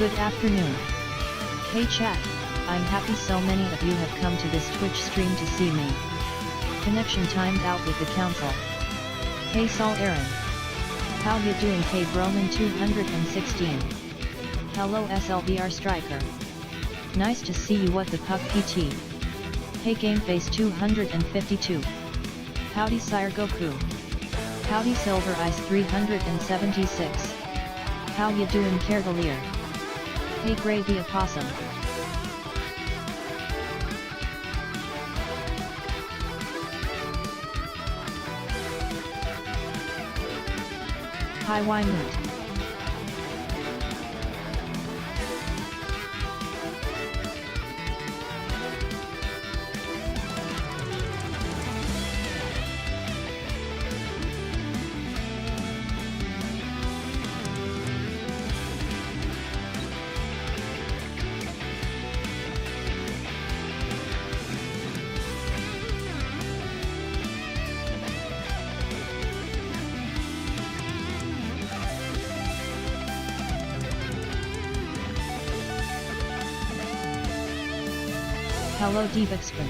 Good afternoon. Hey chat, I'm happy so many of you have come to this Twitch stream to see me. Connection timed out with the council. Hey Saul Aaron. How you doing K Broman 216? Hello SLVR Striker. Nice to see you what the puck PT. Hey Gameface 252. Howdy Sire Goku. Howdy Silver Ice 376. How you doing Kergalier? Hey Gray the Opossum. Hi Wymoot. Hello Devixpin.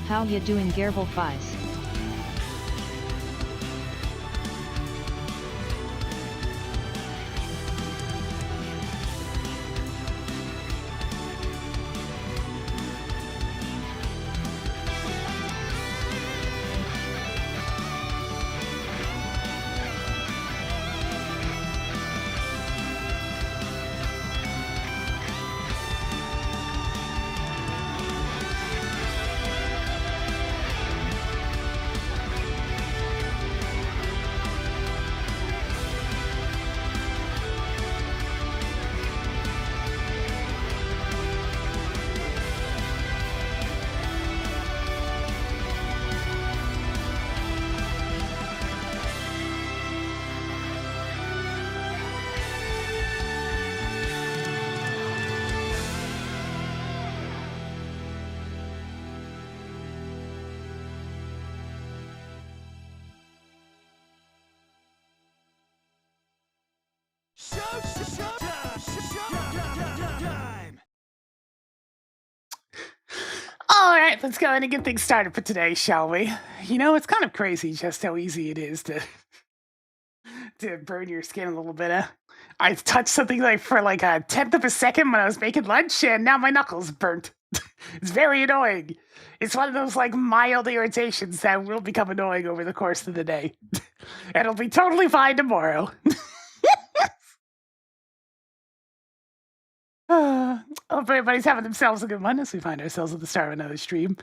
How you doing Gerbil Fies? All right, let's go ahead and get things started for today, shall we? You know, it's kind of crazy just how easy it is to burn your skin a little bit. I touched something like for like a tenth of a second when I was making lunch, and now my knuckles burnt. It's very annoying. It's one of those like mild irritations that will become annoying over the course of the day. It'll be totally fine tomorrow. Hope everybody's having themselves a good one as we find ourselves at the start of another stream.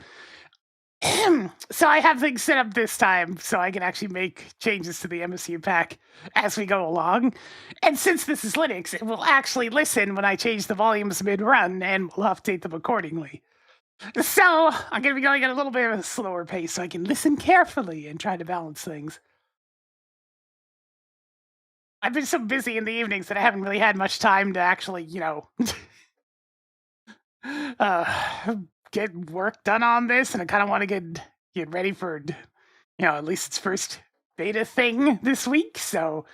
So I have things set up this time so I can actually make changes to the MSU pack as we go along. And since this is Linux, it will actually listen when I change the volumes mid-run and will update them accordingly. So I'm going to be going at a little bit of a slower pace so I can listen carefully and try to balance things. I've been so busy in the evenings that I haven't really had much time to actually, get work done on this, and I kind of want to get ready for, at least its first beta thing this week. So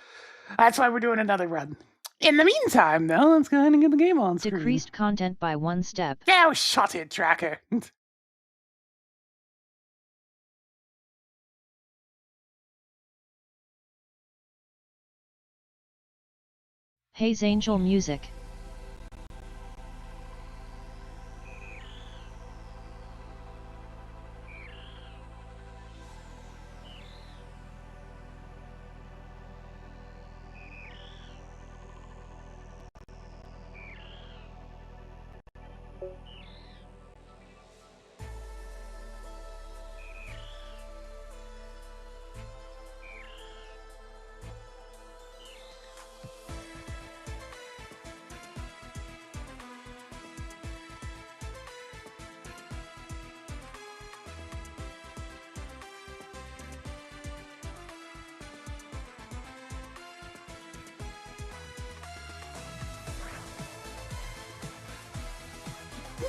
that's why we're doing another run. In the meantime, though, let's go ahead and get the game on screen. Decreased content by 1 step. Oh, shut it, tracker. Haze Angel music.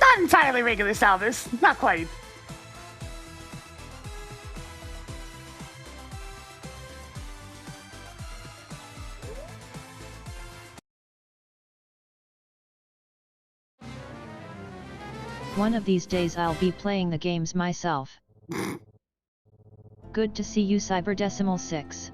Not entirely regular Salvis, not quite. One of these days I'll be playing the games myself. Good to see you, Cyberdecimal 6.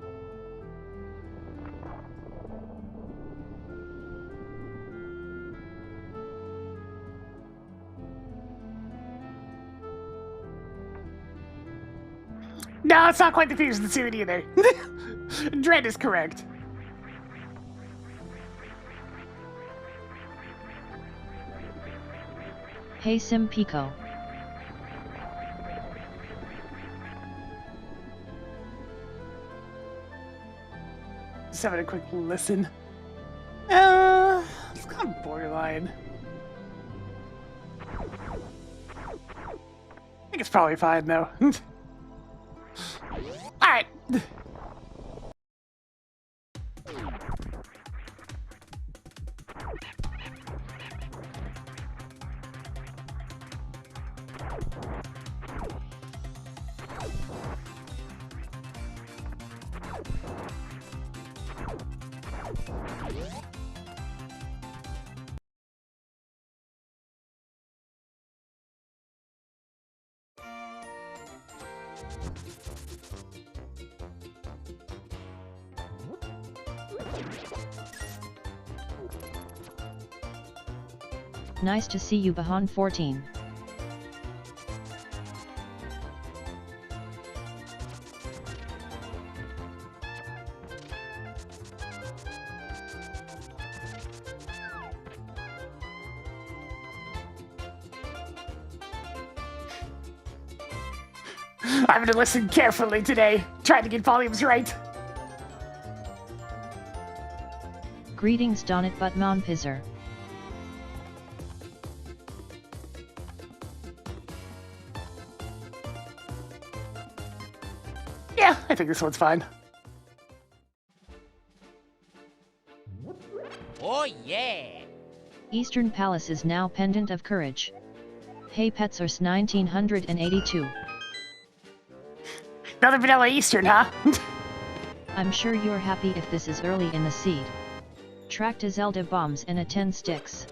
No, it's not quite the Fusion suit either. Dread is correct. Hey Sim Pico. Just having a quick listen. It's kind of borderline. I think it's probably fine though. Alright. Nice to see you, Bahan 14. I'm gonna listen carefully today, trying to get volumes right. Greetings Donut Buttman Pizzer. Yeah, I think this one's fine. Oh yeah! Eastern Palace is now Pendant of Courage. Hey Petsers 1982. Another vanilla Eastern, huh? I'm sure you're happy if this is early in the seed. Track to Zelda bombs and a 10 sticks.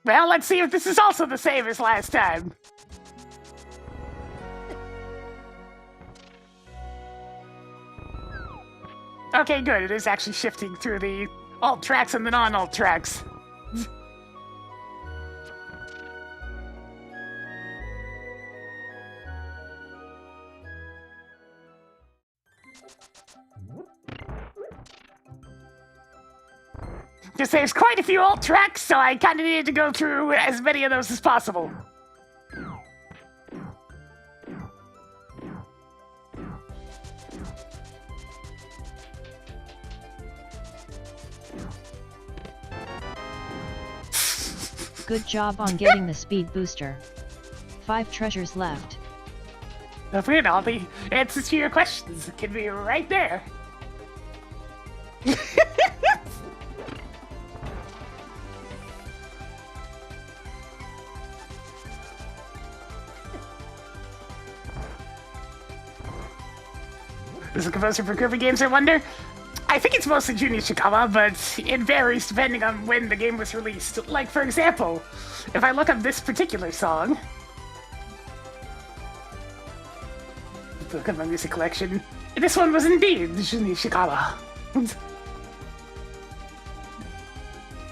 Well, let's see if this is also the same as last time. Okay, good. It is actually shifting through the alt tracks and the non-alt tracks. Just there's quite a few alt tracks, so I kind of needed to go through as many of those as possible. Good job on getting the speed booster. 5 treasures left. Don't forget, all the answers to your questions can be right there. Is the composer for Kirby games, I wonder? I think it's mostly Junior Shikawa, but it varies depending on when the game was released. Like, for example, if I look up this particular song, look at my music collection, this one was indeed Junior Shikawa.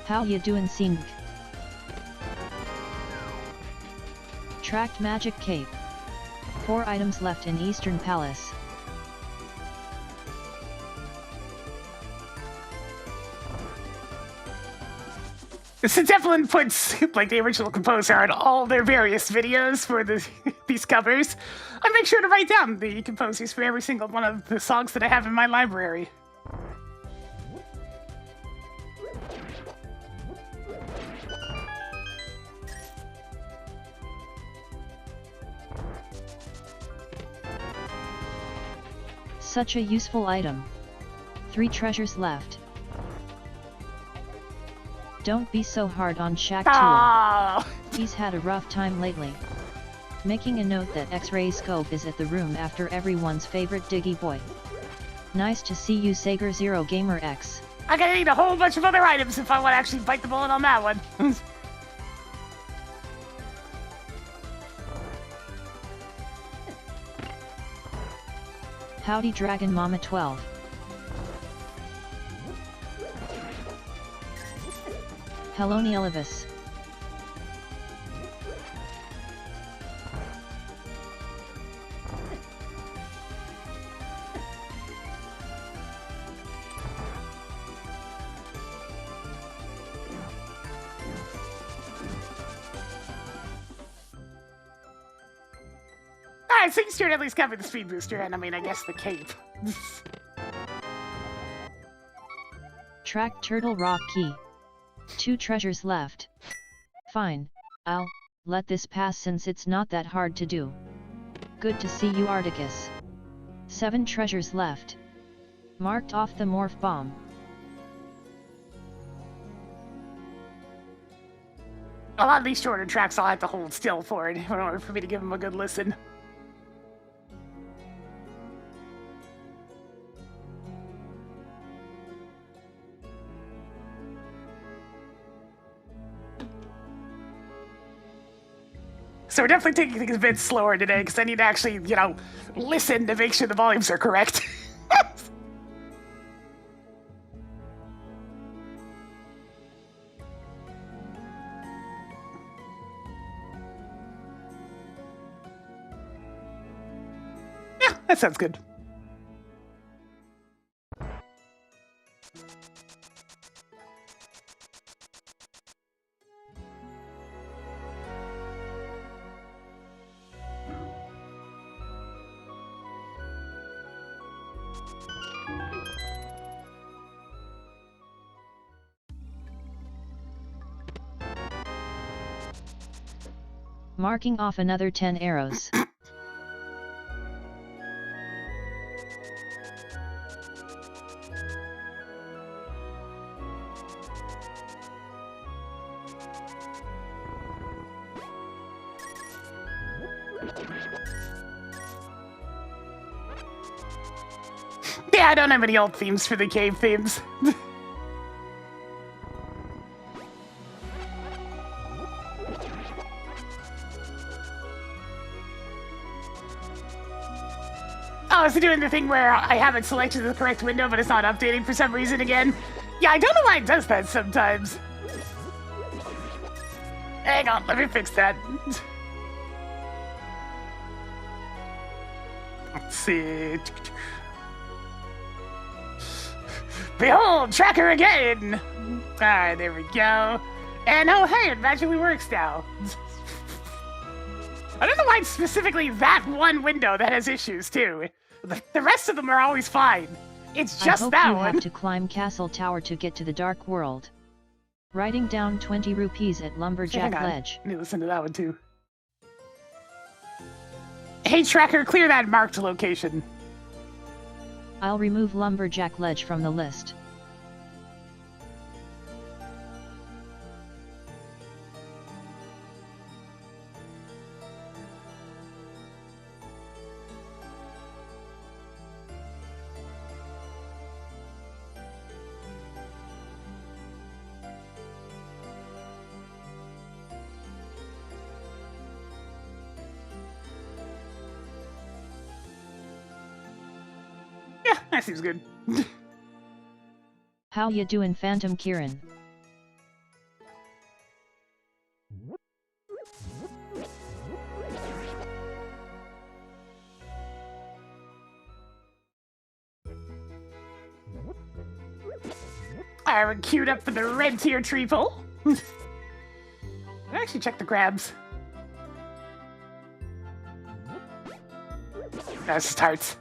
How you doing, Sing? Tracked Magic Cape. 4 items left in Eastern Palace. So Devlin puts, like, the original composer on all their various videos for these covers. I make sure to write down the composers for every single one of the songs that I have in my library. Such a useful item. 3 treasures left. Don't be so hard on Shaq Tool. He's had a rough time lately. Making a note that X-Ray Scope is at the room after everyone's favorite Diggy Boy. Nice to see you, Sager Zero Gamer X. I gotta need a whole bunch of other items if I want to actually bite the bullet on that one. Howdy Dragon Mama 12. Hello Neelivis. Alright, so you should at least cover the speed booster, and I mean, I guess the cape. Track Turtle Rock Key. 2 treasures left. Fine, I'll let this pass since it's not that hard to do. Good to see you, Articus. 7 treasures left. Marked off the morph bomb. A lot of these shorter tracks I'll have to hold still for it in order for me to give them a good listen. So we're definitely taking things a bit slower today because I need to actually, you know, listen to make sure the volumes are correct. Yeah, that sounds good. Marking off another 10 arrows. Yeah, I don't have any old themes for the cave themes. Oh, is it doing the thing where I haven't selected the correct window, but it's not updating for some reason again? Yeah, I don't know why it does that sometimes. Hang on, let me fix that. Let's see. Behold, tracker again! Alright, there we go. And oh hey, it magically works now. I don't know why it's specifically that one window that has issues too. The rest of them are always fine. It's just that one. I hope you have to climb Castle Tower to get to the Dark World. Writing down 20 rupees at Lumberjack Ledge. Let me listen to that one too. Hey tracker, clear that marked location. I'll remove Lumberjack Ledge from the list. Yeah, that seems good. How ya doin', Phantom Kieran? Alright, we're queued up for the red tier tree pull. I actually checked the crabs. That starts.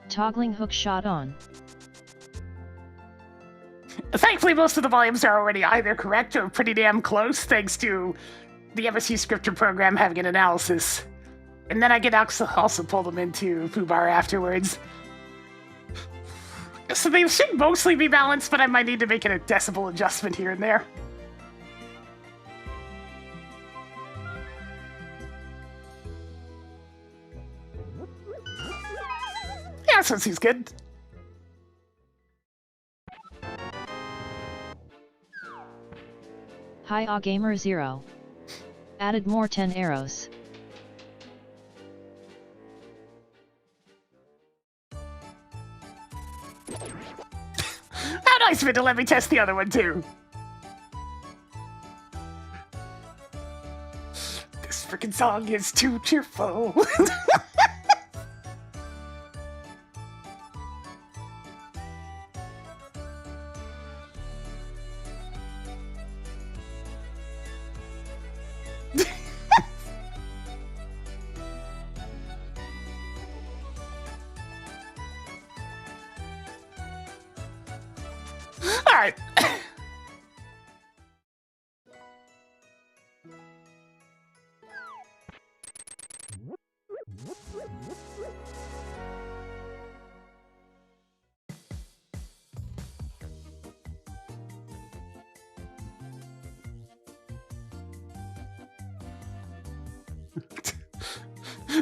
Toggling hook shot on. Thankfully, most of the volumes are already either correct or pretty damn close, thanks to the MSU scripter program having an analysis. And then I can also pull them into FooBar afterwards. So they should mostly be balanced, but I might need to make a decibel adjustment here and there. Yeah, so it seems good. Hi Gamer 0. Added more 10 arrows. How nice of it to let me test the other one too. This frickin' song is too cheerful. Alright.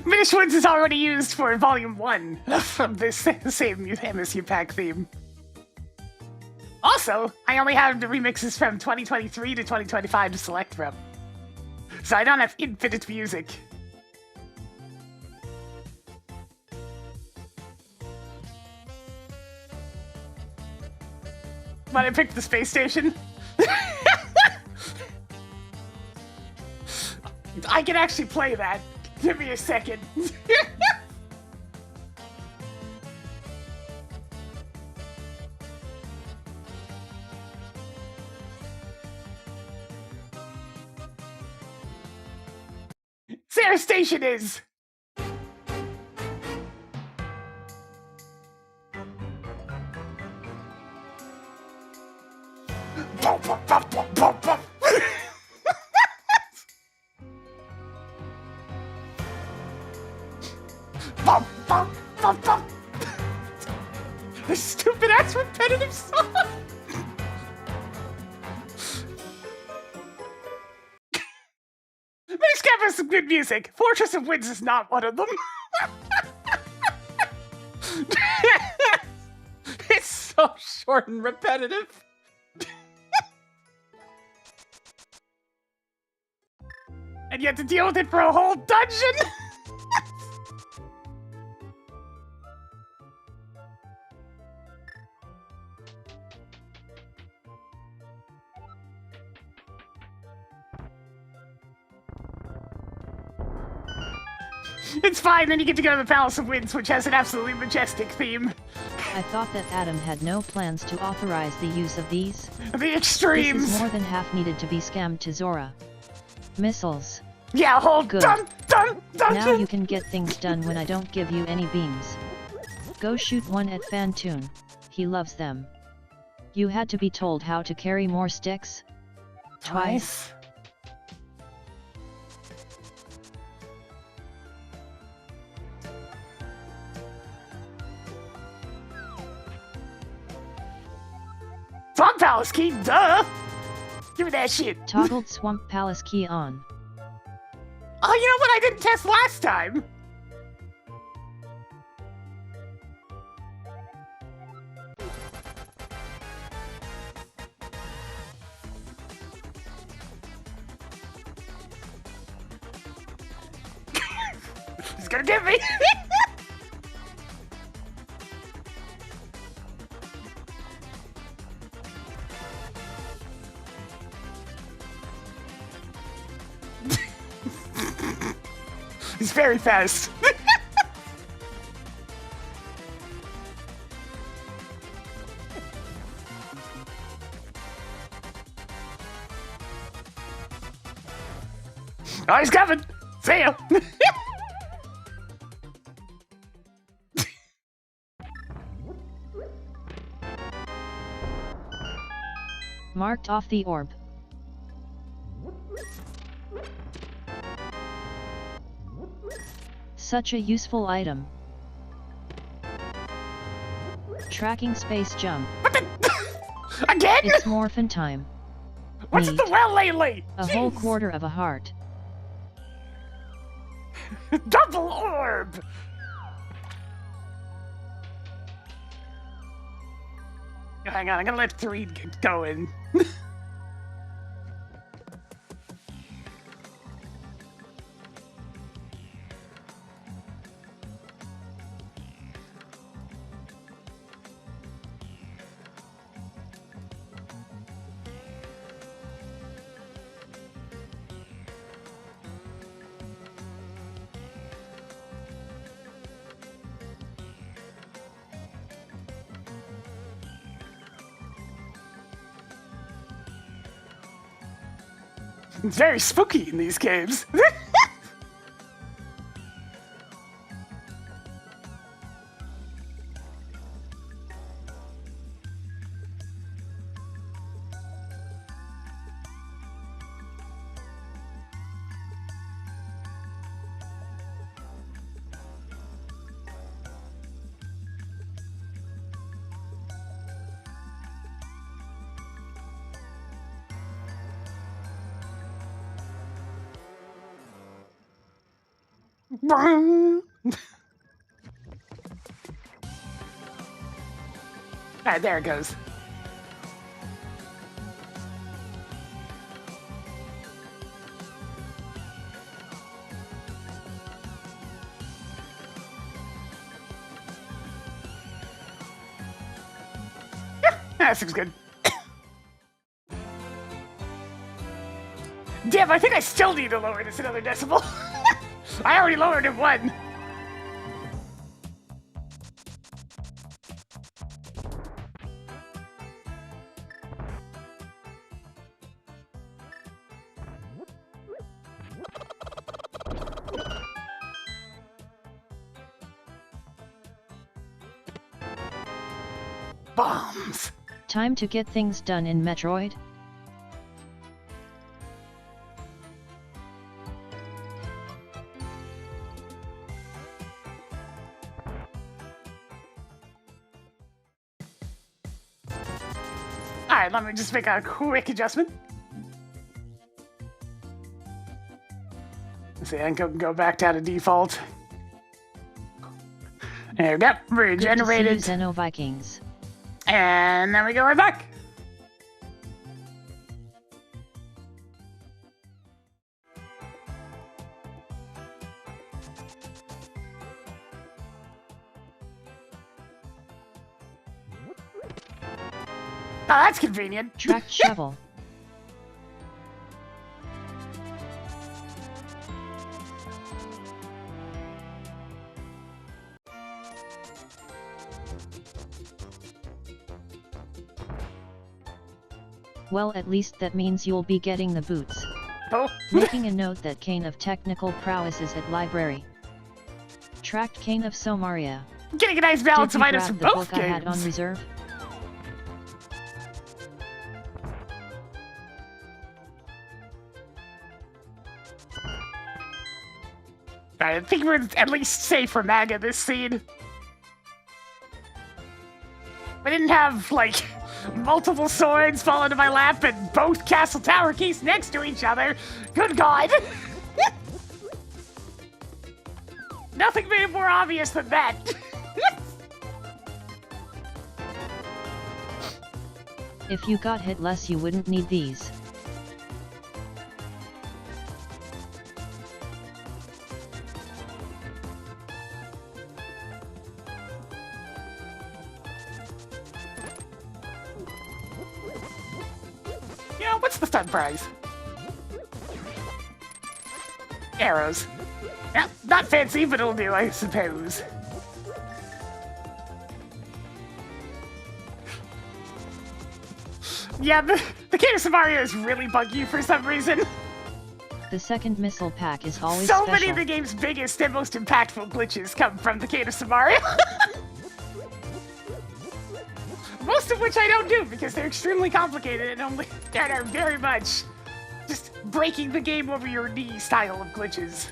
Minish Woods is already used for Volume 1 from this same MSU pack theme. Also, I only have the remixes from 2023 to 2025 to select from. So I don't have infinite music. But I picked the space station. I can actually play that. Give me a second. Sarah Station is. This stupid ass repetitive song. This guy has some good music. Fortress of Winds is not one of them. It's so short and repetitive. And you have to deal with it for a whole dungeon. It's fine, then you get to go to the Palace of Winds, which has an absolutely majestic theme. I thought that Adam had no plans to authorize the use of these. The extremes! This is more than half needed to be scammed to Zora. Missiles. Yeah, hold Good. dun. Now you can get things done when I don't give you any beams. Go shoot one at Fantoon, he loves them. You had to be told how to carry more sticks? Twice? Swamp Palace key, duh! Give me that shit. Toggled Swamp Palace key on. Oh, you know what I didn't test last time? He's gonna get me! He's very fast. Oh, he's coming. See ya. Marked off the orb. Such a useful item. Tracking space jump. Again? It's morphin time. What's Neat. the well lately? A whole quarter of a heart. Double orb. Hang on, I'm gonna let 3 get going. It's very spooky in these games. Ah, there it goes. Yeah, that seems good. Damn, I think I still need to lower this another decibel. I already lowered it 1. Bombs. Time to get things done in Metroid. Alright, let me just make a quick adjustment. Let's see, I can go back down to default. There we go, regenerated. Good to see you, Xeno Vikings. And then we go right back. Oh, that's convenient. Tracked shovel. Well, at least that means you'll be getting the boots. Oh. Making a note that Cane of Technical Prowess is at library. Tracked Cane of Somaria. Getting a nice balance Did of you items grab from the both book I had on games. reserve? I think we're at least safe for MAGA this scene. We didn't have, like, multiple swords fall into my lap and both castle tower keys next to each other. Good God. Nothing made it more obvious than that. If you got hit less, you wouldn't need these. Yeah, what's the stun prize? Arrows. Yeah, not fancy, but it'll do, I suppose. Yeah, the Cane of Somaria is really buggy for some reason. The second missile pack is always So special. many of the game's biggest and most impactful glitches come from the Cane of Somaria. Most of which I don't do because they're extremely complicated and are very much just breaking the game over your knee style of glitches.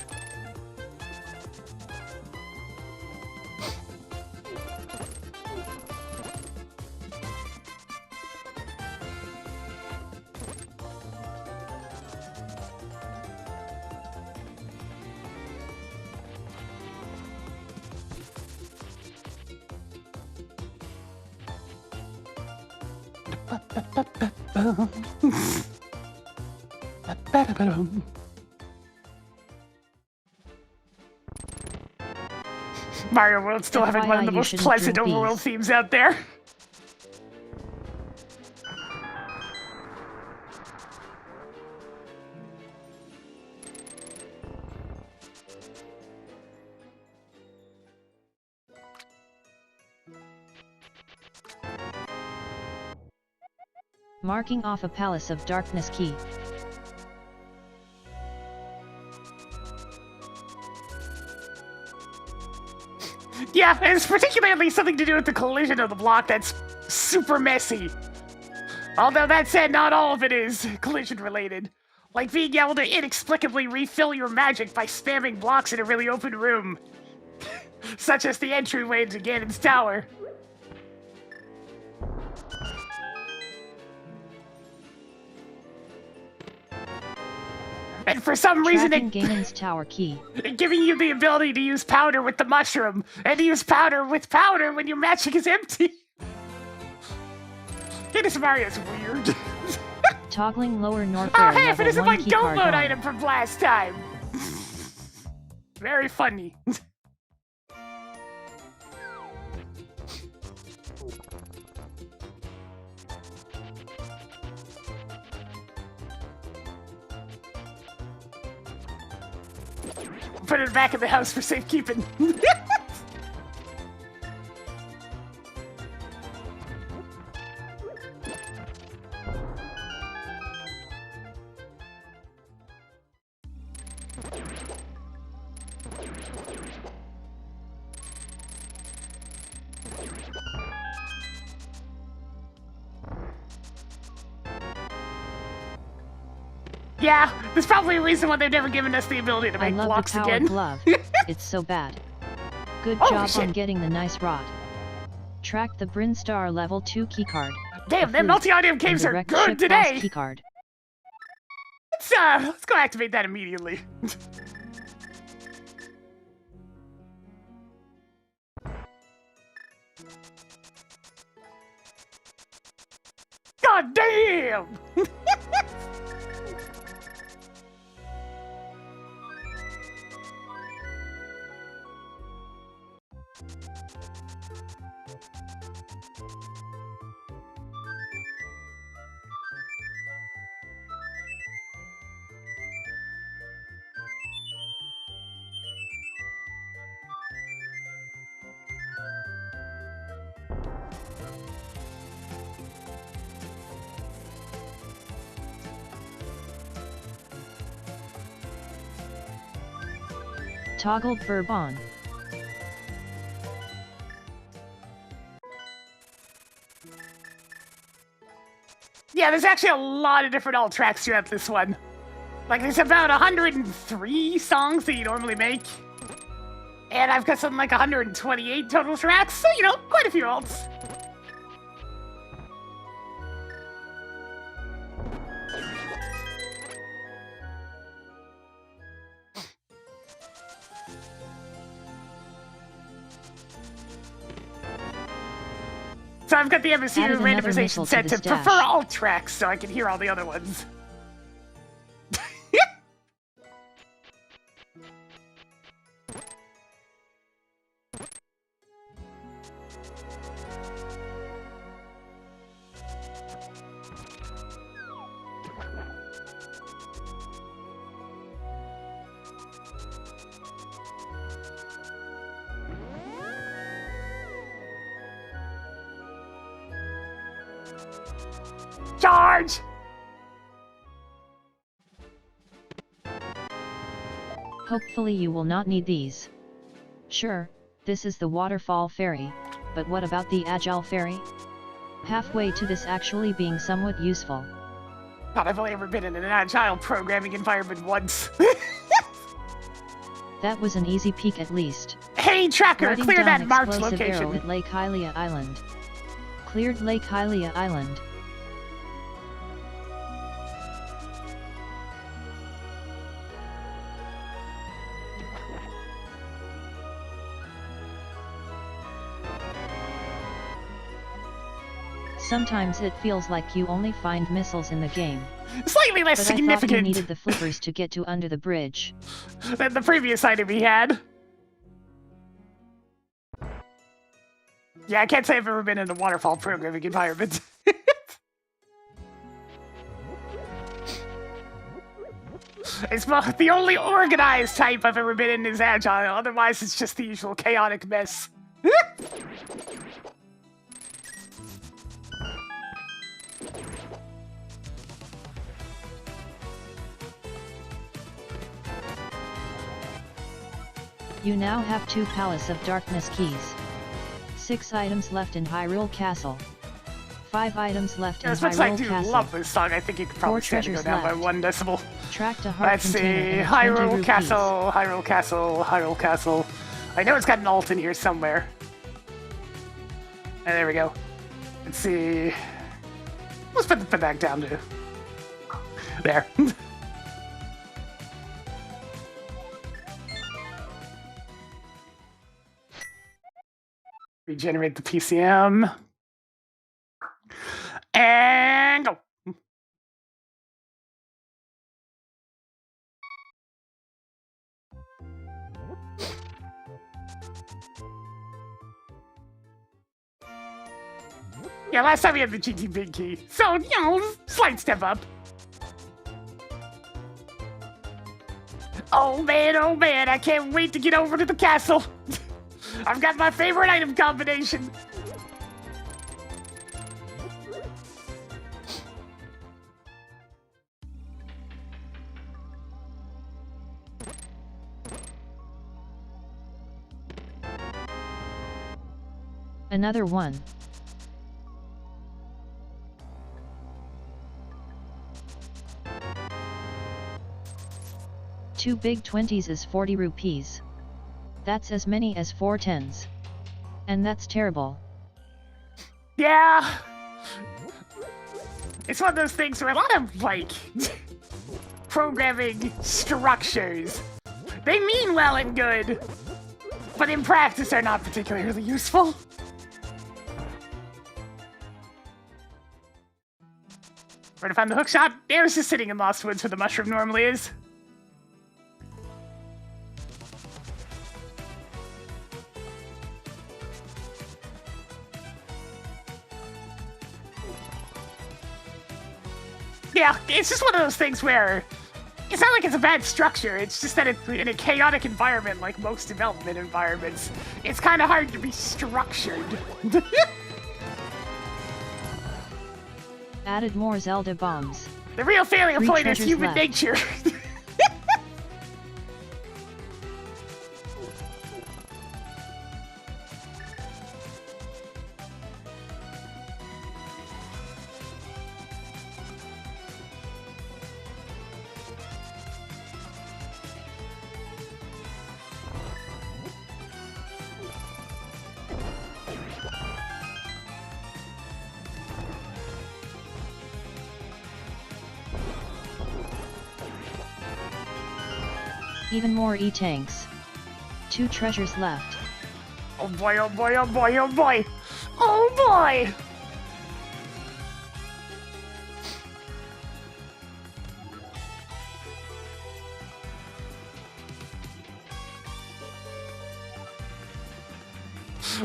Mario World still having one of the FYI, you most shouldn't pleasant drink overworld these. themes out there. Marking off a Palace of Darkness key. Yeah, and it's particularly something to do with the collision of the block that's super messy. Although that said, not all of it is collision related. Like being able to inexplicably refill your magic by spamming blocks in a really open room. Such as the entryway to Ganon's tower. And for some reason, Tracking Ganon's tower key. giving you the ability to use powder with the mushroom, and to use powder with powder when your magic is empty. This Mario's weird. Toggling lower north Oh, air hey, if it level isn't my 1 key goat card mode on. item from last time. Very funny. Put it back in the house for safekeeping. Yeah, there's probably a reason why they've never given us the ability to I make love blocks the power again. glove. It's so bad. Good Oh, job shit. on getting the nice rod. Track the Brinstar level 2 keycard. Damn, the them flute, multi-item and games the are wrecked good ship today. boss keycard. Let's go activate that immediately. God damn! Toggled verb on. Yeah, there's actually a lot of different alt tracks throughout this one. Like, there's about 103 songs that you normally make. And I've got something like 128 total tracks, so, you know, quite a few alts. So I've got the MSU randomization set to prefer all tracks so I can hear all the other ones. Charge! Hopefully you will not need these. Sure, this is the waterfall fairy, but what about the agile fairy? Halfway to this actually being somewhat useful. God, I've only ever been in an agile programming environment once. That was an easy peek at least. Hey, tracker, Writing clear down that marked explosive location. arrow at Lake Hylia Island. Cleared Lake Hylia Island. Sometimes it feels like you only find missiles in the game. Slightly less but significant. I thought you needed the flippers to get to under the bridge. Than the previous item he had. Yeah, I can't say I've ever been in a waterfall programming environment. It's the only organized type I've ever been in is agile, otherwise it's just the usual chaotic mess. You now have 2 Palace of Darkness keys. 6 items left in Hyrule Castle. 5 items left in As much as I do Castle. love this song, I think you could probably stand to go down by 1 decibel. Track to heart Let's see, container and Hyrule 20 Castle, Hyrule Castle, Hyrule Castle. I know it's got an alt in here somewhere. And there we go. Let's see. Let's put the back down to there. Regenerate the PCM. And go. Yeah, last time we had the GT Big Key. So, you know, slight step up. Oh man, I can't wait to get over to the castle. I've got my favorite item combination. Another one. Two big 20s is 40 rupees. That's as many as 4 10s. And that's terrible. Yeah. It's one of those things where a lot of, like, programming structures, they mean well and good, but in practice are not particularly useful. Where to find the hookshot? There's just sitting in Lost Woods where the mushroom normally is. Yeah, it's just one of those things where it's not like it's a bad structure, it's just that it's in a chaotic environment like most development environments, it's kind of hard to be structured. Added more Zelda bombs. The real failing point is human left. nature. Even more E-tanks. 2 treasures left. Oh boy, oh boy, oh boy, oh boy! Oh boy!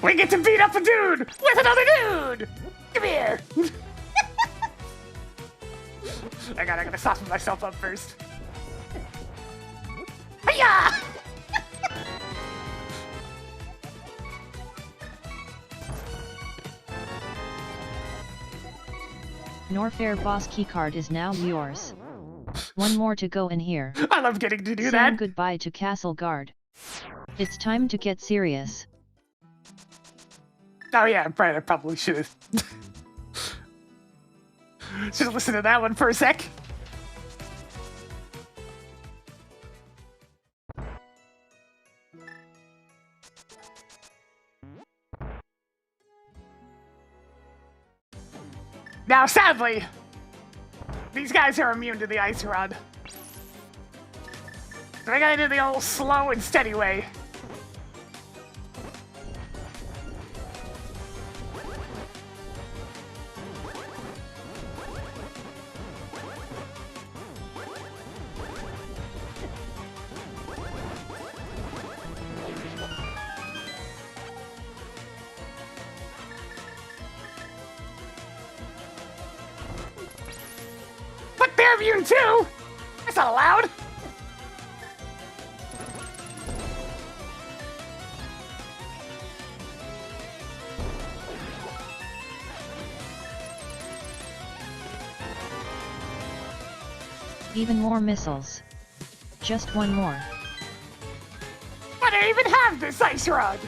We get to beat up a dude with another dude! Come here! I gotta soften myself up first. Hiya! Norfair boss keycard is now yours. One more to go in here. I love getting to do Saying that. Goodbye to Castle Guard. It's time to get serious. Oh yeah, right, I probably should have. Should have listened to that one for a sec. Now, sadly, these guys are immune to the ice rod. So I gotta do the old slow and steady way. But they're immune too! That's not allowed! Even more missiles. Just one more. I don't even have this ice rod!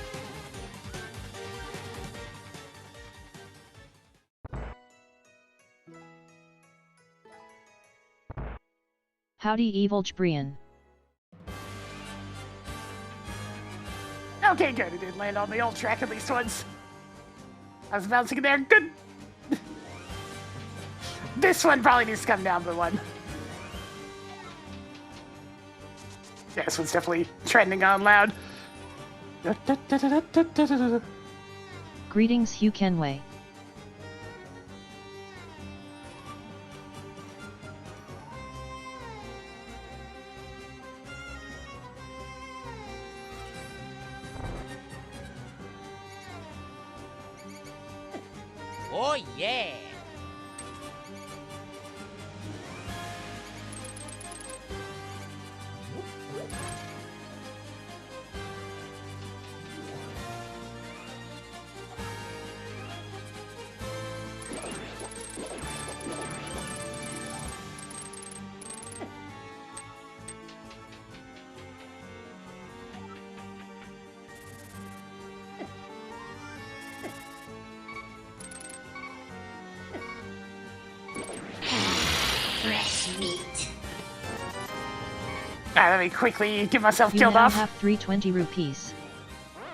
Howdy evil Jbrian. Okay, good. It did land on the old track at least once. I was bouncing in there. Good. This one probably needs to come down by one. Yeah, this one's definitely trending on loud. Greetings Hugh Kenway. Oh yeah! Fresh meat. Let me quickly get myself You killed now off. have 320 rupees.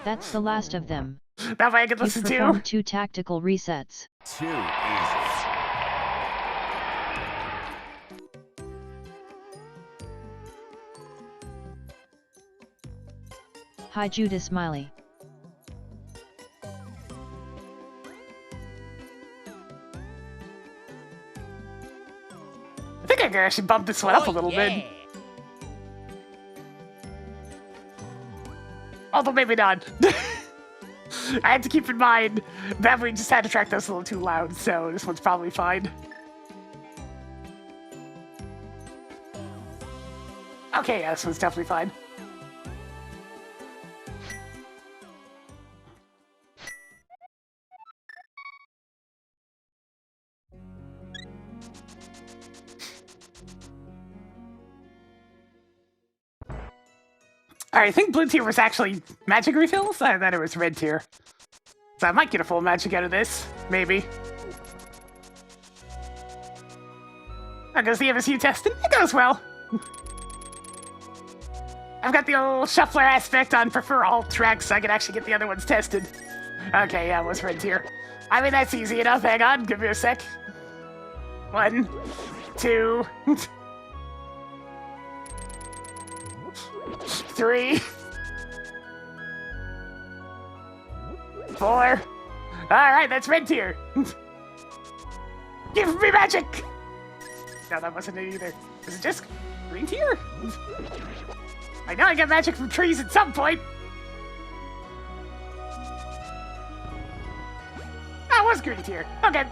That's the last of them. That way I can You listen to. performed 2 tactical resets. Too easy. Hi Judas Smiley. I think I can actually bump this one up a little bit. yeah. Although maybe not. I had to keep in mind that we just had to track those a little too loud, so this one's probably fine. Okay, yeah, this one's definitely fine. Alright, I think blue tier was actually magic refills? I thought it was red tier. So I might get a full magic out of this. Maybe. That goes the MSU testing. It goes well. I've got the old shuffler aspect on prefer all tracks so I can actually get the other ones tested. Okay, yeah, it was red tier. I mean, that's easy enough. Hang on, give me a sec. 1, 2... 3, 4. Alright, that's red tier. Give me magic! No, that wasn't it either. Was it just green tier? I know I get magic from trees at some point. That was green tier. Okay.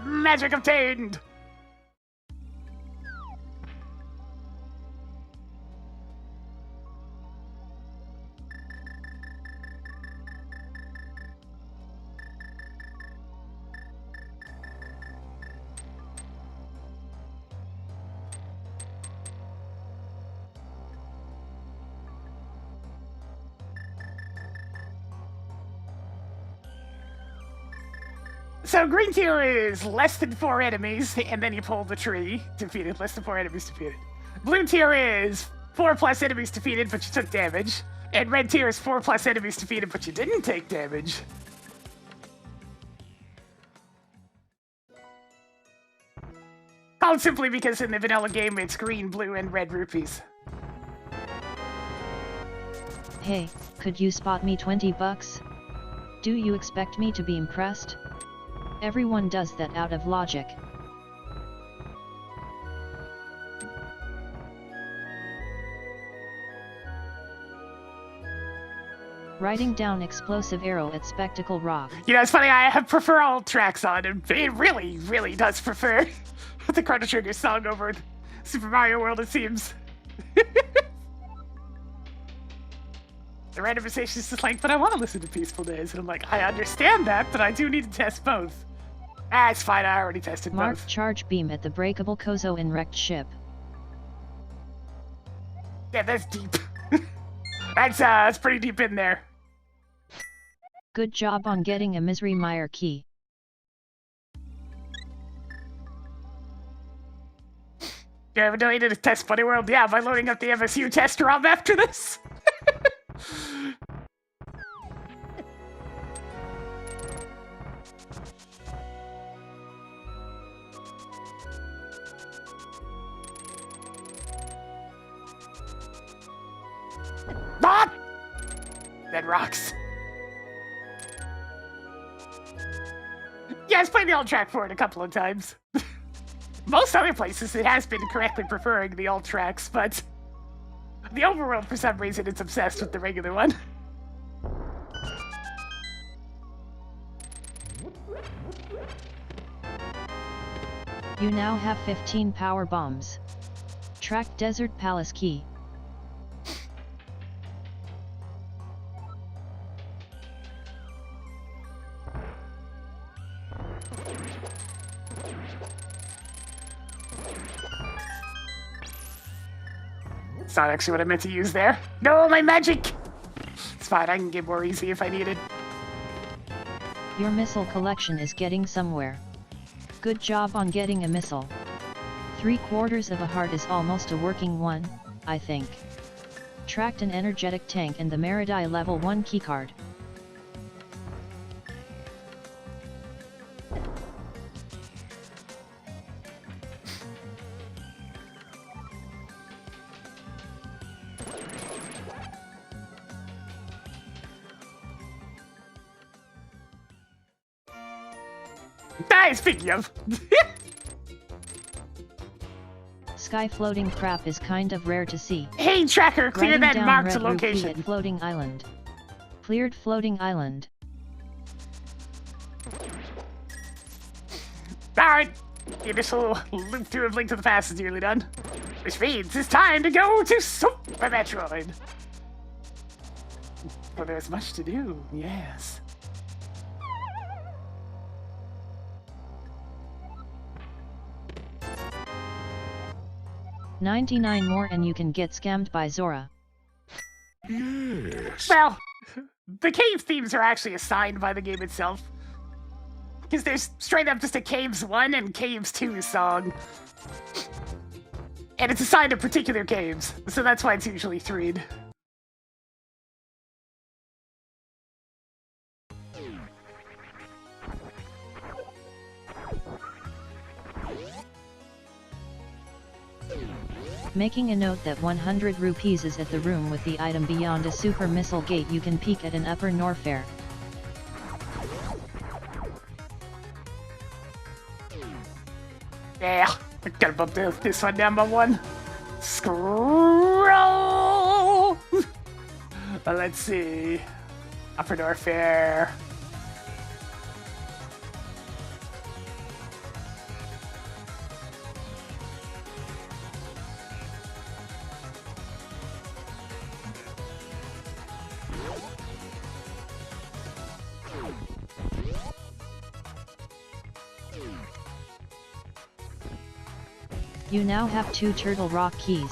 Magic obtained. So green tier is less than 4 enemies, and then you pull the tree. Defeated. Less than 4 enemies defeated. Blue tier is 4 plus enemies defeated, but you took damage. And red tier is 4 plus enemies defeated, but you didn't take damage. Called simply because in the vanilla game it's green, blue, and red rupees. Hey, could you spot me 20 bucks? Do you expect me to be impressed? Everyone does that out of logic. Writing down explosive arrow at Spectacle Rock. You know, it's funny, I prefer all tracks on, and it really, really does prefer the Chrono Trigger song over Super Mario World, it seems. The randomization is just like, but I want to listen to Peaceful Days. And I'm like, I understand that, but I do need to test both. Ah, it's fine, I already tested Mark both. charge beam at the breakable Kozo in wrecked ship. Yeah, that's deep. That's pretty deep in there. Good job on getting a Misery Mire key. You haven't deleted a test Bunny World? Yeah, by loading up the MSU test ROM after this. Ah! That rocks. Yeah, I've played the old track for it a couple of times. Most other places it has been correctly preferring the old tracks, but the overworld for some reason it's obsessed with the regular one. You now have 15 power bombs. Track Desert Palace key. It's not actually what I meant to use there. No, my magic! It's fine, I can get more easy if I need it. Your missile collection is getting somewhere. Good job on getting a missile. 3/4 of a heart is almost a working one, I think. Tracked an energetic tank and the Meridai level 1 keycard. Speaking of. Sky floating crap is kind of rare to see. Hey tracker, clear Writing that down marked red rupee location. at Floating Island. Cleared Floating Island. Alright, the initial loop through of Link to the Past is nearly done. Which means it's time to go to Super Metroid. Well, there's much to do, yes. $99 more and you can get scammed by Zora. Yes. Well, the cave themes are actually assigned by the game itself. Because there's straight up just a Caves 1 and Caves 2 song. And it's assigned to particular caves, so that's why it's usually 3'd. Making a note that 100 rupees is at the room with the item beyond a super missile gate you can peek at an upper Norfair. Yeah, I gotta bump this one down by one. Scroll! Let's see. Upper Norfair. You now have 2 Turtle Rock keys.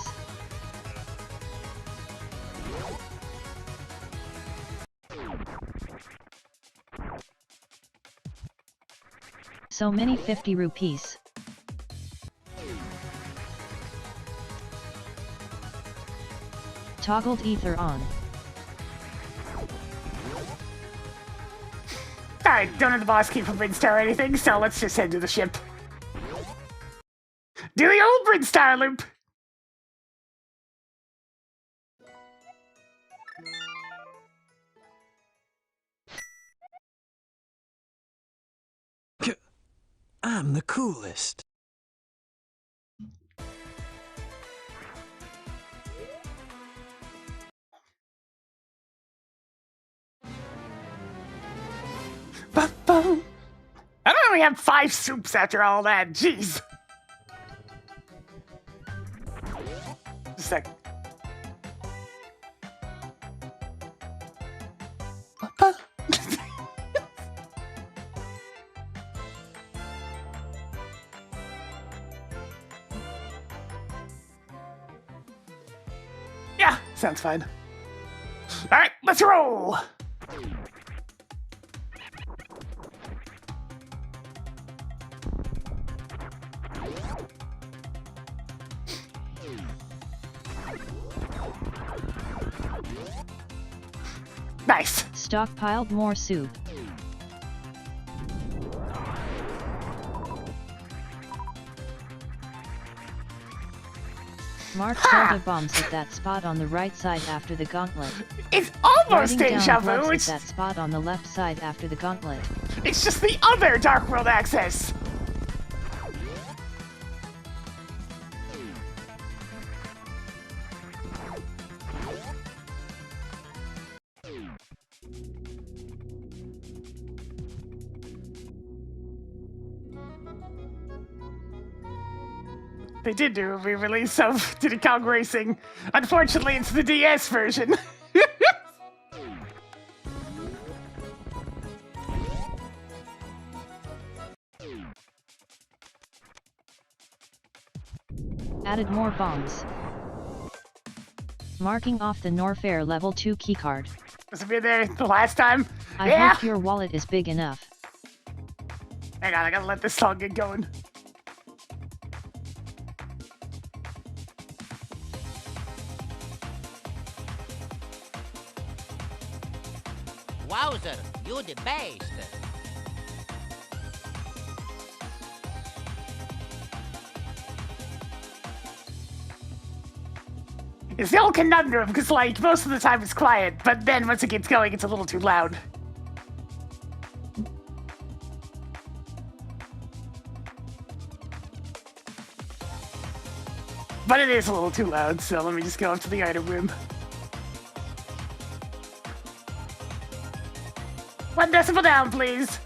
So many 50 rupees. Toggled ether on. Alright, don't have the boss key for Brinstar or anything, so let's just head to the ship. Do the old Brinstar loop! I'm the coolest. Ba-bum. I don't only have 5 soups after all that, jeez. Just a sec. Ba-ba. Yeah, sounds fine. Alright, let's roll! Nice. Stockpiled more soup. Mark soda bombs at that spot on the right side after the gauntlet. It's almost Writing deja down vu. plugs at that spot on the left side after the gauntlet. It's just the other Dark World access. They did do a re-release of Diddy Kong Racing. Unfortunately, it's the DS version. Added more bombs. Marking off the Norfair level 2 keycard. Was it there the last time? I Yeah. hope your wallet is big enough. Hang on, I gotta let this song get going. Wowzer, you the best. It's the old conundrum, because, like, most of the time it's quiet, but then once it gets going, it's a little too loud. But it is a little too loud, so let me just go up to the item room. 1 decibel down, please.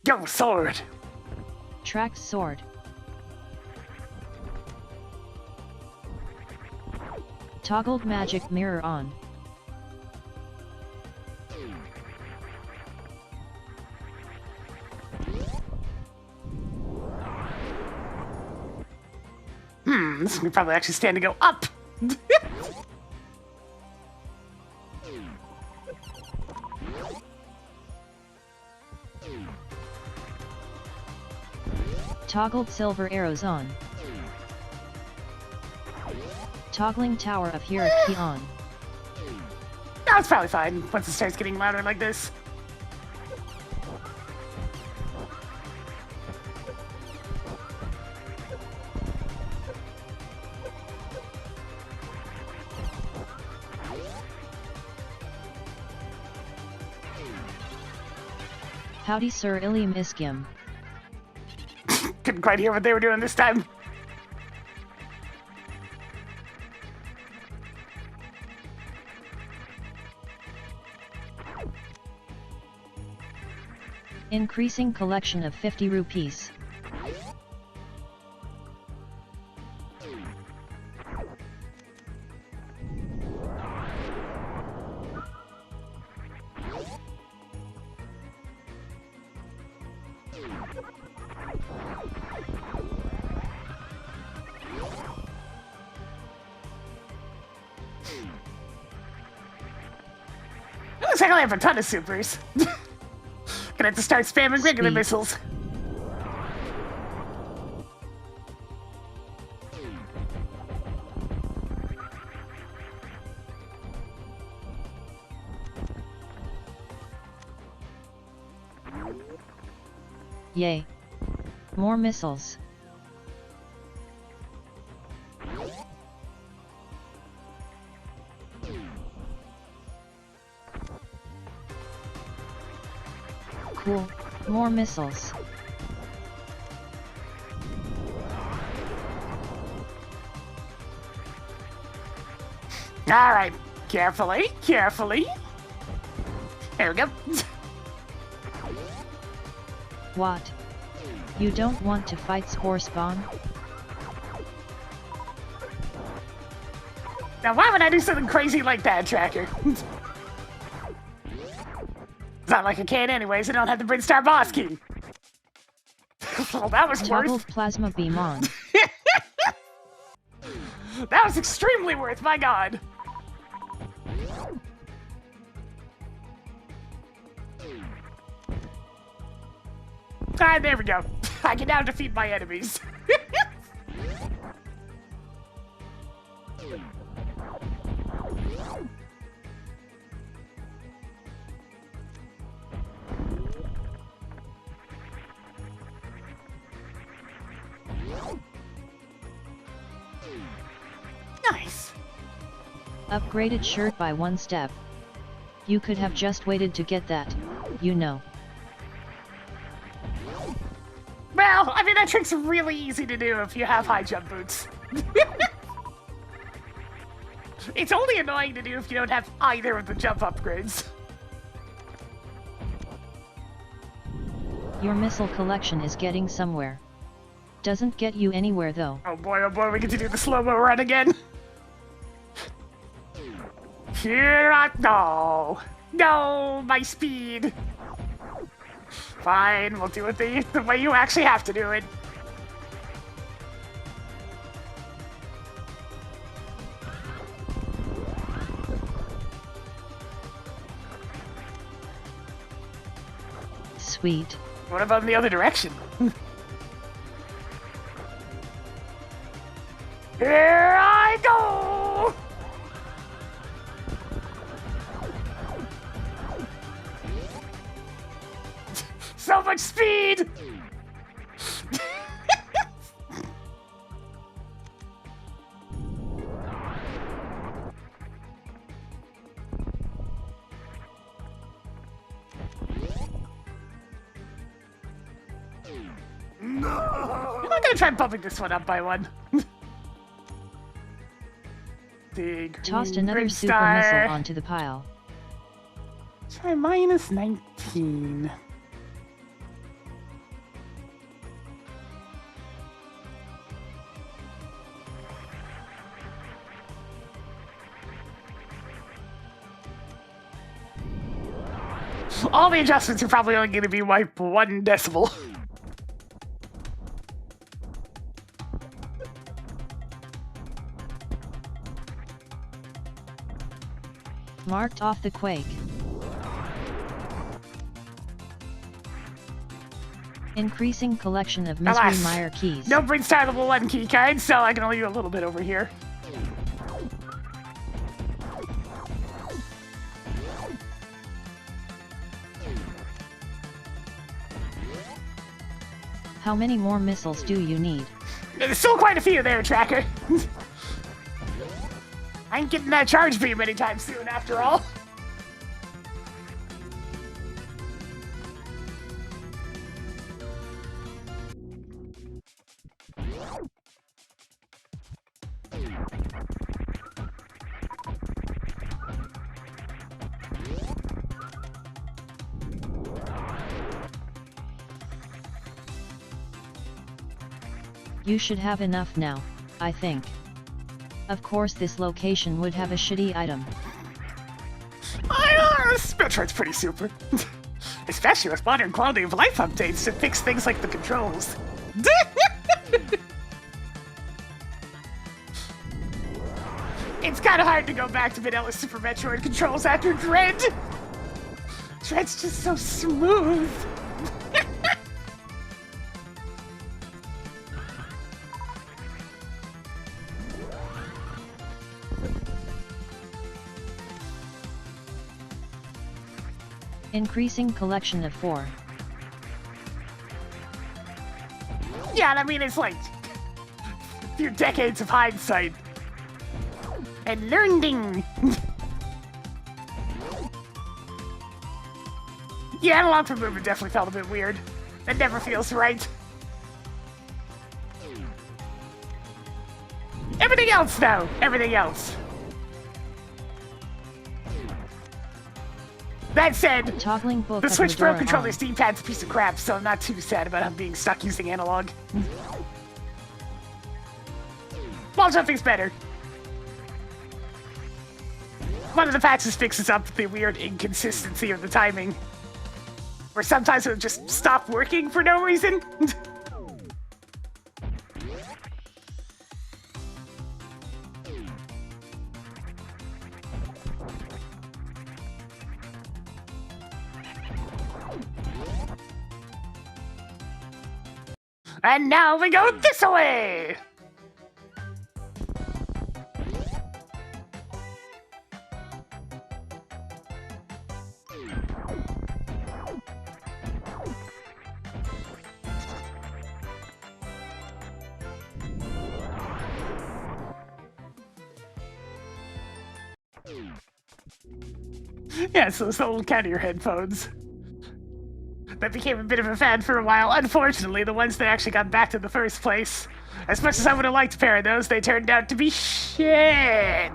Go, sword. Tracked sword. Toggled magic mirror on. This would probably actually stand to go up. Toggled silver arrows on. Toggling Tower of Hierarchy on. That's probably fine once it starts getting louder like this. Howdy Sir Ilium Iskim. Couldn't quite hear what they were doing this time. Increasing collection of 50 rupees. Looks like I have a ton of supers. Gonna have to start spamming regular Sweet. missiles. Yay. More missiles. Cool. More missiles. Alright, carefully, carefully. There we go. What? You don't want to fight Spore Spawn? Now why would I do something crazy like that, Tracker? It's not like I can anyways, I don't have the Brinstar boss key. Well, that was Toggled worth. Plasma Beam on. That was extremely worth, my god. Ah, there we go. I can now defeat my enemies. Nice. Upgraded shirt by one step. You could have just waited to get that, you know. Well, I mean, that trick's really easy to do if you have high jump boots. It's only annoying to do if you don't have either of the jump upgrades. Your missile collection is getting somewhere. Doesn't get you anywhere though. Oh boy, we get to do the slow-mo run again. Here I go. No, my speed. Fine, we'll do it the way you actually have to do it. Sweet. What about in the other direction? Here I go! So much speed! I'm not gonna try bumping this one up by one. Tossed another super Brinstar. missile onto the pile. Try minus 19. All the adjustments are probably only going to be wiped 1 decibel. Marked off the quake. Increasing collection of Alas, mystery Meyer keys. no Brinstar level 1 key card, so I can only do a little bit over here. How many more missiles do you need? There's still quite a few there, Tracker. I ain't getting that charge beam anytime soon, after all. You should have enough now, I think. Of course this location would have a shitty item. Metroid's pretty super. Especially with modern quality of life updates to fix things like the controls. It's kinda hard to go back to vanilla Super Metroid controls after Dread. Dread's just so smooth. Increasing collection of 4. Yeah, and I mean, it's like a few decades of hindsight. And learning. Yeah, analog for movement definitely felt a bit weird. It never feels right. Everything else, though. Everything else. That said, Toggling book the of Switch Pro Medora controller on. Steam Pad's a piece of crap, so I'm not too sad about him being stuck using analog. Wall jumping's better. One of the patches fixes up the weird inconsistency of the timing, where sometimes it'll just stop working for no reason. And now we go this way! Yeah, so those little cat-ear headphones. That became a bit of a fad for a while. Unfortunately, the ones that actually got back to the first place, as much as I would have liked a pair of those, they turned out to be shit!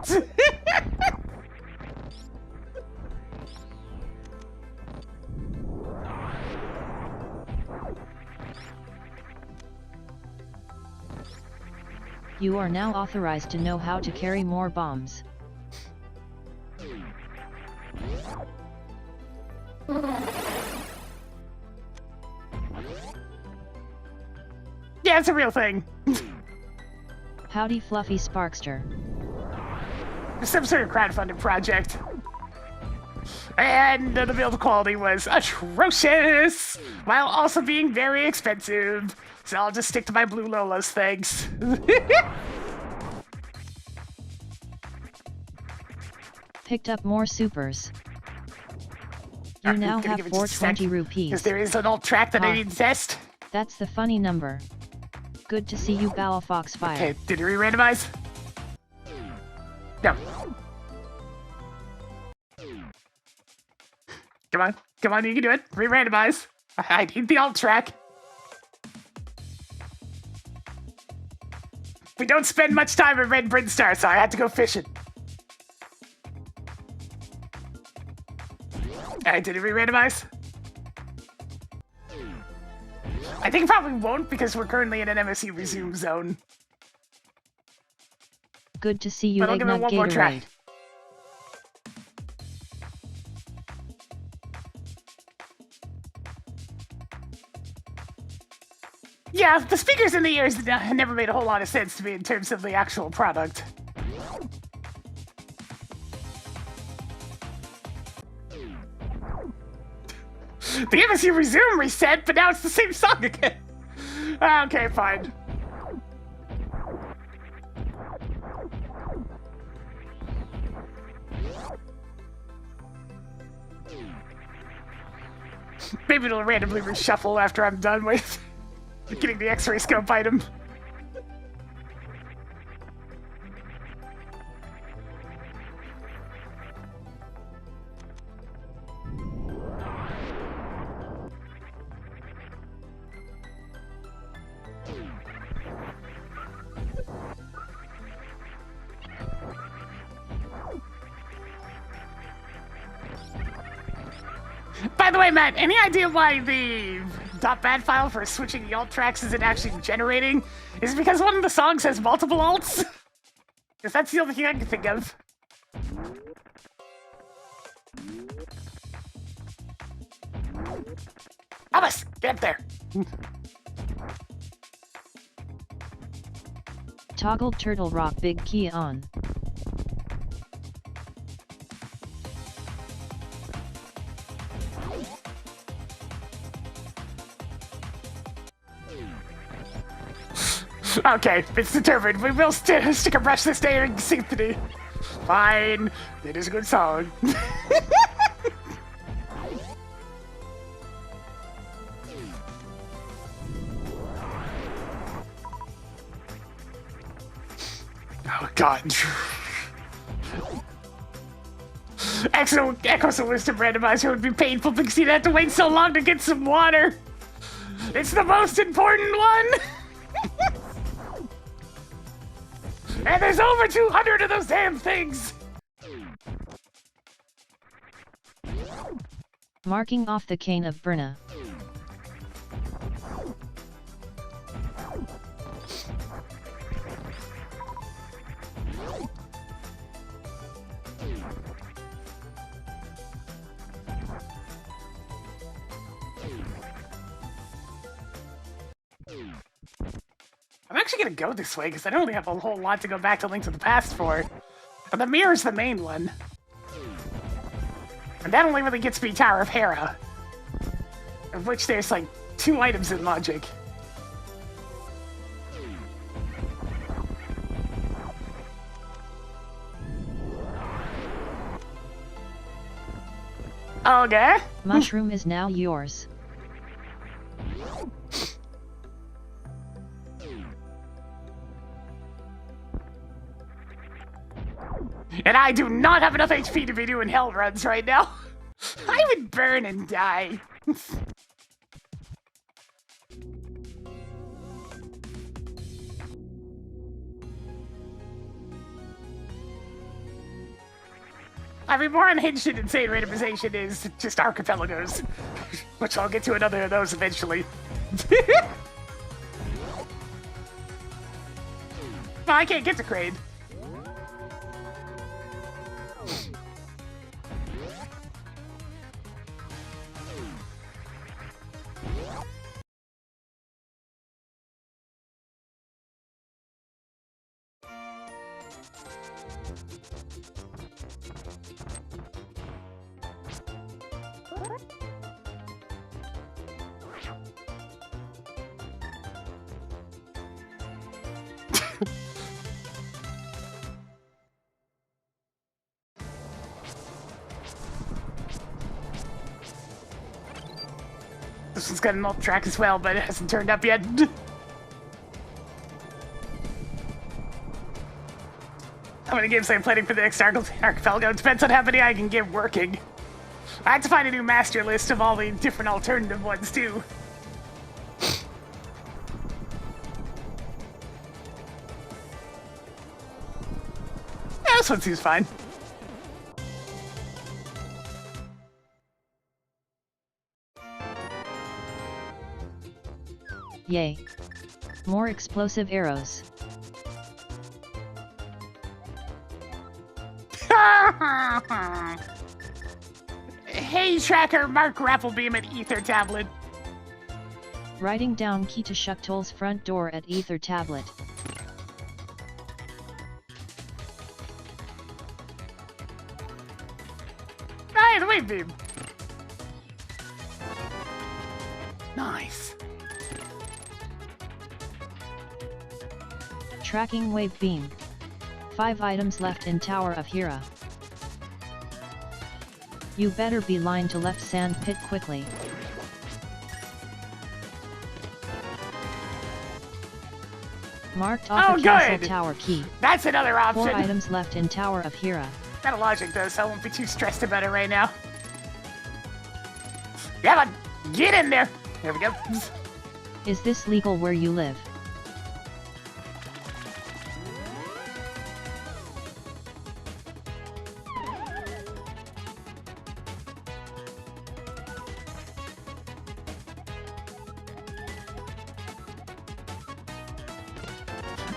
You are now authorized to know how to carry more bombs. Yeah, it's a real thing. Howdy Fluffy Sparkster. Some sort of crowdfunded project. And the build quality was atrocious, while also being very expensive. So I'll just stick to my blue Lolas, thanks. Picked up more supers. You I'm now gonna have give it just a sec, 420 rupees. Because there is an old track that I need to test. That's the funny number. Good to see you, Bow Foxfire. Okay, did it re-randomize? No. Come on, you can do it. Re-randomize. I need the alt track. We don't spend much time in Red Brinstar, so I had to go fishing. Did it re-randomize? I think it probably won't because we're currently in an MSU resume zone. Good to see you, But I'll give it Eggnog one more try. Gatorade. Yeah, the speakers in the ears never made a whole lot of sense to me in terms of the actual product. The MSU resume reset, but now it's the same song again. Okay, fine. Maybe it'll randomly reshuffle after I'm done with getting the X-ray scope item. By the way, Matt, any idea why the .bat file for switching the alt tracks isn't actually generating? Is it because one of the songs has multiple alts? Because that's the only thing I can think of. Thomas, get up there. Toggled Turtle Rock Big Key on. Okay, it's determined. We will stick a brush this day in symphony. Fine. It is a good song. Oh, God. Echoes a wisdom randomizer would be painful because you'd have to wait so long to get some water. It's the most important one. And there's over 200 of those damn things! Marking off the cane of Brna. I'm actually gonna go this way because I don't really have a whole lot to go back to Link to the Past for. But the mirror's the main one. And that only really gets me Tower of Hera. Of which there's like 2 items in Logic. Okay. Mushroom is now yours. And I do not have enough HP to be doing hell runs right now. I would burn and die. I mean, more unhinged and insane randomization is just archipelagos, which I'll get to another of those eventually. Well, I can't get to Crane. This one's got an alt track as well, but it hasn't turned up yet. How many games I'm planning for the next archipelago depends on how many I can get working. I have to find a new master list of all the different alternative ones, too. Yeah, this one seems fine. Yay. More explosive arrows. Hey, Tracker, mark Rapplebeam at Ether Tablet. Writing down key to Shucktoll's front door at Ether Tablet. Hey, the wave beam. Nice. Tracking wave beam. 5 items left in Tower of Hera. You better be line to left sand pit quickly. Marked off a castle good. tower key. That's another option. 4 items left in Tower of Hera. Kind of logic though, so I won't be too stressed about it right now. Yeah, but get in there. There we go. Is this legal where you live?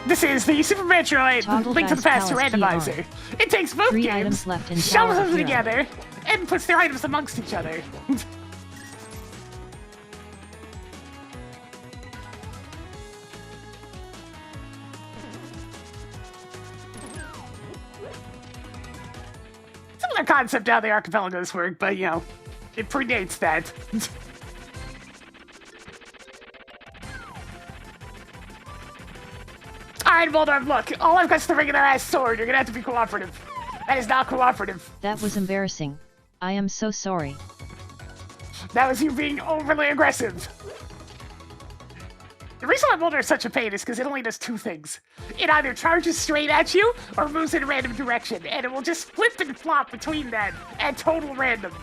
This is the Super Metroid Toggle Link to the Past Palace key Randomizer. It takes both 3 games, items left in shovels Tower them of Hera. together, and puts their items amongst each other. Similar concept how the archipelagos work, but you know, it predates that. Alright, Moldorm, look, all I've got is the regular ass sword. You're gonna have to be cooperative. That is not cooperative. That was embarrassing. I am so sorry. That was you being overly aggressive. The reason why Boulder is such a pain is because it only does 2 things. It either charges straight at you, or moves in a random direction, and it will just flip and flop between that at total random.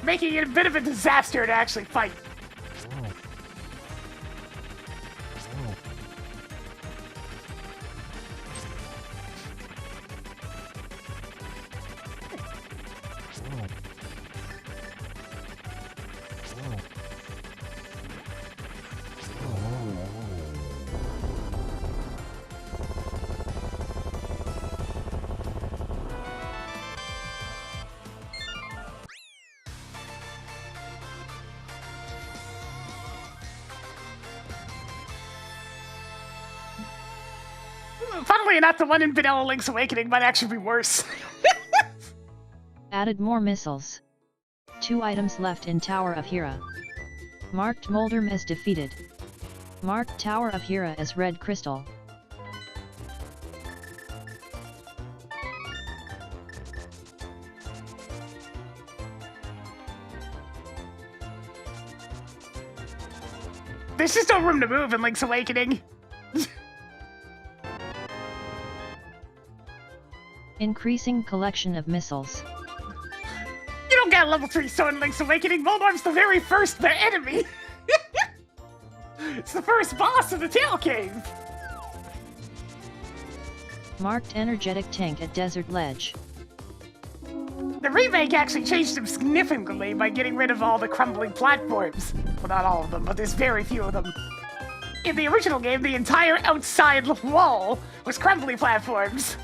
Making it a bit of a disaster to actually fight. Funnily enough, the one in Vanilla Link's Awakening might actually be worse. Added more missiles. 2 items left in Tower of Hera. Marked Moldorm as defeated. Marked Tower of Hera as red crystal. There's just no room to move in Link's Awakening. Increasing collection of missiles. You don't get a level 3 sword in Link's Awakening. Moldorm's the very first enemy. It's the first boss of the Tail Cave. Marked energetic tank at Desert Ledge. The remake actually changed him significantly by getting rid of all the crumbling platforms. Well, not all of them, but there's very few of them. In the original game, the entire outside wall was crumbly platforms.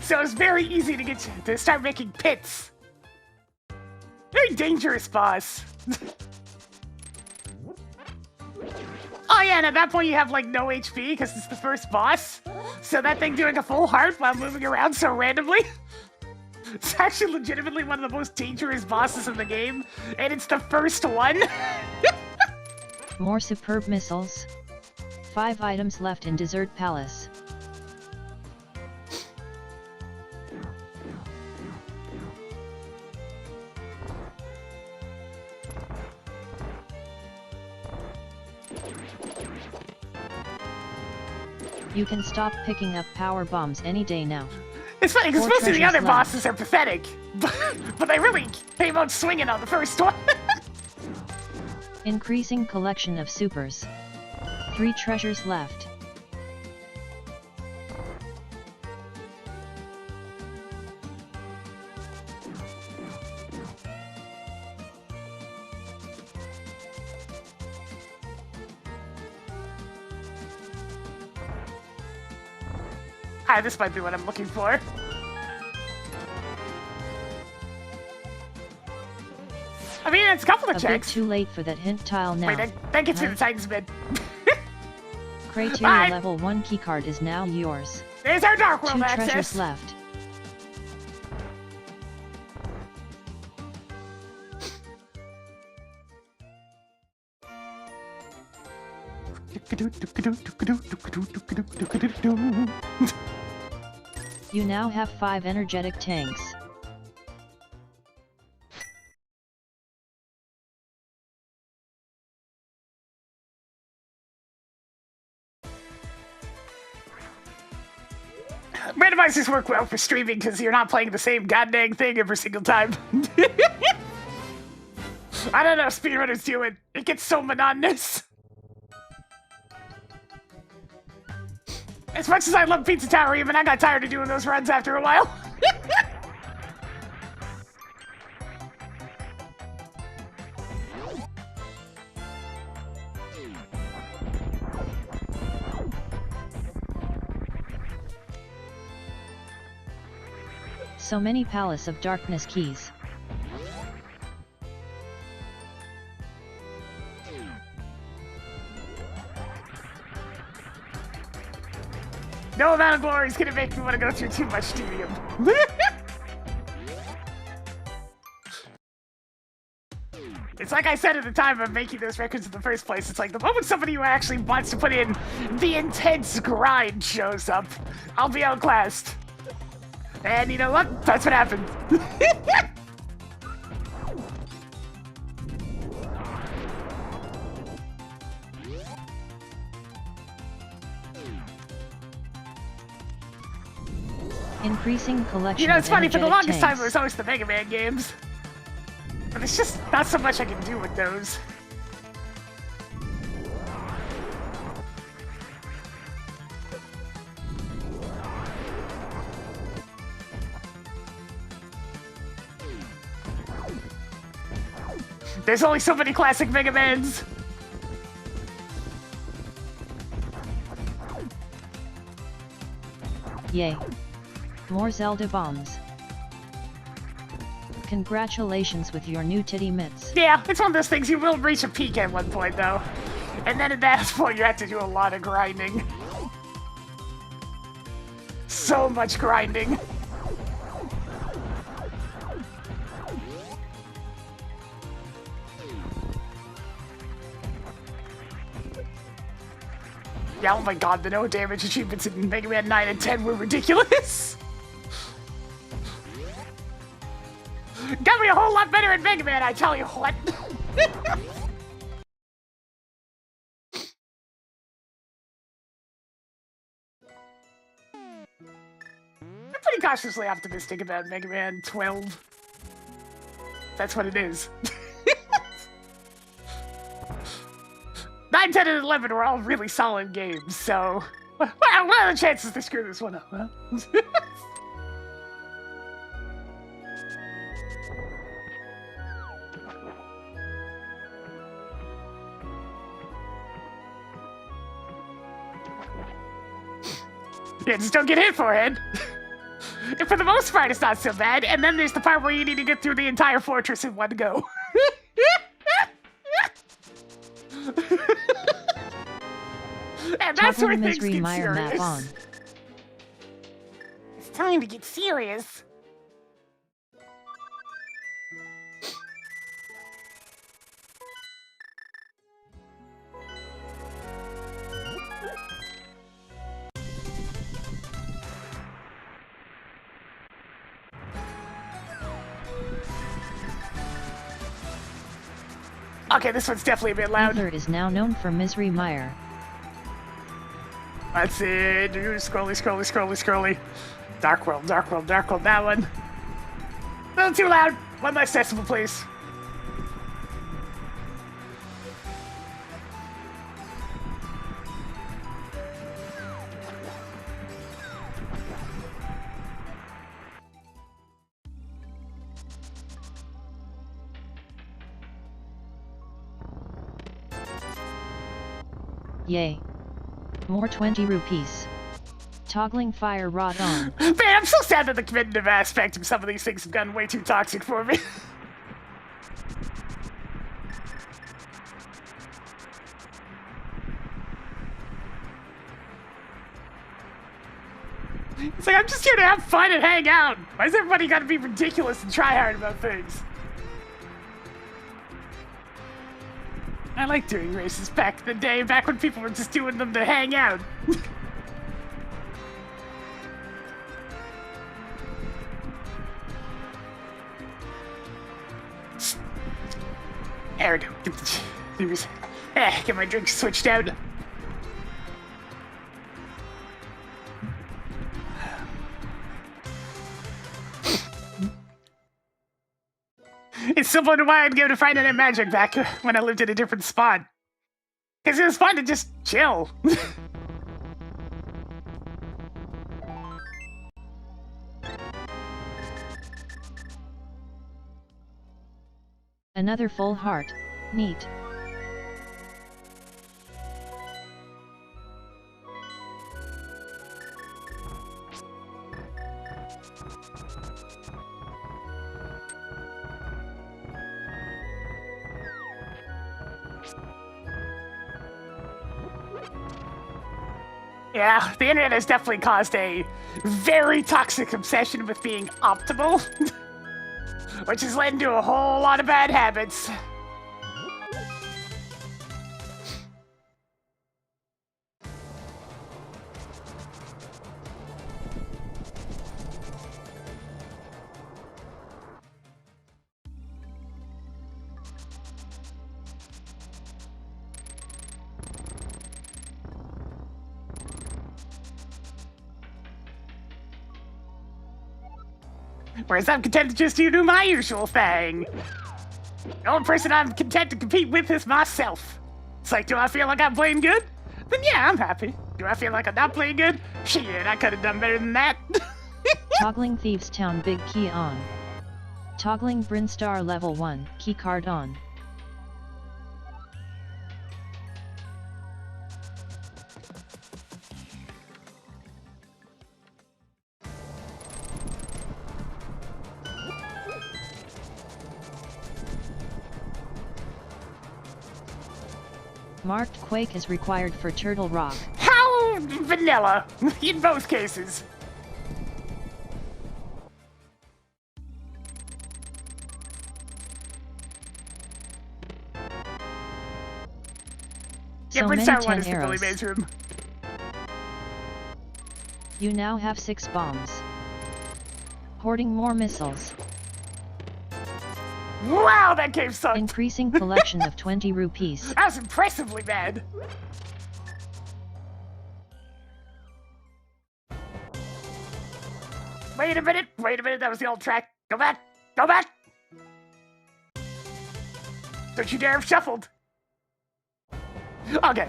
So it's very easy to start making pits. Very dangerous boss. Oh yeah, and at that point you have like no HP because it's the first boss. So that thing doing a full heart while moving around so randomly. It's actually legitimately one of the most dangerous bosses in the game, and it's the first one. More superb missiles. 5 items left in Desert Palace. You can stop picking up power bombs any day now. It's funny, because 4 most of the other treasures left. bosses are pathetic. But they really came out swinging on the first one. Increasing collection of supers. 3 treasures left. Ah, this might be what I'm looking for. I mean, it's a couple of A bit checks. too late for that hint tile now. Wait, that gets me the Titan's mid. Criteria Alright. level 1 keycard is now yours. There's our Dark 2 World treasures access. left. You now have 5 energetic tanks. Randomizers work well for streaming because you're not playing the same goddamn thing every single time. I don't know, speedrunners do it. It gets so monotonous. As much as I love Pizza Tower, even I got tired of doing those runs after a while. So many Palace of Darkness keys. No amount of glory is gonna make me want to go through too much tedium. It's like I said at the time of making those records in the first place, it's like the moment somebody who actually wants to put in the intense grind shows up, I'll be outclassed. And you know what? That's what happened. Increasing collection. You know, it's of funny, for the energetic longest time tanks. it was always the Mega Man games. But it's just not so much I can do with those. There's only so many classic Mega Mans. Yay. More Zelda bombs. Congratulations with your new titty mitts. Yeah, it's one of those things you will reach a peak at one point, though. And then at that point, you have to do a lot of grinding. So much grinding. Yeah, oh my god, the no damage achievements in Mega Man 9 and 10 were ridiculous! Got me a whole lot better in Mega Man, I tell you what! I'm pretty cautiously optimistic about Mega Man 12. That's what it is. 9, 10, and 11 were all really solid games, so... Well, what are the chances they screw this one up, huh? Yeah, just don't get hit, forehead. And for the most part, it's not so bad. And then there's the part where you need to get through the entire fortress in one go. And that's where things get serious. Map on. It's time to get serious. Okay, this one's definitely a bit loud. Ether is now known for Misery Mire. That's it. Scrolly, scrolly, scrolly, scrolly. Dark World, Dark World, Dark World. That one. A little too loud. One less decibel, please. Yay. More 20 rupees. Toggling fire rod on. Man, I'm so sad that the competitive aspect of some of these things have gotten way too toxic for me. It's like, I'm just here to have fun and hang out. Why has everybody got to be ridiculous and try hard about things? I like doing races back in the day, back when people were just doing them to hang out. There we go. Get my drink switched out. It's similar to why I'd go to Friday Night Magic back when I lived in a different spot. Because it was fun to just chill. Another full heart. Neat. Yeah, the internet has definitely caused a very toxic obsession with being optimal, which has led to a whole lot of bad habits. Whereas I'm content to just do my usual thing. The only person I'm content to compete with is myself. It's like, do I feel like I'm playing good? Then yeah, I'm happy. Do I feel like I'm not playing good? Shit, I could have done better than that. Toggling Thieves Town Big Key on. Toggling Brinstar Level 1 Key Card on. Marked Quake is required for Turtle Rock. How vanilla, in both cases. Yeah, So many Brinstar 1 10 is the Billy arrows. Mays room. You now have 6 bombs. Hoarding more missiles. Wow, that game sucked. Increasing collection of 20 rupees. That was impressively bad. Wait a minute, that was the old track. Go back, go back! Don't you dare have shuffled. Okay.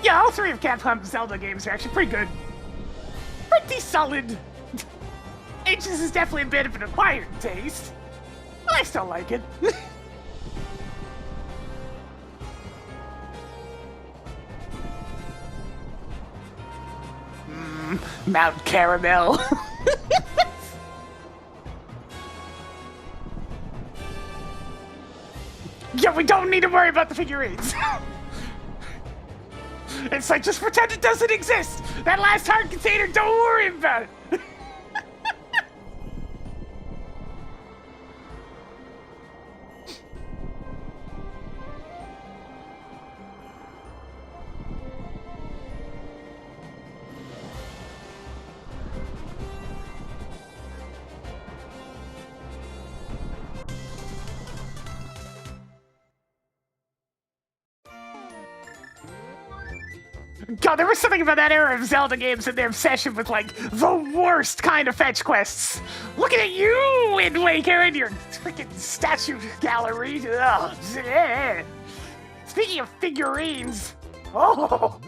Yeah, all three of Capcom's Zelda games are actually pretty good. Pretty solid. Ages is definitely a bit of an acquired taste, but I still like it. Mount Caramel. Yeah, we don't need to worry about the figurines. It's like, just pretend it doesn't exist. That last hard container, don't worry about it. God, there was something about that era of Zelda games and their obsession with, like, the worst kind of fetch quests. Looking at you, Wind Waker, and your freaking statue gallery. Ugh, yeah. Speaking of figurines, oh,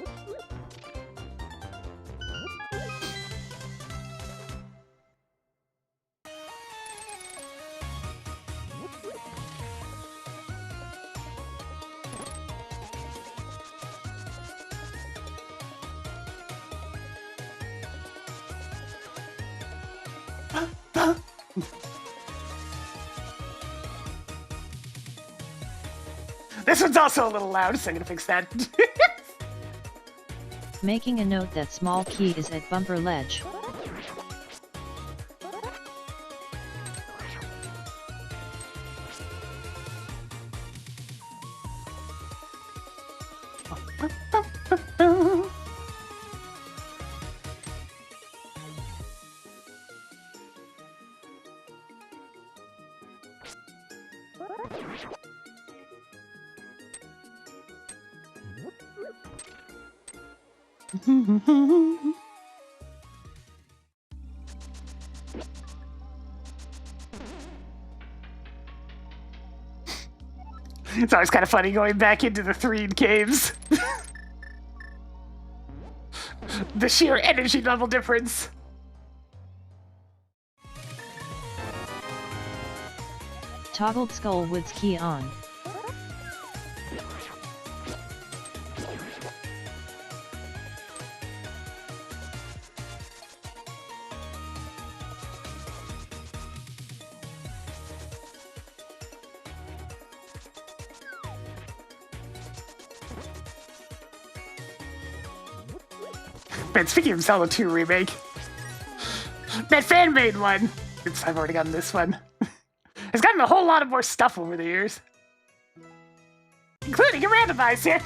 This one's also a little loud, so I'm gonna fix that. Making a note that small key is at bumper ledge. It's always kind of funny going back into the Three caves. The sheer energy level difference. Toggled Skullwood's key on. Man, speaking of Zelda 2 remake, that fan-made one, I've already gotten this one, has gotten a whole lot of more stuff over the years. Including a randomizer.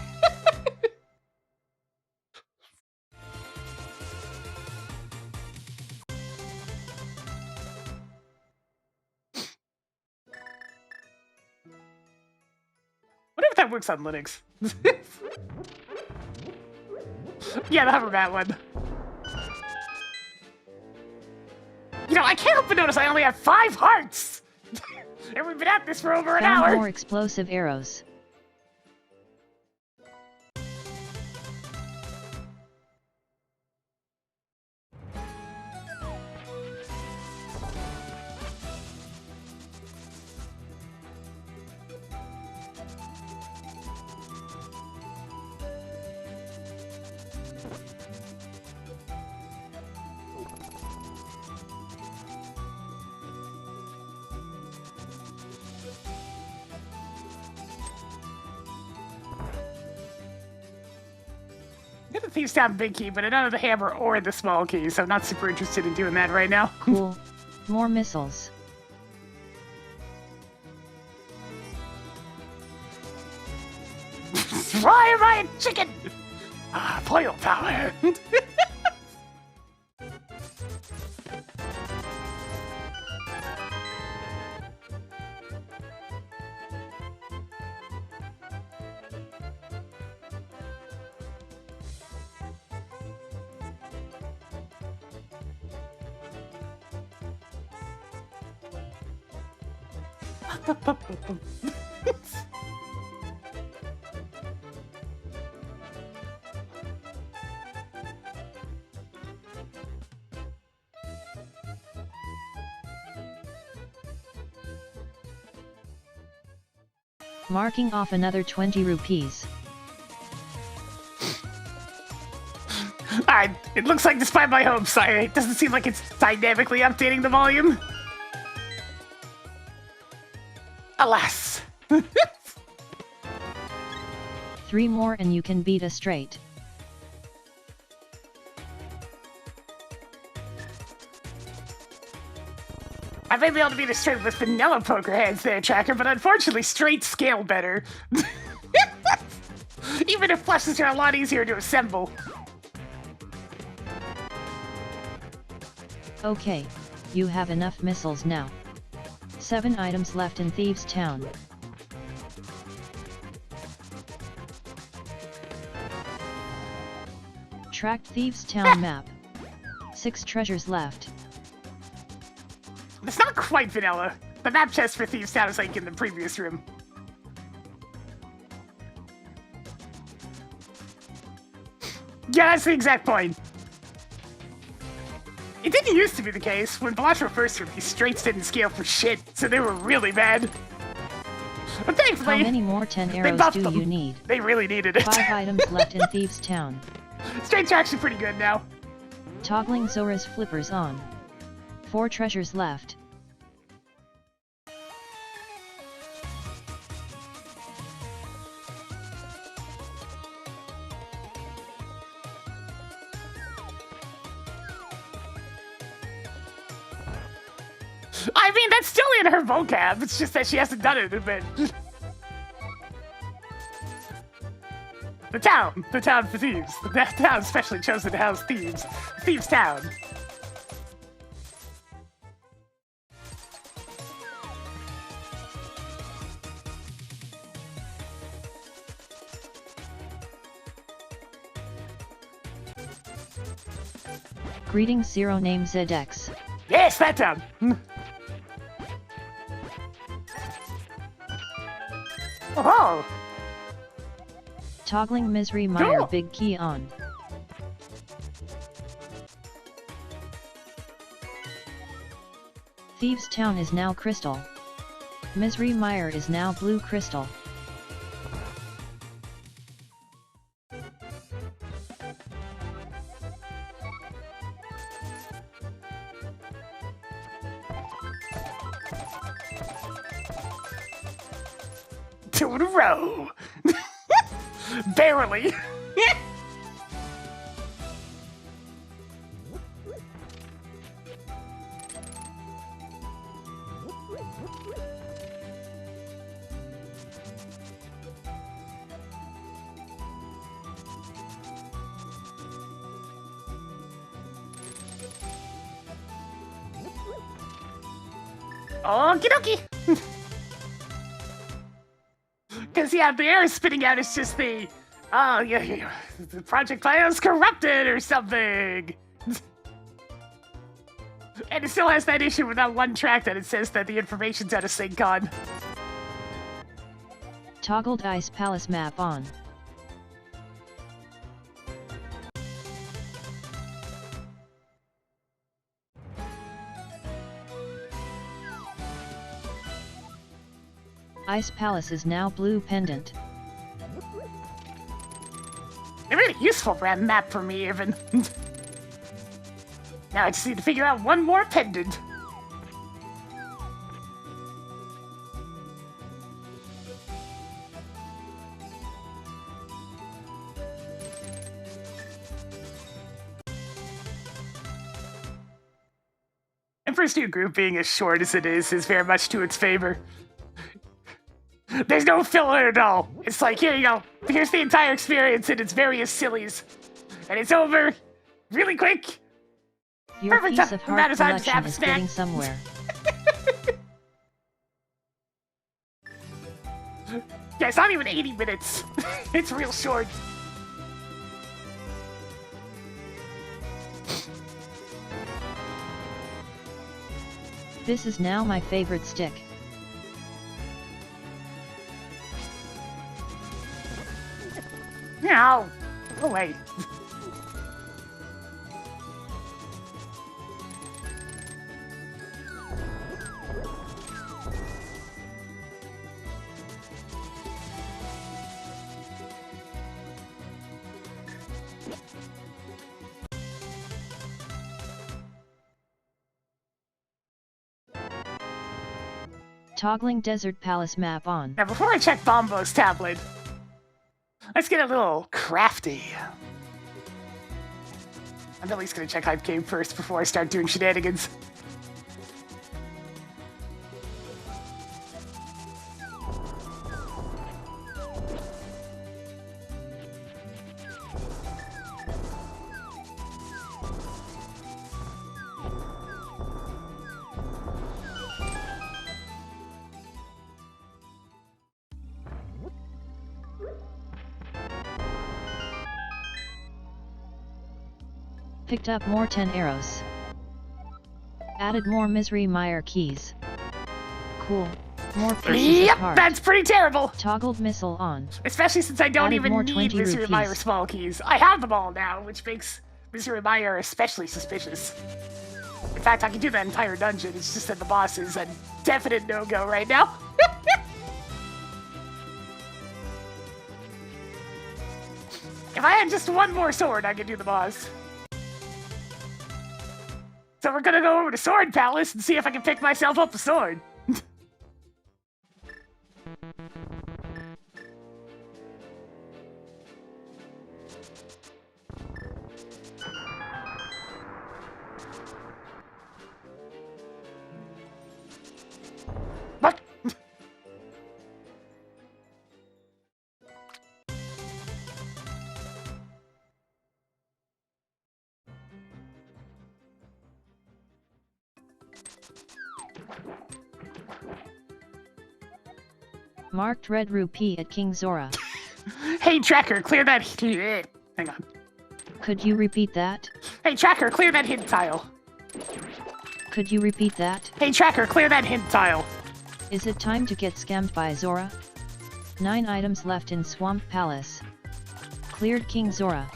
Wonder if that works on Linux. Yeah, the hover mat one. You know, I can't help but notice I only have 5 hearts! And we've been at this for over an Found hour! more explosive arrows. I got the Thieves Town big key, but I don't have the hammer or the small key, so I'm not super interested in doing that right now. Cool. More missiles. Why am I a chicken? Ah, foil power. Marking off another 20 rupees. It looks like despite my hopes, it doesn't seem like it's dynamically updating the volume. Alas. 3 more and you can beat a straight. I may be able to beat a straight with vanilla poker hands there, Tracker, but unfortunately straight scale better. Even if flushes are a lot easier to assemble. Okay, you have enough missiles now. 7 items left in Thieves Town. Tracked Thieves Town map. 6 treasures left. It's not quite vanilla. The map chest for Thieves Town is like in the previous room. Yeah, that's the exact point. It didn't used to be the case. When Velatro first released, straights didn't scale for shit, so they were really bad. But thankfully, How many more 10 they arrows buffed do them. you need? They really needed it. 5 items left in Thieves Town. Straights are actually pretty good now. Toggling Zora's flippers on. 4 treasures left. I mean, that's still in her vocab. It's just that she hasn't done it in a bit. The town for thieves. The town specially chosen to house thieves. Thieves Town. Greetings, Zero Name ZX. Yes, that town. Oh. Toggling Misery Meyer Cool. big key on. Thieves Town is now crystal. Misery Meyer is now blue crystal. Two in a row. Barely. Okie dokie. Because, yeah, the air spitting out is just the, oh, yeah, the project file's corrupted or something. And it still has that issue with that one track that it says that the information's out of sync on. Toggled Ice Palace map on. Ice Palace is now blue pendant. A really useful brand map for me, even. Now I just need to figure out one more pendant. Emperor's New Group being as short as it is very much to its favor. There's no filler at all. It's like, here you go. Here's the entire experience and its various sillies. And it's over really quick. Your Perfect. piece of Amount heart of time to collection have a is snack. getting somewhere. Yeah, it's not even 80 minutes. It's real short. This is now my favorite stick. No. Go away. Toggling Desert Palace map on. Now, before I check Bombo's tablet, let's get a little crafty. I'm at least gonna check Hype Game first before I start doing shenanigans. Picked up more 10 arrows. Added more Misery Meyer keys. Cool. More pieces of Yep, heart. that's pretty terrible. Toggled missile on. Especially since I don't Added even more need 20 Misery rupees. Meyer small keys. I have them all now, which makes Misery Meyer especially suspicious. In fact, I can do that entire dungeon. It's just that the boss is a definite no-go right now. If I had just one more sword, I could do the boss. So we're gonna go over to Sword Palace and see if I can pick myself up a sword. What? Marked red rupee at King Zora. Hey, Tracker, clear that... Hang on. Could you repeat that? Hey, Tracker, clear that hint tile. Could you repeat that? Hey, Tracker, clear that hint tile. Is it time to get scammed by Zora? 9 items left in Swamp Palace. Cleared King Zora.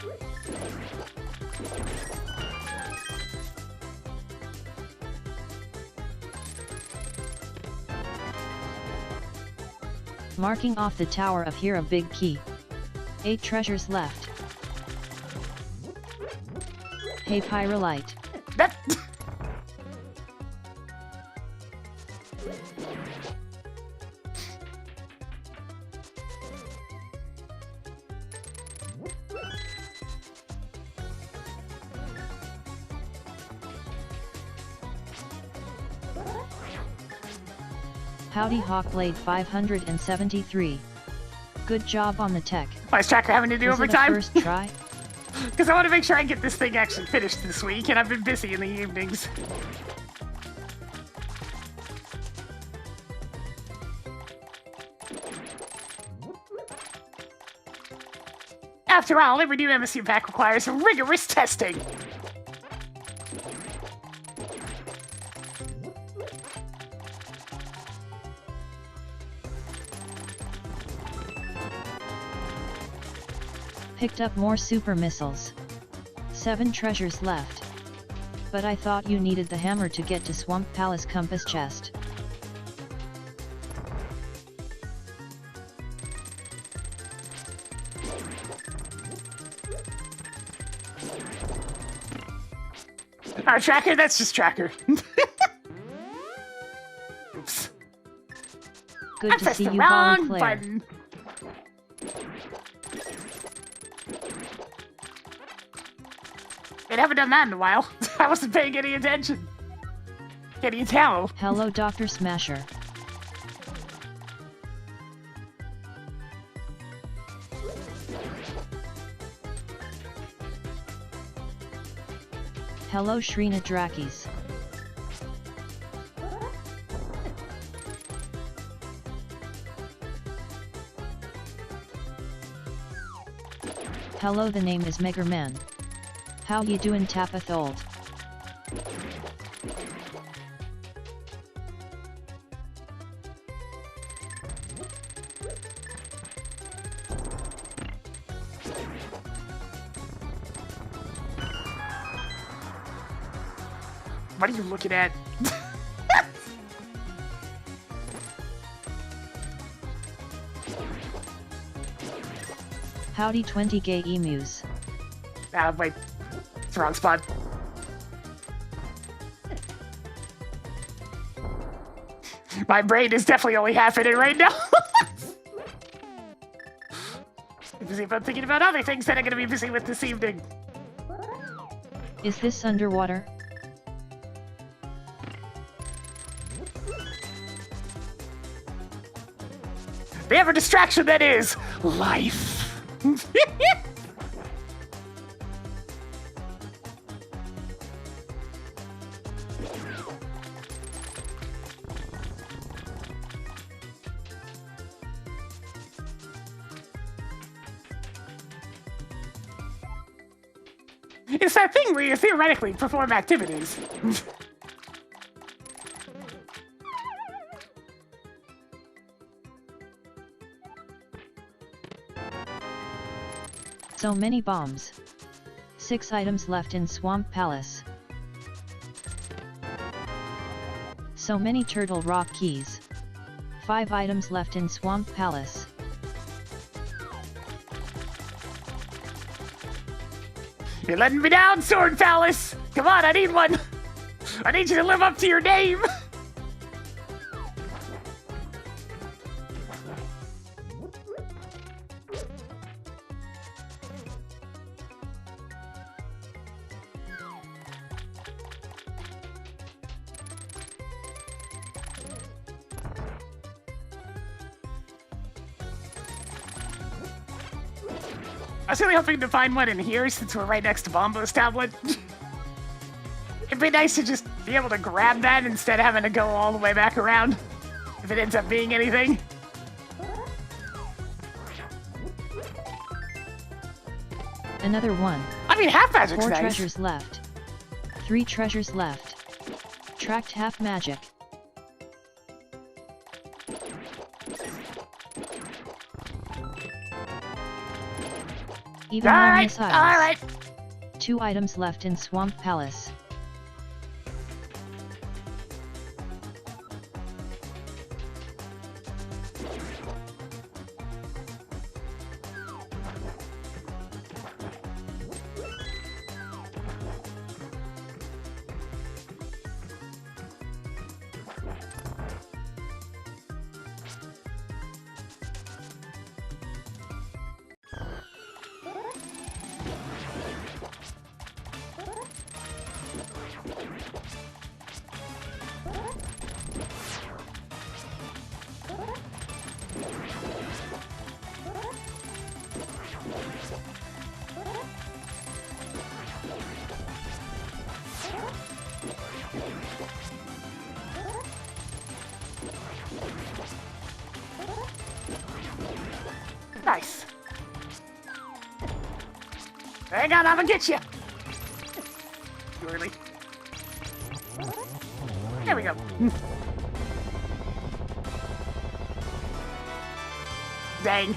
Marking off the Tower of Hero Big Key. 8 treasures left. Hey Pyrolite. That... Howdy Hawkblade 573. Good job on the tech. Why is Tracker having to do Was it a overtime? first try? Because I want to make sure I get this thing actually finished this week, and I've been busy in the evenings. After all, every new MSU pack requires rigorous testing. Picked up more super missiles. 7 treasures left. But I thought you needed the hammer to get to Swamp Palace compass chest. Our Tracker, that's just Tracker. Oops. Good I to pressed see the you, wrong Holly Claire. button. I haven't done that in a while. I wasn't paying any attention. Can you tell? Hello Dr. Smasher. Hello Shrina Drakis. Hello, the name is Megarman. How you doing, Tapith Old? What are you looking at? Howdy 20 gay emus. Ah, wait. It's the wrong spot. My brain is definitely only half in it right now. I'm busy about thinking about other things that I'm going to be busy with this evening. Is this underwater? The ever distraction that is life. It's that thing where you theoretically perform activities. So many bombs. 6 items left in Swamp Palace. So many Turtle Rock keys. 5 items left in Swamp Palace. You're letting me down, Sword Palace! Come on, I need one! I need you to live up to your name! I was really hoping to find one in here since we're right next to Bombo's tablet. It'd be nice to just be able to grab that instead of having to go all the way back around. If it ends up being anything. Another one. I mean, half magic's 4 nice. treasures left. 3 treasures left. Tracked half magic. Even more missiles. Alright. 2 items left in Swamp Palace. Nice. Hang on, I'm gonna get you. Too early. There we go. Dang.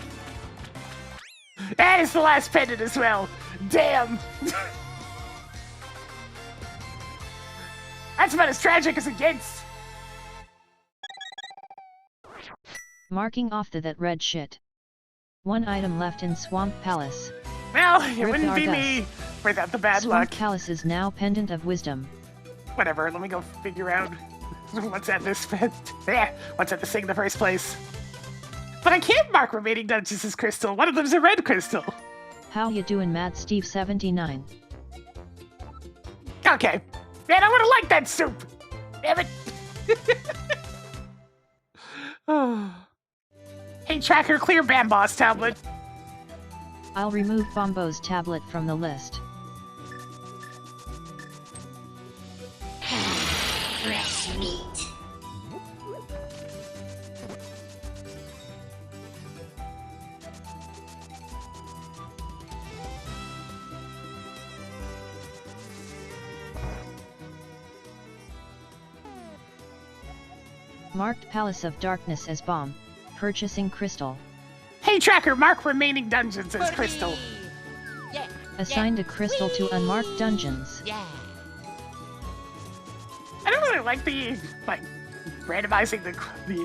That is the last pendant as well. Damn. That's about as tragic as it gets. Marking off that red shit. 1 item left in Swamp Palace. Well, it Rip wouldn't be Dardust. me without the bad Swamp luck. Palace is now Pendant of Wisdom. Whatever, let me go figure out what's at this what's at this thing in the first place. But I can't mark remaining dungeons as crystal. One of them's a red crystal. How you doing, Mad Steve 79? Okay. Man, I would've liked that soup. Damn it. Hey, Tracker, clear Bamboss tablet. I'll remove Bombo's tablet from the list. Fresh meat. Marked Palace of Darkness as bomb. Purchasing crystal. Hey, Tracker, mark remaining dungeons as crystal. Yeah. Assigned a crystal to unmarked dungeons. Yeah. I don't really like the, randomizing the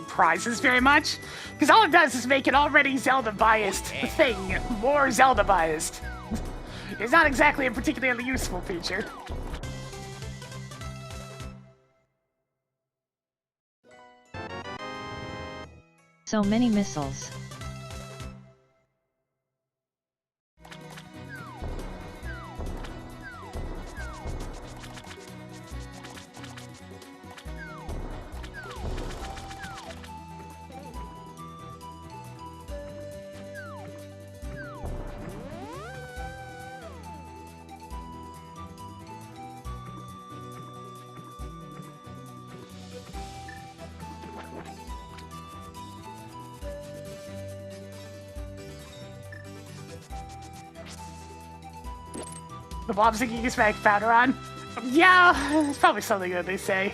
prizes very much, because all it does is make an already Zelda-biased thing more Zelda-biased. It's not exactly a particularly useful feature. So many missiles. The Bob's thinking he's back powder on? Yeah, it's probably something that they say.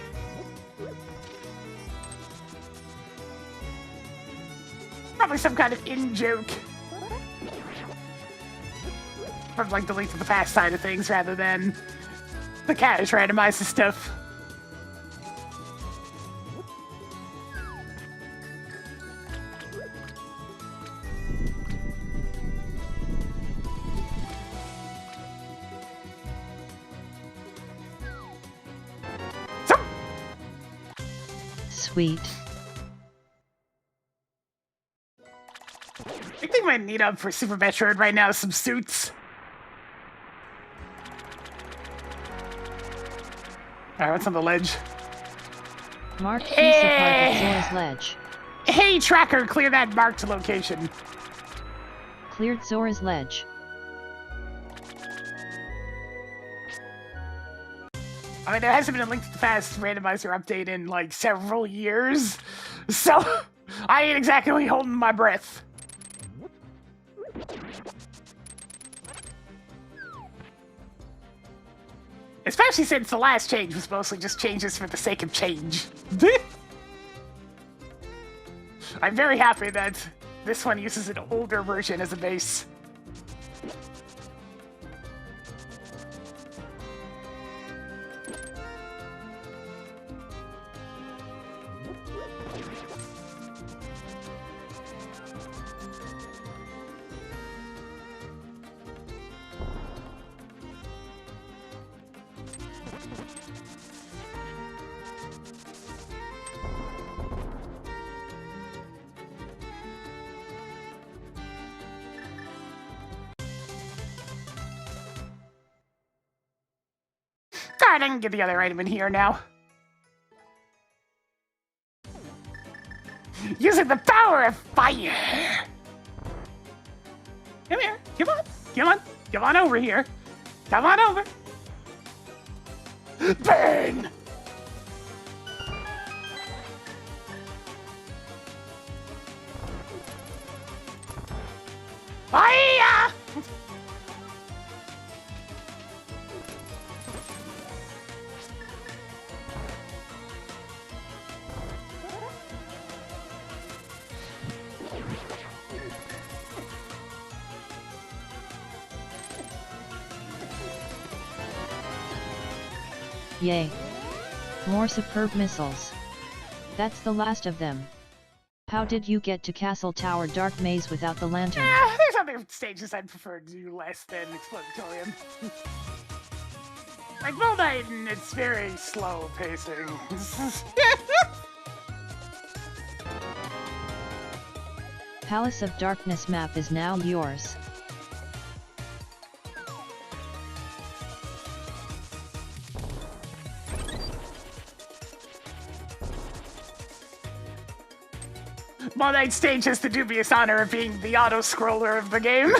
Probably some kind of in-joke. From, the Link to the Past side of things, rather than the cash randomizes stuff. Sweet. I think my need up for Super Metroid right now is some suits. Alright, what's on the ledge? Marked piece of Zora's ledge. Hey, tracker, clear that marked location. Cleared Zora's ledge. I mean, there hasn't been a Link to the Past randomizer update in, like, several years. So, I ain't exactly holding my breath. Especially since the last change was mostly just changes for the sake of change. I'm very happy that this one uses an older version as a base. Alright, I can get the other item in here now. Using the power of fire! Come here, come on over here. Come on over. Burn! Fire! Yay. More superb missiles. That's the last of them. How did you get to Castle Tower Dark Maze without the lantern? There's other stages I'd prefer to do less than Explodatorium. Like Bull Knight, it's very slow pacing. Palace of Darkness map is now yours. Bull Knight stage has the dubious honor of being the auto-scroller of the game.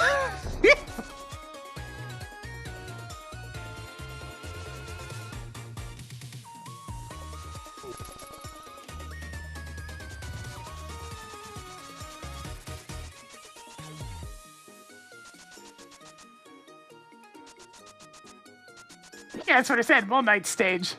Yeah, that's what I said, Bull Knight stage.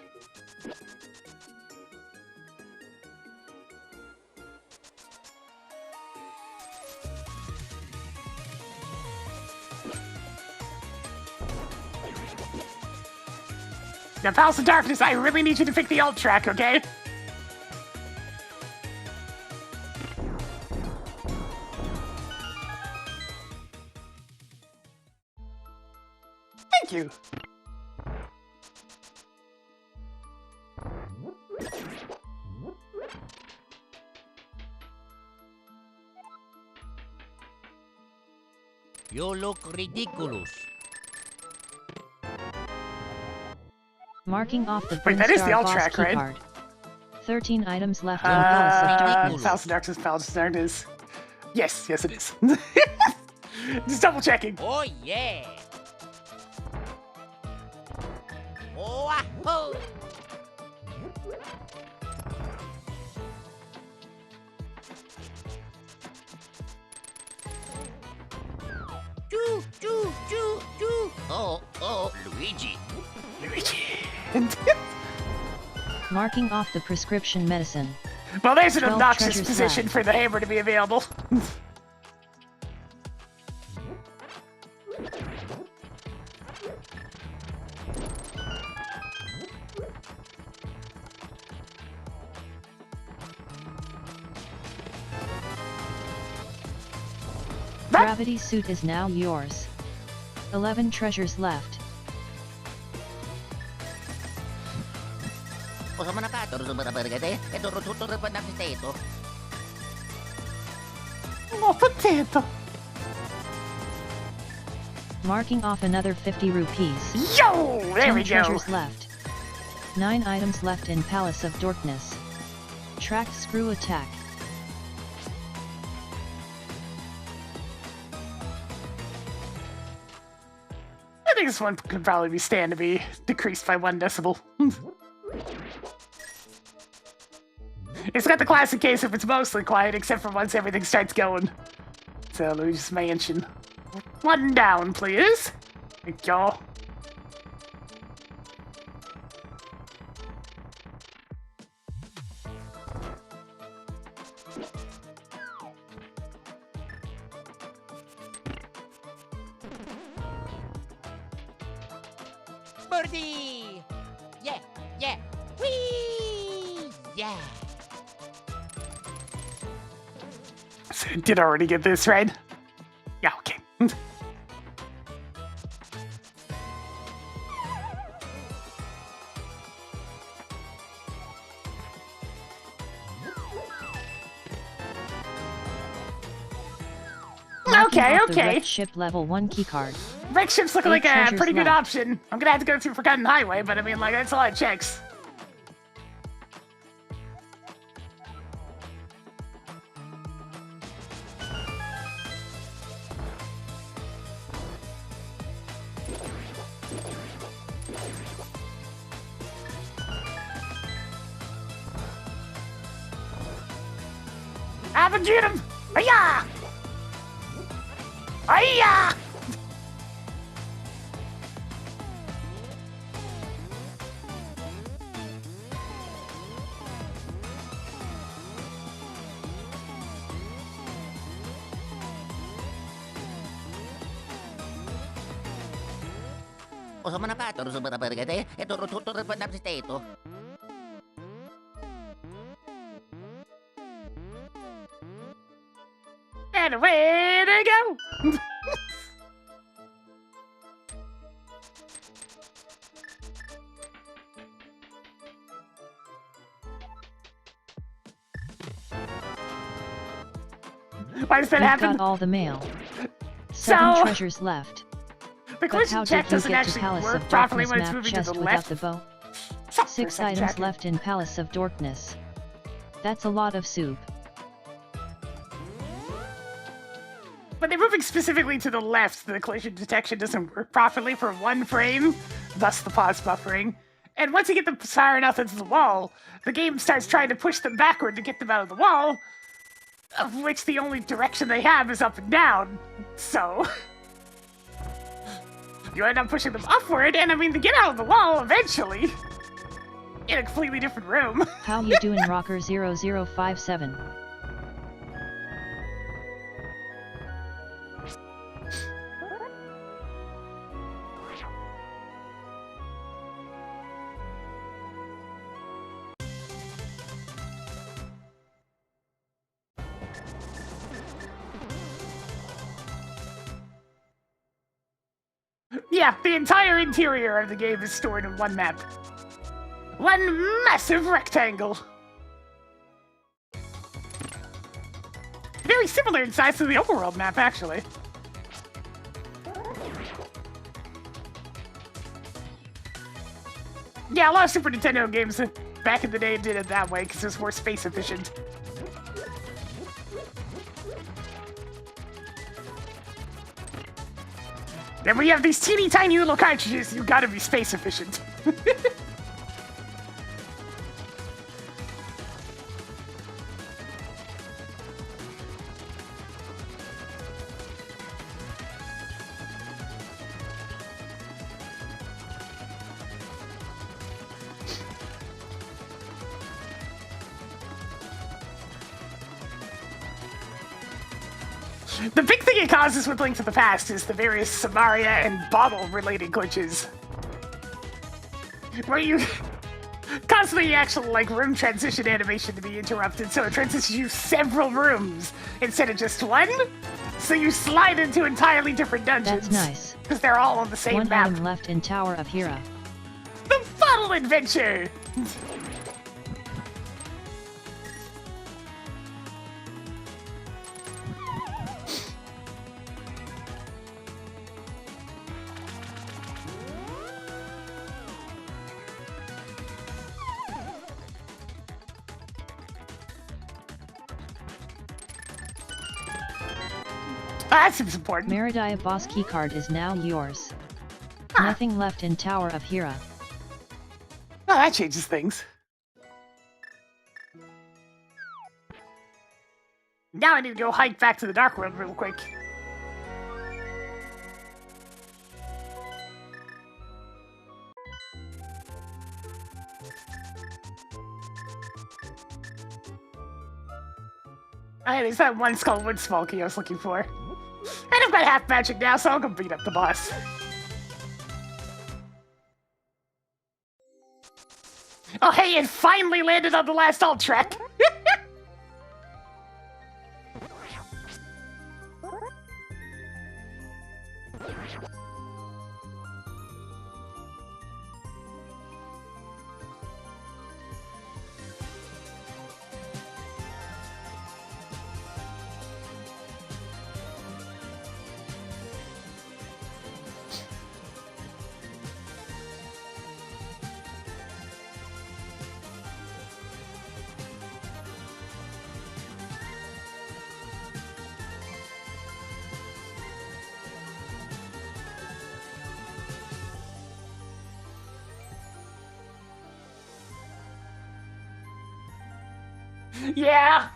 Now, Palace of Darkness, I really need you to pick the alt track, okay? Thank you. You look ridiculous. Marking off the Wait, that is the Brinstar alt boss track, right? keycard. 13 items left in Palace of Darkness. Palace of Darkness, Palace of Darkness. Yes, yes it is. Just double checking. Oh yeah. Oh, oh. Choo, choo, choo, choo. Oh, Luigi. Luigi. Marking off the prescription medicine. Well, there's an 12 obnoxious treasures position left. for the hammer to be available. Gravity suit is now yours. 11 treasures left. Oh, potato. Marking off another 50 rupees. Yo! There 10 we go. treasures left. 9 items left in Palace of Darkness. Track screw attack. I think this one could probably stand to be decreased by 1 decibel. It's got the classic case if it's mostly quiet, except for once everything starts going. So, Luigi's Mansion. 1 down, please. Thank you. Birdie! Yeah, yeah. Whee! Yeah. So, did already get this, right? Yeah, okay. Marking Okay, off the okay. wrecked ship level 1 keycard. Wreck ship's looking 8 like a treasures pretty good left. option. I'm gonna have to go through Forgotten Highway, but I mean, like, that's a lot of checks. Have a get him! Hiya! Hiya! And away they go! Why does that You've happen? got all the mail. 7 So- treasures left. The But how collision check did you doesn't get to actually Palace work of properly Darkness when it's map moving to chest the without left. the bow? Stop for a 6 second, items Jack. left in Palace of Darkness. That's a lot of soup. When they're moving specifically to the left, the collision detection doesn't work properly for 1 frame, thus the pause buffering. And once you get them far enough into the wall, the game starts trying to push them backward to get them out of the wall, of which the only direction they have is up and down. So you end up pushing them upward, and I mean, to get out of the wall eventually in a completely different room. How you doing, Rocker 0057? Yeah, the entire interior of the game is stored in 1 map. 1 massive rectangle. Very similar in size to the overworld map, actually. Yeah, a lot of Super Nintendo games back in the day did it that way because it was more space efficient. And when you have these teeny tiny little cartridges, you gotta be space efficient. The big thing it causes with Link to the Past is the various Samaria and bottle-related glitches. Where you constantly actual, like, room transition animation to be interrupted, so it transitions you several rooms instead of just 1. So you slide into entirely different dungeons. That's nice. Because they're all on the same 1 map. item left in Tower of Hera. The Bottle Adventure! That seems important. Meridia boss keycard is now yours. Huh. Nothing left in Tower of Hera. Oh, that changes things. Now I need to go hike back to the Dark World real quick. Alright, there's that one Skullwood Smokey I was looking for. And I've got half magic now, so I'll go beat up the boss. Oh hey, it finally landed on the last alt track! Yeah!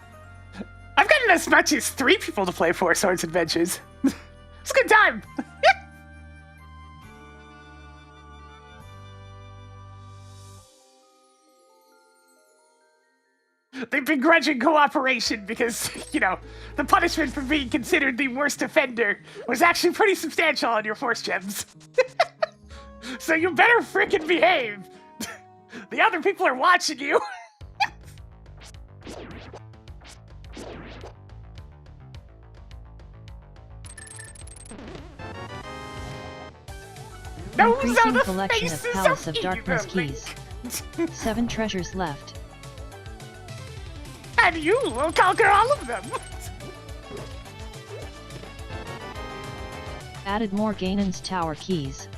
I've gotten as much as 3 people to play for Swords Adventures. It's a good time! They've been grudging cooperation because, you know, the punishment for being considered the worst offender was actually pretty substantial on your Force Gems. So you better frickin' behave! The other people are watching you! Those are Increasing the collection of faces Palace of evil, Darkness Link. keys. 7 treasures left. And you will conquer all of them! Added more Ganon's Tower keys.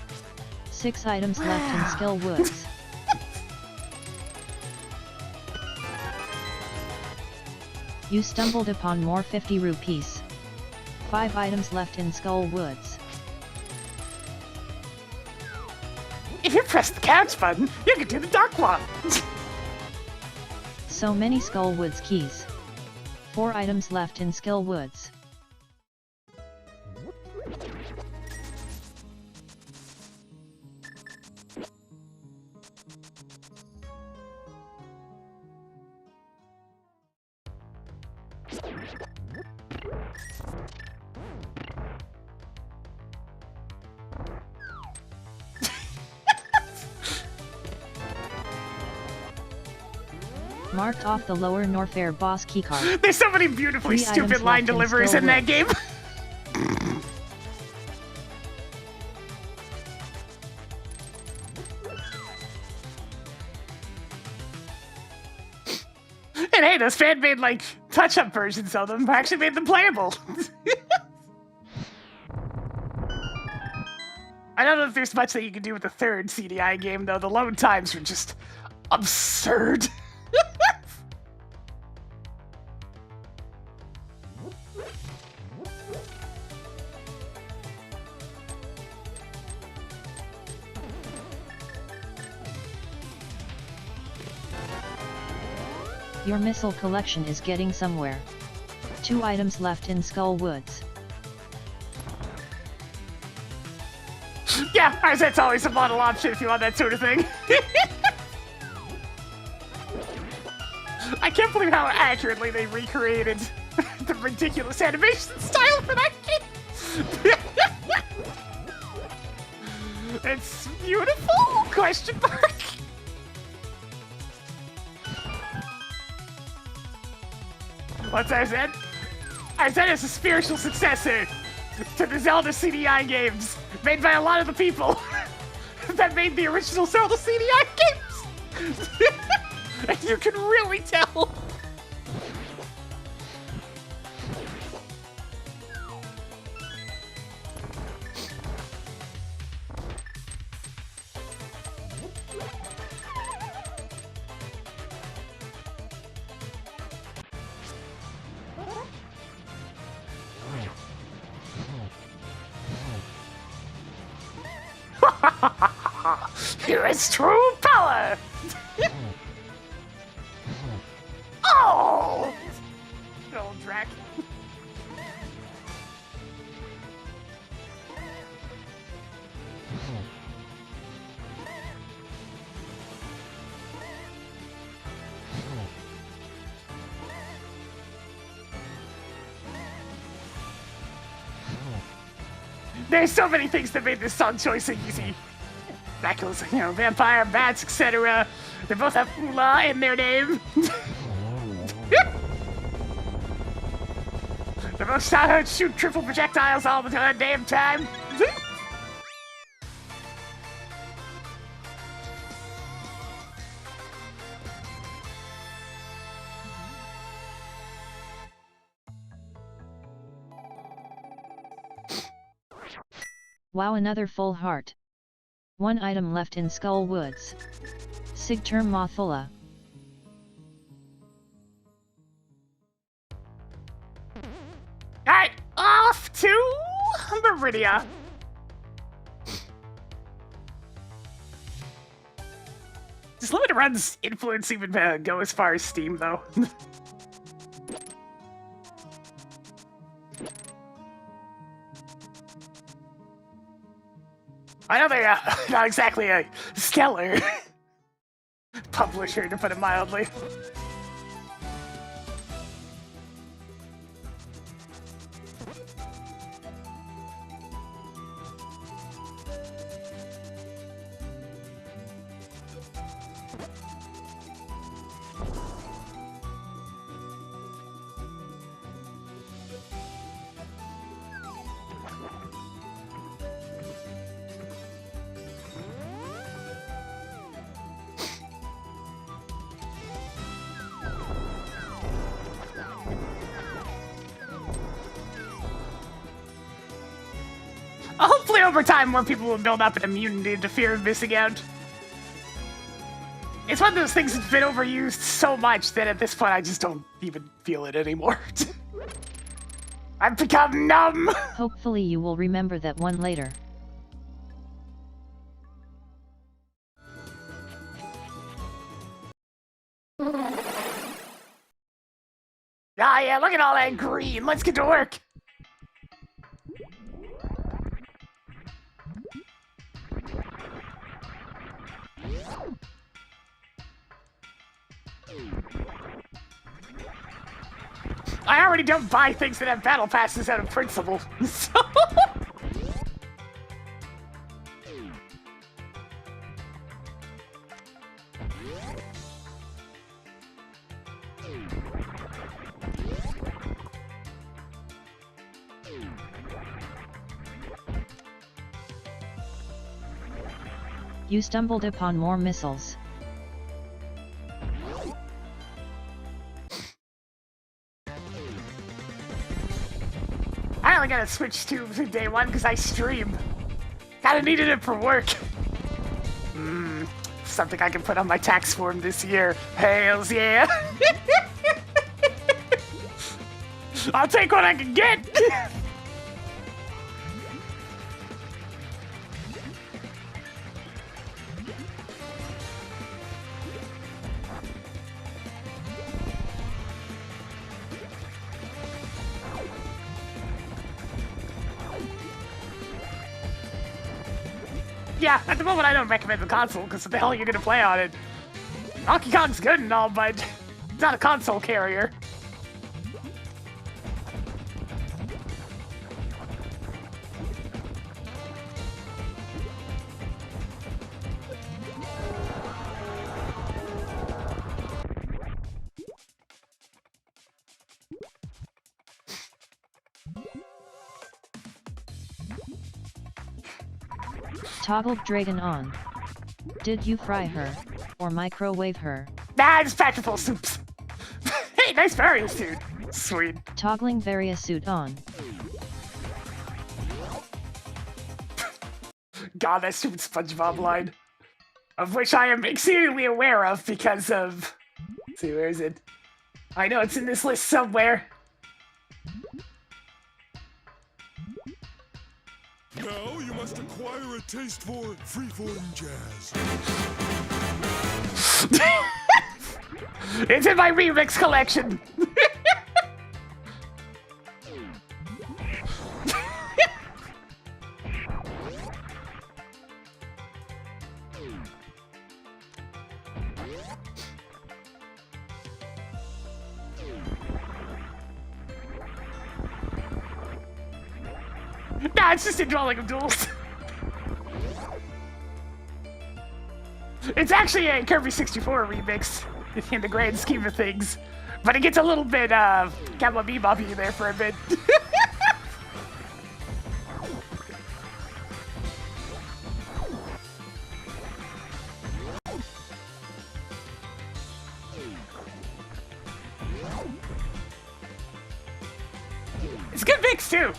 6 items left in Skill Woods. You stumbled upon more 50 rupees. 5 items left in Skull Woods. If you press the couch button, you can do the dark one. So many Skull Woods keys. 4 items left in Skill Woods. Marked off the lower Norfair boss keycard. There's so many beautifully 3 stupid items line left in deliveries Skill in that game. And hey, those fan-made, like, touch-up versions of them actually made them playable. I don't know if there's much that you can do with the third CDI game, though. The load times were just absurd. Your missile collection is getting somewhere. 2 items left in Skull Woods. Yeah, that's always a model option if you want that sort of thing. I can't believe how accurately they recreated the ridiculous animation style for that game. It's beautiful? Question mark. What's Arzed? Arzed is a spiritual successor to the Zelda CDI games, made by a lot of the people that made the original Zelda CDI games. And you can really tell. Here is true power! Oh! Good old Drac. There's so many things that made this song choice so easy. That goes, you know, vampire, bats, etc. They both have "la" in their name. They both shoot triple projectiles all the damn time. Wow, another full heart. One item left in Skull Woods. Sigterm Mothula. Alright, off to Meridia. Does limited runs influence even go as far as Steam, though? I know they're not exactly a stellar publisher, to put it mildly. Hopefully over time more people will build up an immunity to fear of missing out. It's one of those things that's been overused so much that at this point I just don't even feel it anymore. I've become numb! Hopefully you will remember that one later. Ah yeah, look at all that green, let's get to work! I already don't buy things that have battle passes out of principle, so... You stumbled upon more missiles. I only gotta switch to day one because I stream. Kinda needed it for work. Something I can put on my tax form this year. Hells yeah. I'll take what I can get. Yeah, at the moment I don't recommend the console, because what the hell are you gonna play on it? Donkey Kong's good and all, but it's not a console carrier. Toggled Dragon on. Did you fry her, or microwave her? Nah, just pack full soups. Hey, nice various, dude. Sweet. Toggling various suit on. God, that stupid SpongeBob line. Of which I am exceedingly aware of because of... Let's see, where is it? I know it's in this list somewhere. Now you must acquire a taste for freeform jazz. It's in my remix collection. Nah, it's just a drawing of duels. It's actually a Kirby 64 remix in the grand scheme of things, but it gets a little bit Cowboy Bebop-y there for a bit. It's a good mix too.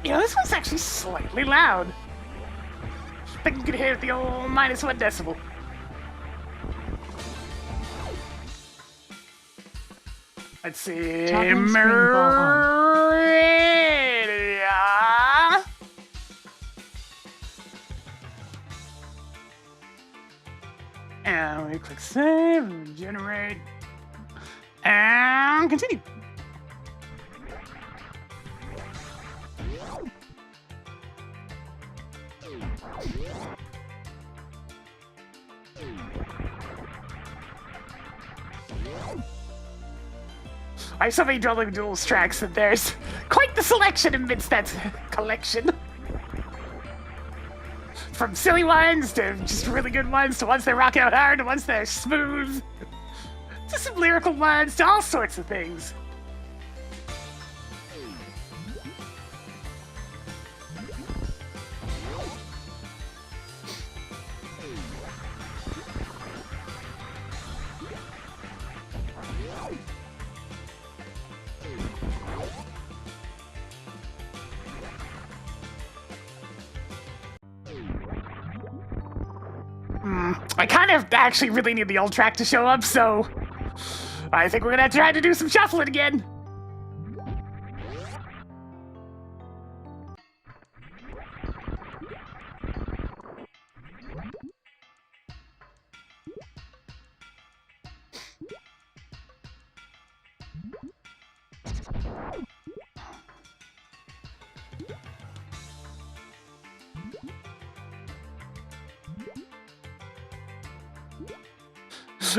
You know, this one's actually slightly loud. I think you can hear the old -1 decibel. Let's see. Toggling string ball on. Maria. And we click save, generate, and continue. I have so many Dwelling Duels tracks that there's quite the selection amidst that collection. From silly ones to just really good ones to ones that rock out hard to ones that are smooth. To some lyrical ones to all sorts of things. I kind of actually really need the old track to show up, so I think we're gonna have to try to do some shuffling again.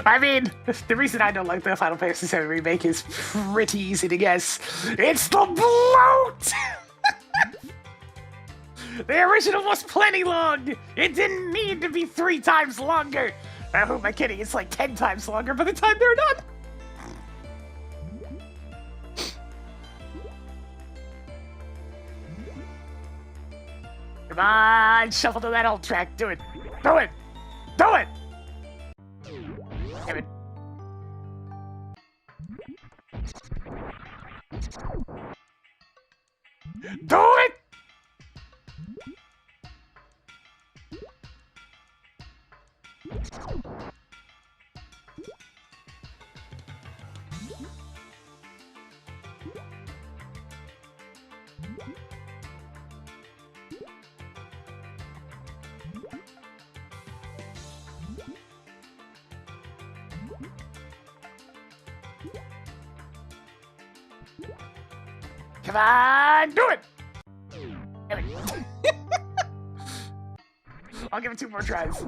I mean, the reason I don't like the Final Fantasy VII Remake is pretty easy to guess. It's the bloat! The original was plenty long! It didn't need to be 3 times longer! Oh, am I kidding? It's like 10 times longer by the time they're done! Come on, shuffle to that old track. Do it. Do it! Do it! Damn it. Do it! Come on, do it! Damn it. I'll give it 2 more tries.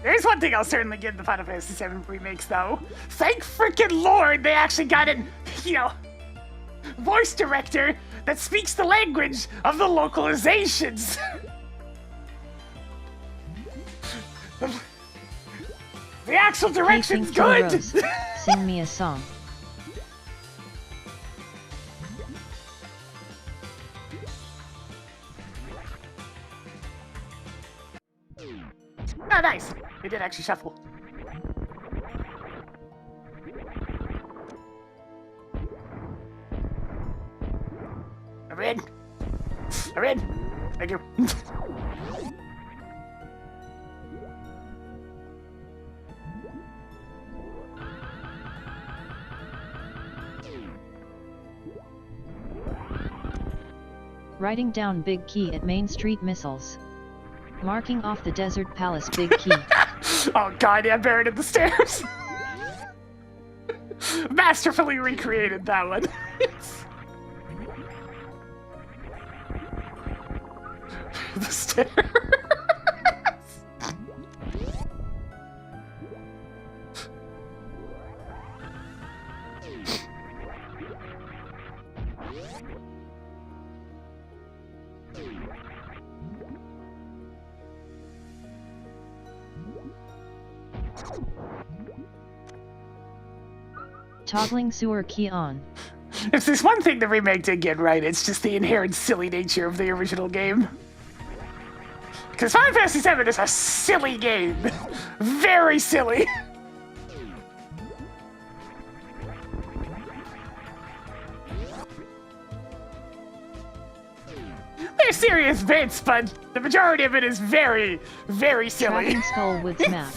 There's one thing I'll certainly give the Final Fantasy VII remakes, though. Thank freaking Lord they actually got an, voice director that speaks the language of the localizations. The actual direction's good. PinkKittyRose, sing me a song. Oh, nice. They did actually shuffle. I'm in. I'm in. Thank you. Writing down Big Key at Main Street Missiles. Marking off the Desert Palace Big Key. Oh god, yeah, buried in the stairs. Masterfully recreated that one. The stairs. Toggling sewer key on. If there's one thing the remake did get right, it's just the inherent silly nature of the original game. Because Final Fantasy VII is a silly game. Very silly. There's serious bits, but the majority of it is very, very silly. Tracking skull with map.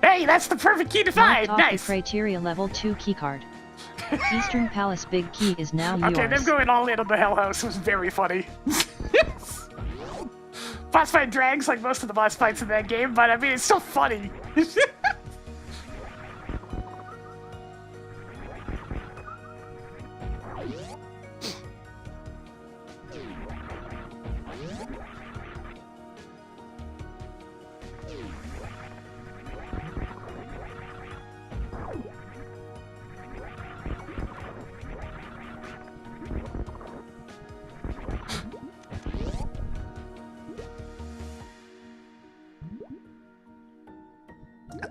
Hey, that's the perfect key to find! Marked off Nice! the criteria level 2 keycard. Eastern Palace Big Key is now yours. Okay, them going all in on the Hell House was very funny. Boss fight drags like most of the boss fights in that game, but I mean, it's still funny.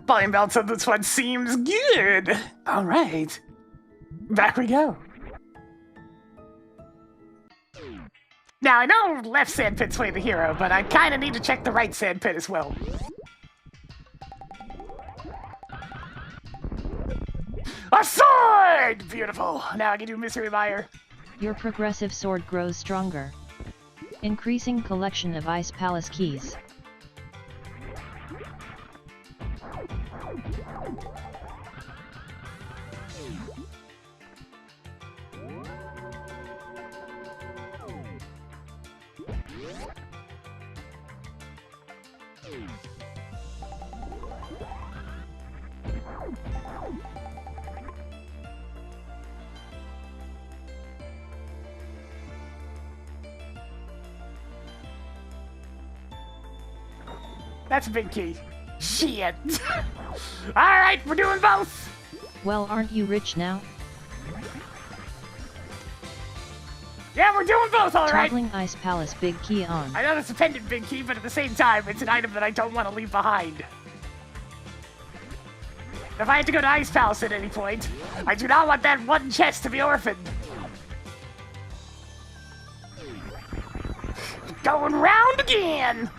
Volume balance on this one seems good. All right, back we go. Now, I know left sandpit's way the hero, but I kind of need to check the right sandpit as well. A sword! Beautiful. Now I can do Mystery Mire. Your progressive sword grows stronger. Increasing collection of Ice Palace keys. That's a big key. Shit. Alright, we're doing both. Well, aren't you rich now? Yeah, we're doing both, alright. Toggling Ice Palace Big Key on. I know that's a pendant big key, but at the same time, it's an item that I don't want to leave behind. If I had to go to Ice Palace at any point, I do not want that one chest to be orphaned. Going round again.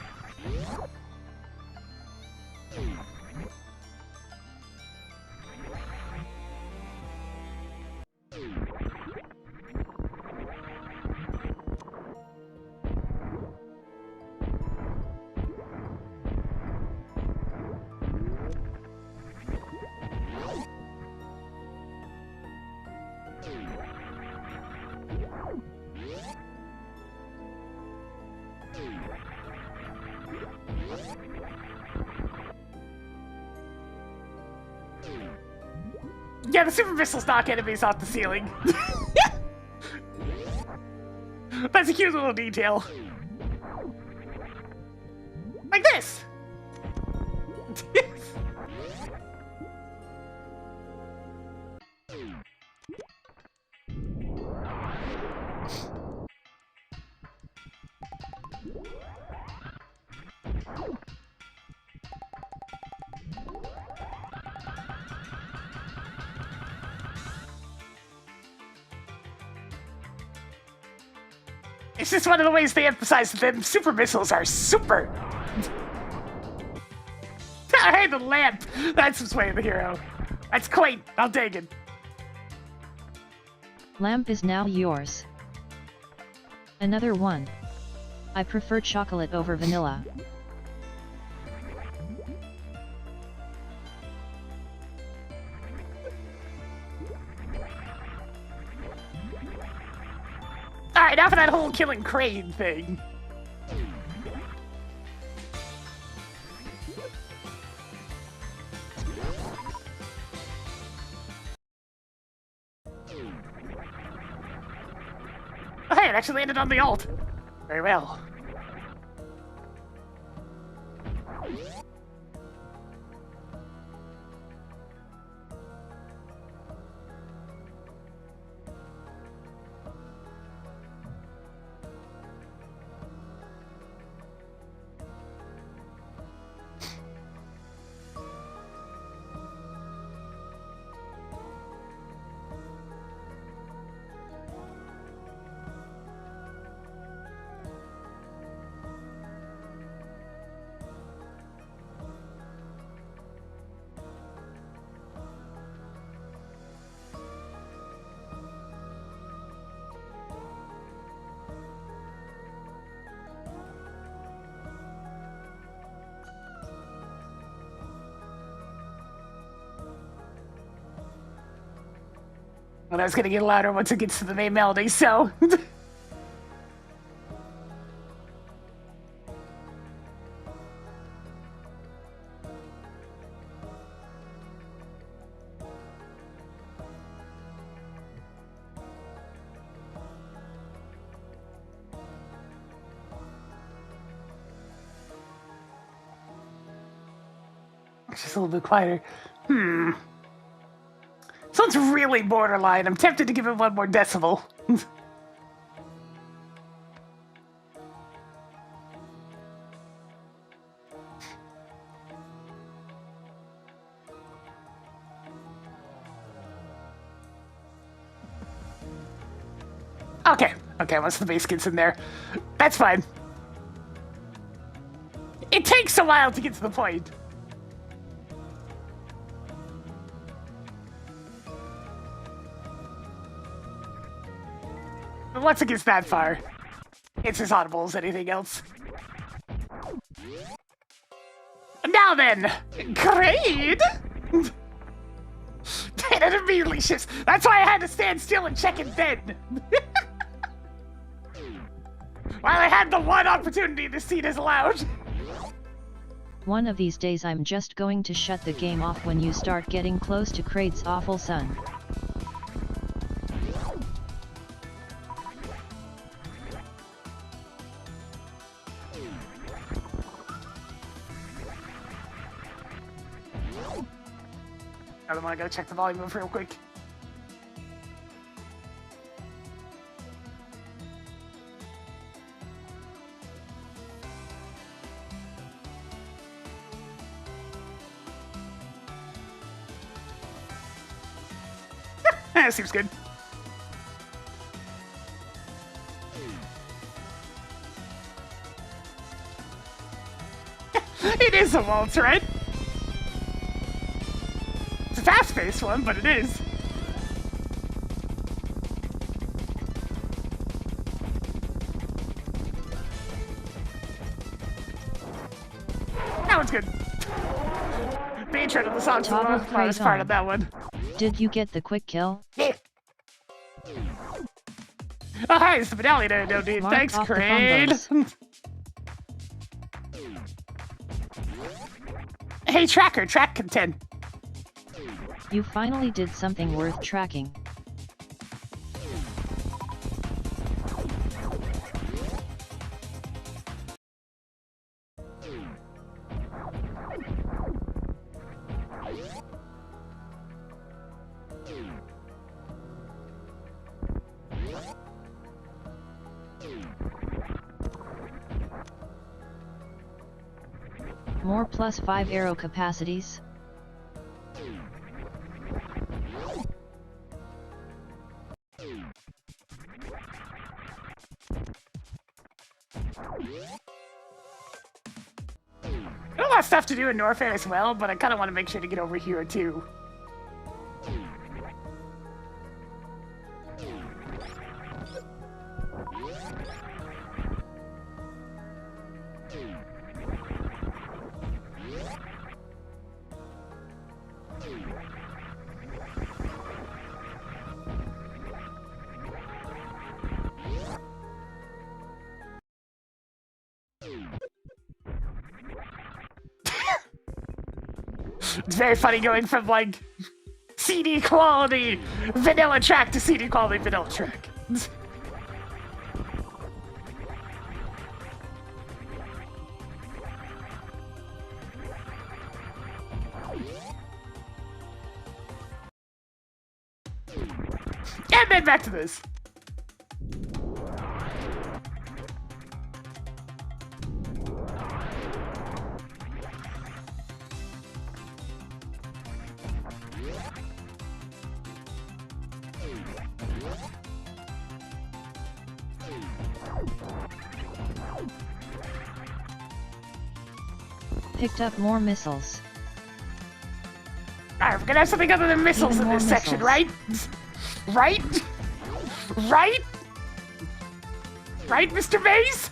Yeah, the super missiles knock enemies off the ceiling. That's a cute little detail. Like this. It's just one of the ways they emphasize that them super missiles are super. Hey, the lamp! That's his way of the hero. That's quaint. I'll take it. Lamp is now yours. Another one. I prefer chocolate over vanilla. Alright, now for that whole killing Crane thing. Oh, hey, it actually landed on the ult. Very well. Well, that's gonna get louder once it gets to the main melody, so... Just a little bit quieter. This one's really borderline. I'm tempted to give it one more decibel. Okay, once the bass gets in there, that's fine. It takes a while to get to the point. But once it gets that far, it's as audible as anything else. Now then, great! And it immediately shifts. That's why I had to stand still and check it then. While I had the one opportunity to see it as loud. One of these days I'm just going to shut the game off when you start getting close to Kraid's awful son. I'm gonna go check the volume of real quick. That seems good. It is a waltz, right? It's a fast-paced one, but it is. That one's good. The intro to the song's the hardest part of that one. Did you get the quick kill? Yeah. Oh, hi, it's the medallion. No need. Mark Thanks, off the Kraid. Hey, Tracker, track content. You finally did something worth tracking. More +5 arrow capacities. Got a lot of stuff to do in Norfair as well, but I kind of want to make sure to get over here too. It's very funny going from like CD quality vanilla track to CD quality vanilla track. And then back to this. Picked up more missiles. Alright, we're gonna have something other than missiles Even in more this section, missiles. right? Right? Right? Right, Mr. Maze?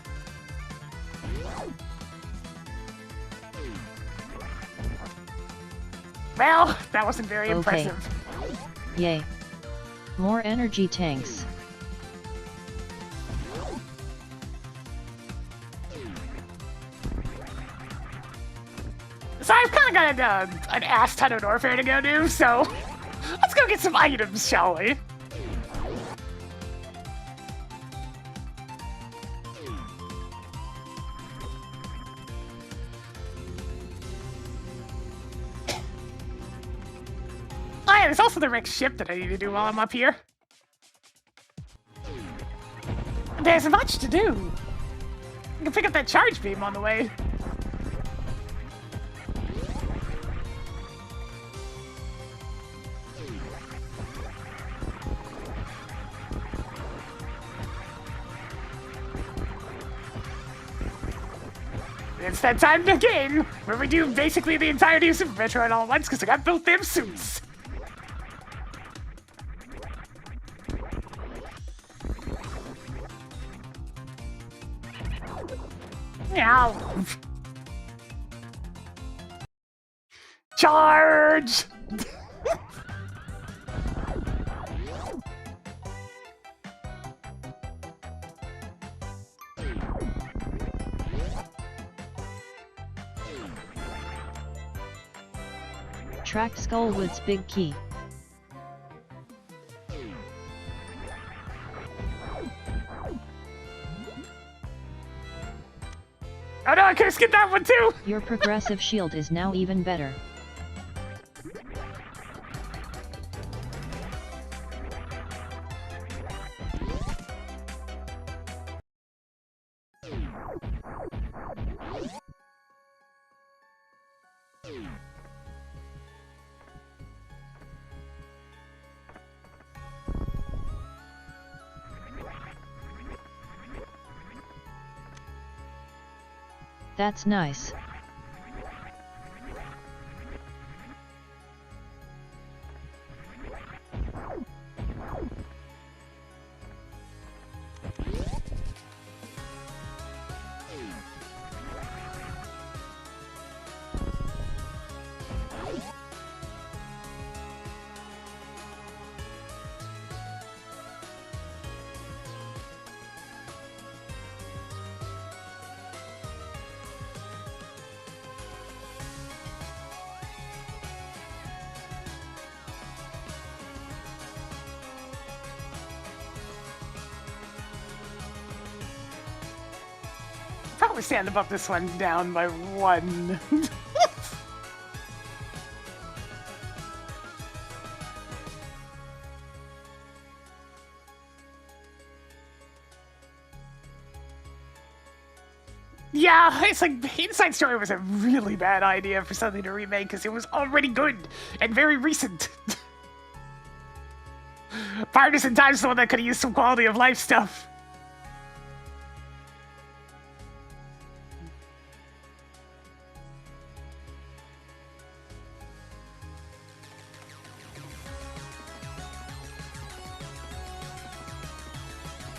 Well, that wasn't very Okay. impressive. Yay. More energy tanks. So I've kind of got an ass ton of Norfair to go do, so let's go get some items, shall we? Oh yeah, there's also the Rick ship that I need to do while I'm up here. There's much to do. I can pick up that charge beam on the way. It's that time again where we do basically the entirety of Super Metroid all at once because I got both them suits. Meow. Charge! Track Skullwood's big key. Oh no, I could have skipped that one too! Your progressive shield is now even better. That's nice. we're standing above this one down by 1. Yeah, it's like Inside Story was a really bad idea for something to remake because it was already good and very recent. Partisan Time's the one that could have used some quality of life stuff.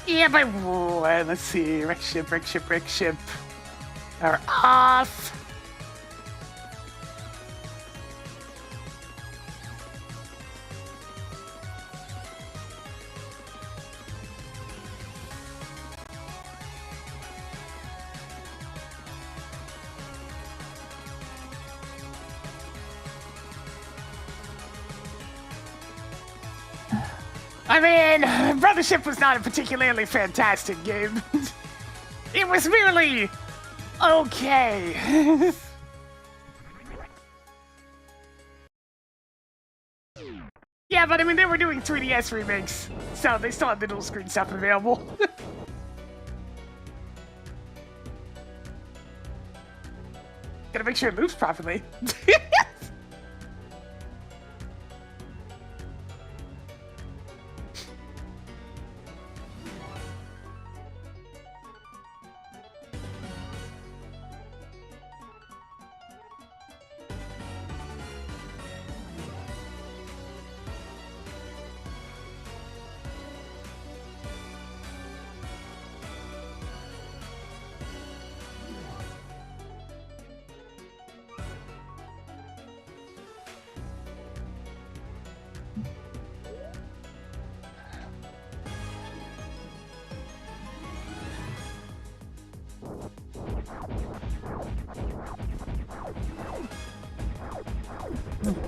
Yeah, by 1. Let's see. Wreck ship are off. I mean, Brothership was not a particularly fantastic game. It was merely okay. Yeah, but I mean, they were doing 3DS remakes, so they still had the dual screen stuff available. Gotta make sure it moves properly.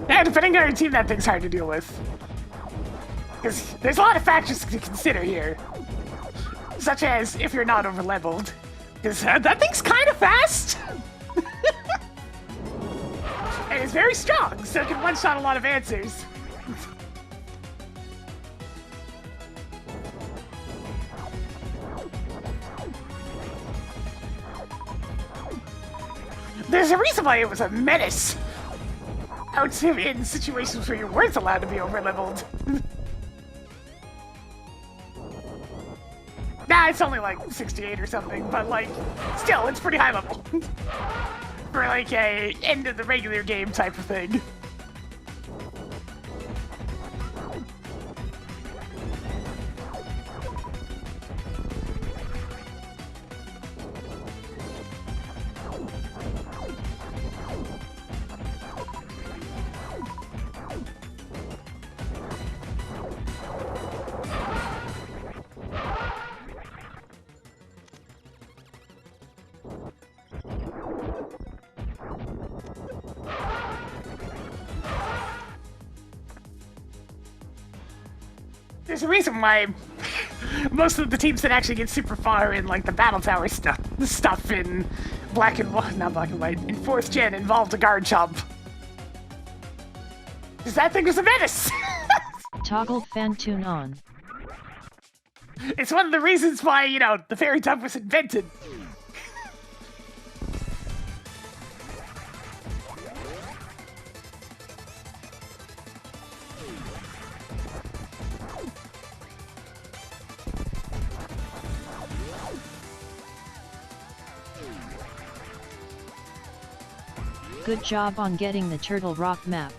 Yeah, depending on your team, that thing's hard to deal with. Because there's a lot of factors to consider here. Such as if you're not over-leveled. Because that thing's kind of fast! And it's very strong, so it can one-shot a lot of answers. There's a reason why it was a menace. Out in situations where you weren't allowed to be over-leveled. Nah, it's only like 68 or something, but like, still, it's pretty high level. For like a end of the regular game type of thing. There's a reason why most of the teams that actually get super far in like the battle tower stuff in not black and white, in 4th gen involved a guard jump. Because that thing was a menace! Toggled fan tune on. It's one of the reasons why, you know, the fairy tub was invented. Good job on getting the Turtle Rock map.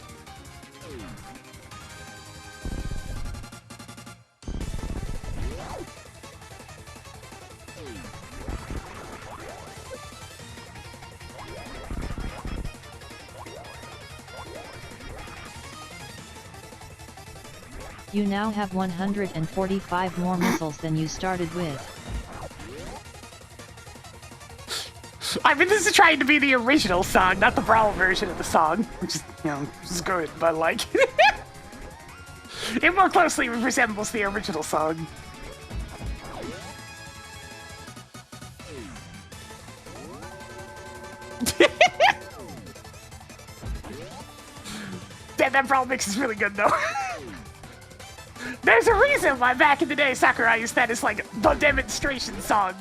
You now have 145 more missiles than you started with. I mean, this is trying to be the original song, not the Brawl version of the song, which is, you know, is good, but like... it more closely resembles the original song. Man, that Brawl mix is really good, though. There's a reason why back in the day Sakurai used that as, like, the demonstration song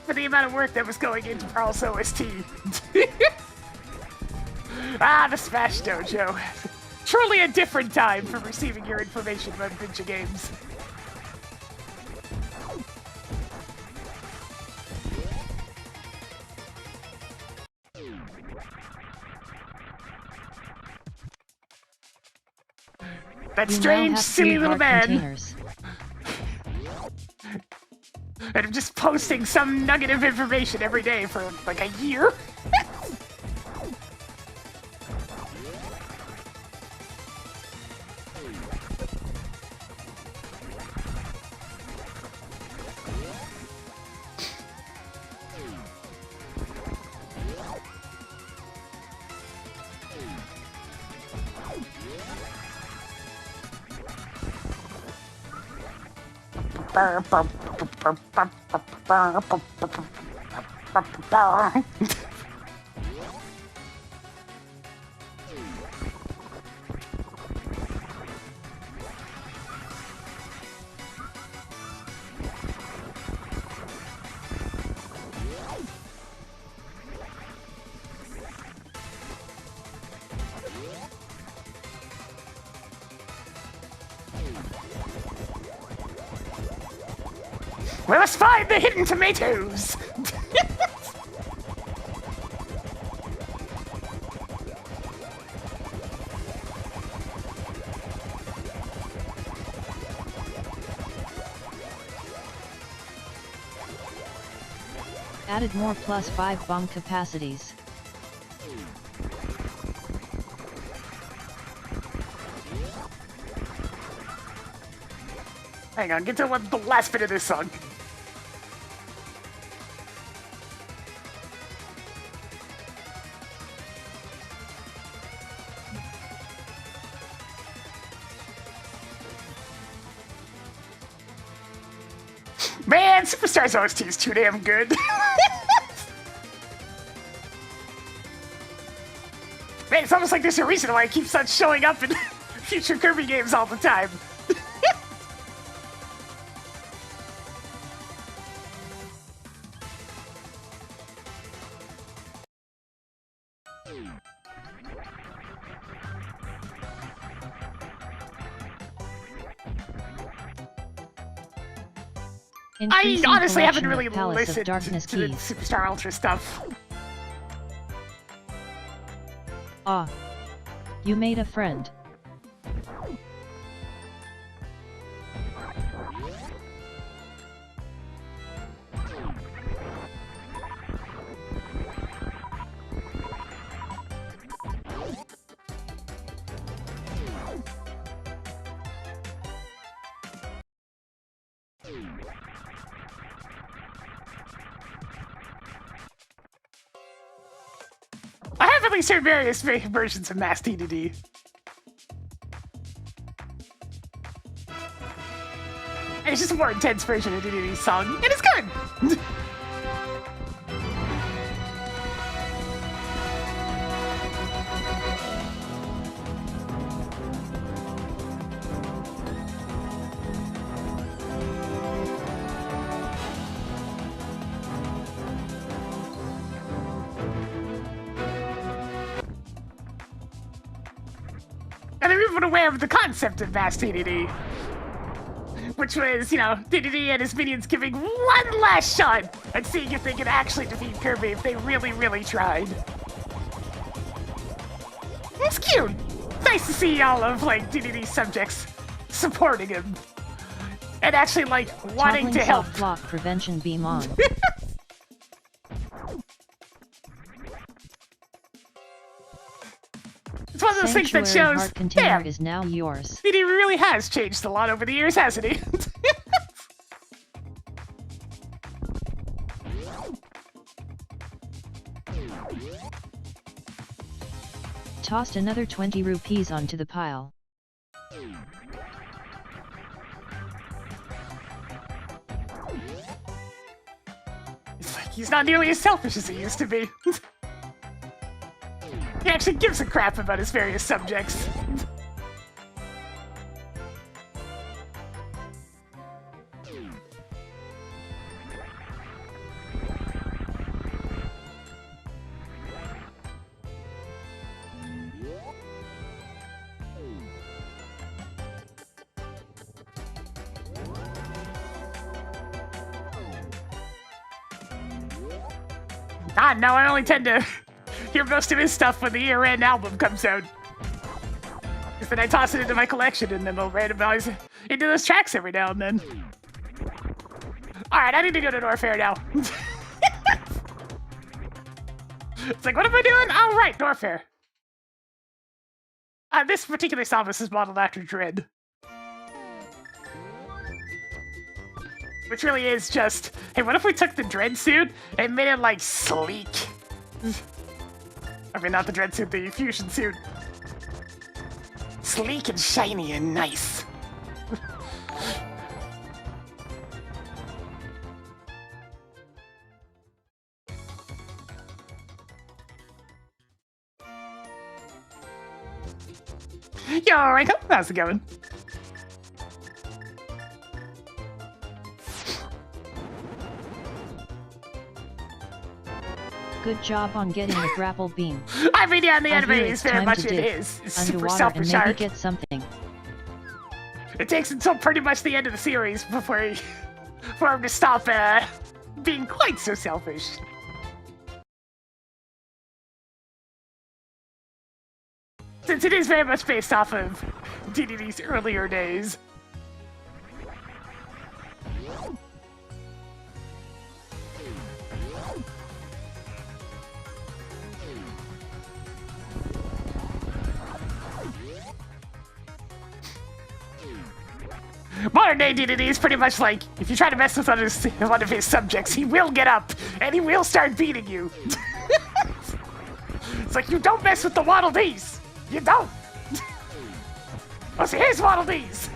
for the amount of work that was going into Brawl's OST. Ah, the Smash Dojo. Truly a different time for receiving your information about ninja games. That You now strange, have silly 3 little heart man. containers. And I'm just posting some nugget of information every day for like a year. We must find the hidden tomatoes! Added more +5 bomb capacities. Hang on, get to the last bit of this song. Man, Superstar's OST is too damn good. Man, it's almost like there's a reason why it keeps on showing up in future Kirby games all the time. I Increasing honestly haven't collection really of Palace of listened Darkness to the keys. Superstar Ultra stuff. Ah. You made a friend. I have at least heard various versions of Mass DDD. It's just a more intense version of DDD's song, and it's good! And they're even aware of the concept of Mass DDD. Which was, you know, DDD and his minions giving one last shot at seeing if they could actually defeat Kirby if they really, really tried. It's cute. Nice to see all of, like, DDD's subjects supporting him. And actually, like, wanting Toggling to help. soft block prevention beam on. It's one of those things that Sanctuary shows, heart container damn, is now yours. DDD really has changed a lot over the years, hasn't he? Tossed another 20 rupees onto the pile. It's like he's not nearly as selfish as he used to be. He actually gives a crap about his various subjects. No, I only tend to hear most of his stuff when the year-end album comes out. Because then I toss it into my collection and then they'll randomize into those tracks every now and then. Alright, I need to go to Norfair now. It's like, what am I doing? Oh, right, Norfair. This particular Salvus is modeled after Dread. Which really is just, hey, what if we took the Dread suit and made it, like, sleek? I mean, not the Dread suit, the fusion suit. Sleek and shiny and nice. Yo, Ranko, how's it going? Good job on getting the grapple beam. I mean, yeah, the I anime hear is it's very time much to it dip is. It's super underwater selfish and maybe art. get something. It takes until pretty much the end of the series before for him to stop being quite so selfish. Since it is very much based off of DDD's earlier days. Modern day DDD is pretty much like, if you try to mess with one of his subjects, he will get up, and he will start beating you. It's like, you don't mess with the Waddle Dees! You don't! Oh, so here's Waddle Dees!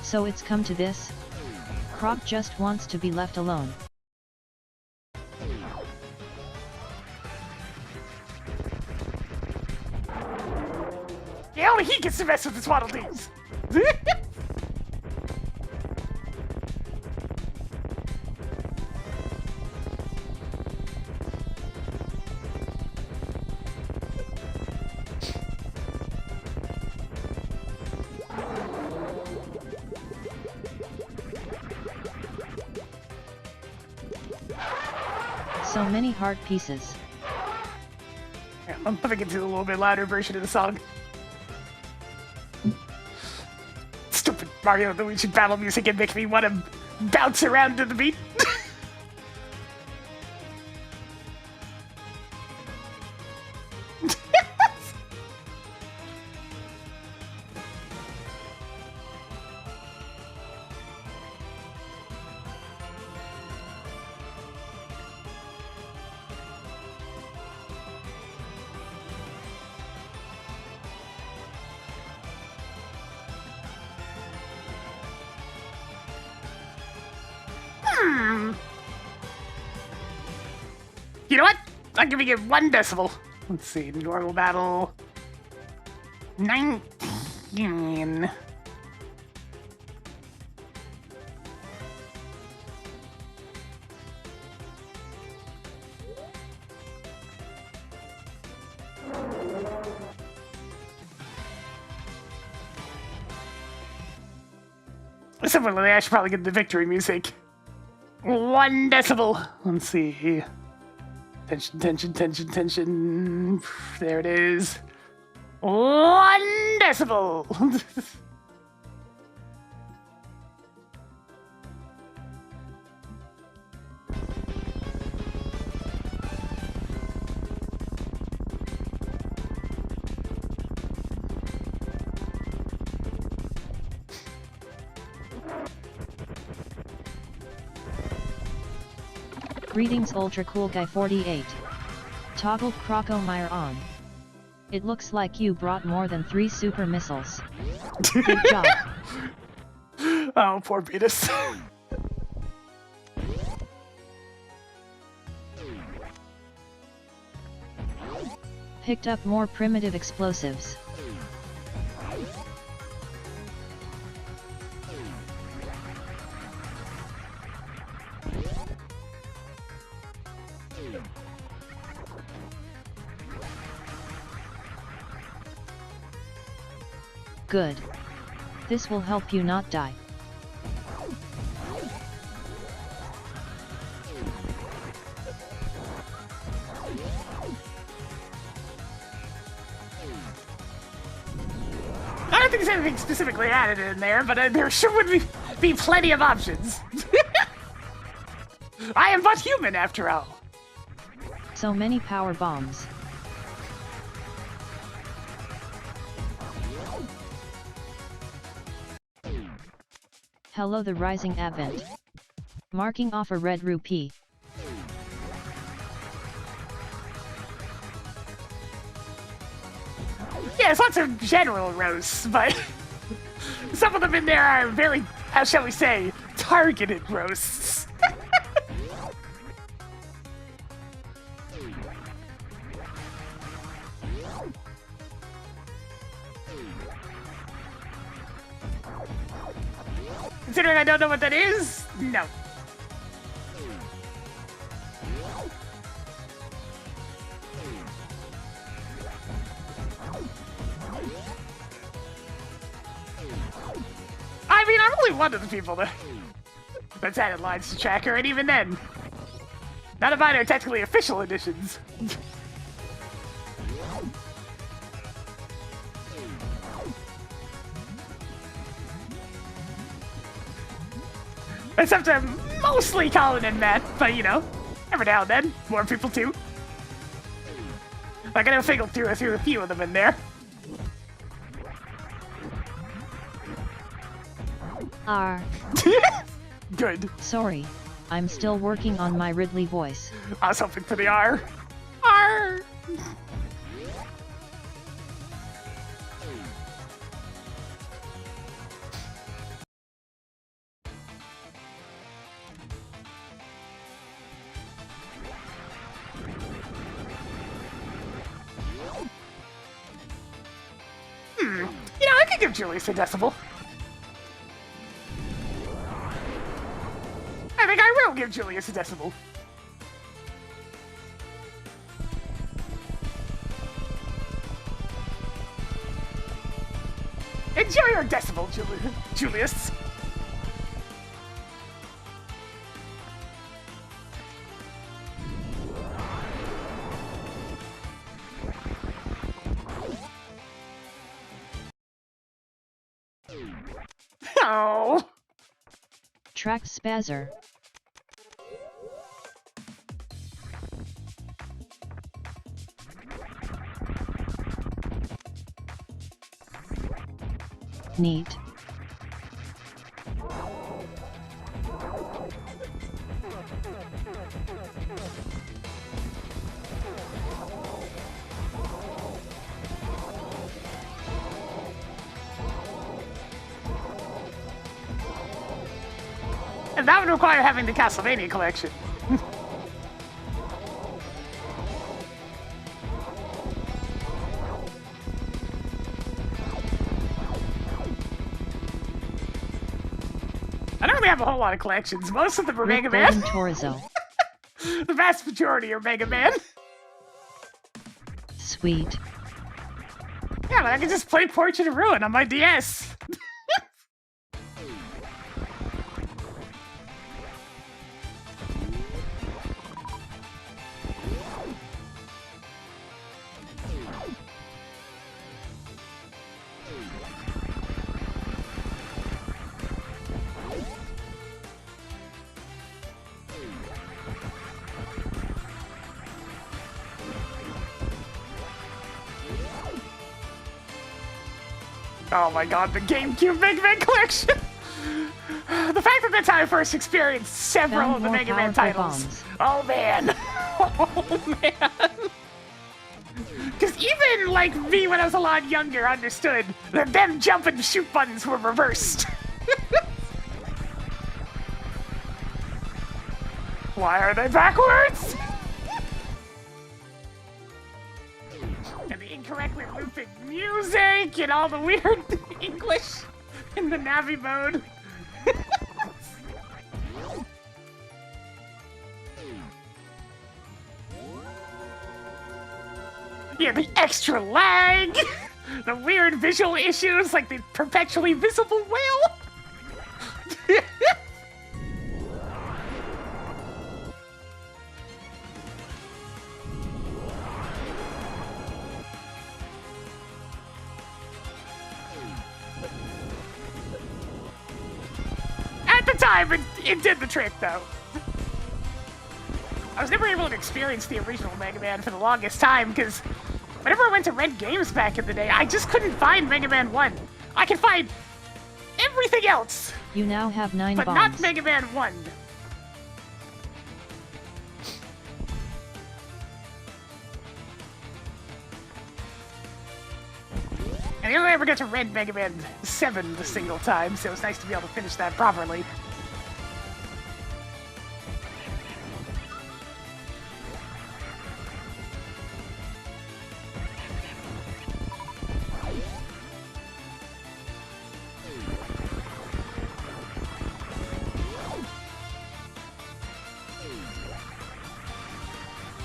So it's come to this? Croc just wants to be left alone. Yeah, only he gets to mess with his Waddle Dees! So many heart pieces. Yeah, I'm putting it to a little bit louder version of the song. Stupid Mario and Luigi battle music and make me want to bounce around to the beat. You know what? I'm giving it 1 decibel. Let's see, normal battle. 19. Similarly, I should probably get the victory music. 1 decibel. Let's see. Tension, tension, tension, tension. There it is. 1 decibel. Greetings Ultra Cool Guy 48. Toggled Crocomire on. It looks like you brought more than 3 super missiles. Good job. Oh, poor Beatus. Picked up more primitive explosives. Good. This will help you not die. don't think there's anything specifically added in there, but there sure would be plenty of options. I am but human, after all. So many power bombs. Hello the rising advent. Marking off a red rupee. Yeah, there's lots of general roasts, but some of them in there are very, how shall we say, targeted roasts. Considering I don't know what that is, no. I mean, I'm only one of the people that's added lines to Tracker, and even then, none of mine are technically official editions. Except to mostly Colin and Matt, but you know, every now and then, more people too. I gotta figure through a few of them in there. R. Good. Sorry, I'm still working on my Ridley voice. I was hoping for the R. R. You know, I could give Julius a decibel. I think I will give Julius a decibel. Enjoy your decibel, Julius. Oh. Track spazzer. Neat. And that would require having the Castlevania collection. I don't really have a whole lot of collections. Most of them are Mega Man. Torzo. The vast majority are Mega Man. Sweet. Yeah, but I can just play Portrait of Ruin on my DS. Oh my god, the GameCube Mega Man collection! The fact that that's how I first experienced several Found of the more Mega Man powerful titles. bombs. Oh man! Oh man! Because even, like, me when I was a lot younger understood that them jump and shoot buttons were reversed. Why are they backwards? And the incorrectly looping music and all the weird English in the Navi mode. Yeah, the extra lag, the weird visual issues like the perpetually visible whale. time, it did the trick, though. I was never able to experience the original Mega Man for the longest time, because whenever I went to rent games back in the day, I just couldn't find Mega Man 1. I could find everything else, You now have 9 but bombs. not Mega Man 1. And I only ever got to rent Mega Man 7 a single time, so it was nice to be able to finish that properly.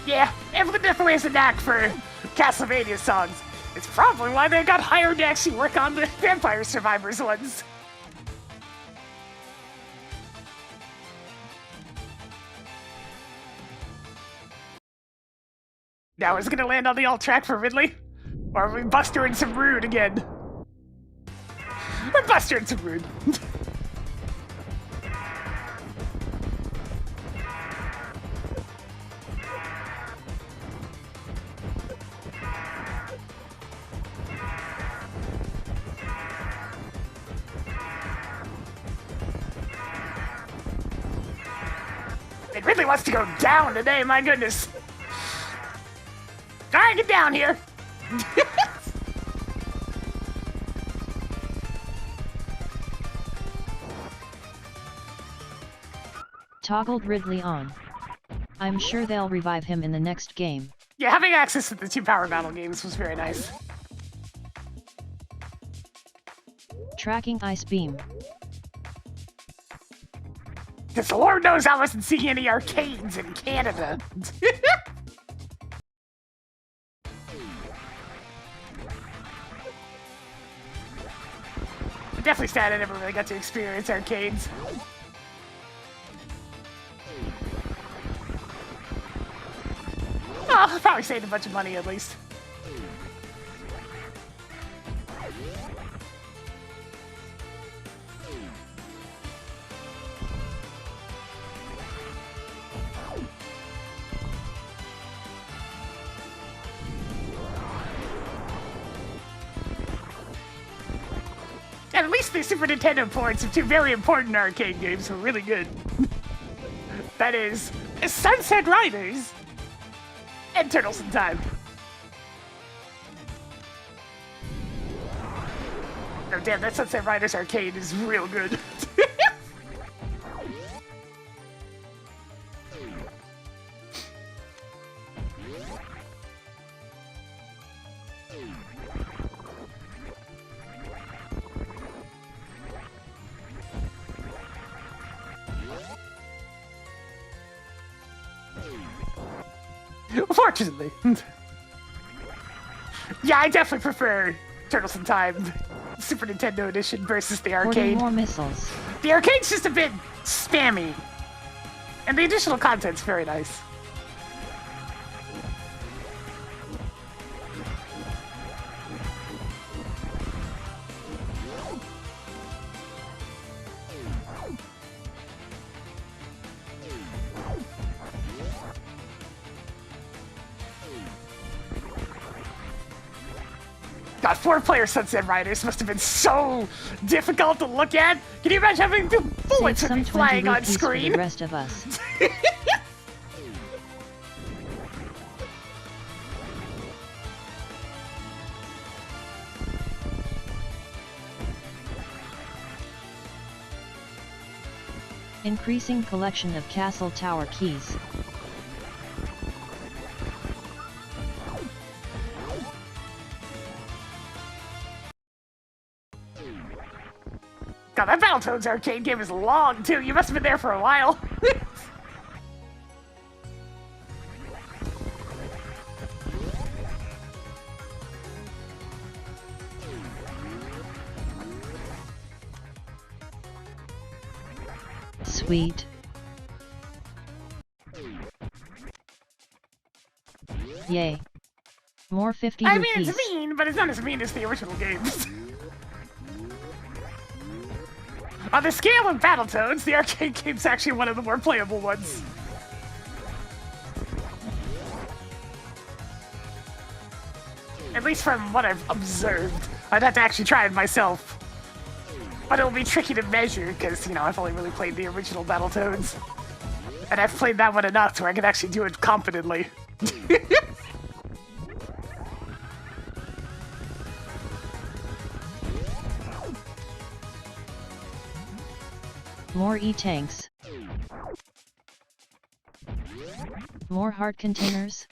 Yeah, everyone definitely has a knack for Castlevania songs. It's probably why they got hired to actually work on the Vampire Survivors ones. Now, is it gonna land on the alt track for Ridley? Or are we bustering some rude again? We're bustering some rude. It really wants to go down today, my goodness. Alright, get down here. Toggled Ridley on. I'm sure they'll revive him in the next game. Yeah, having access to the 2 Power Battle games was very nice. Tracking Ice Beam. Because the Lord knows I wasn't seeing any arcades in Canada. Definitely sad I never really got to experience arcades. Oh, I probably saved a bunch of money at least. And at least the Super Nintendo ports of 2 very important arcade games were really good. That is, Sunset Riders and Turtles in Time. Oh damn, that Sunset Riders arcade is real good. Fortunately. Yeah, I definitely prefer Turtles in Time Super Nintendo Edition versus the Hoarding arcade. more missiles. The arcade's just a bit spammy. And the additional content's very nice. God, 4-player Sunset Riders must have been so difficult to look at. Can you imagine having the bullets Save some be 20 flying on rupees for screen? the rest of us. Increasing collection of castle tower keys. God, that Battletoads arcade game is long, too. You must have been there for a while. Sweet. Yay. More 50 I rupees. mean, it's mean, but it's not as mean as the original games. On the scale of Battletoads, the arcade game's actually one of the more playable ones. At least from what I've observed. I'd have to actually try it myself. But it'll be tricky to measure, because, you know, I've only really played the original Battletoads. And I've played that one enough to where I can actually do it competently. More E-tanks. More heart containers.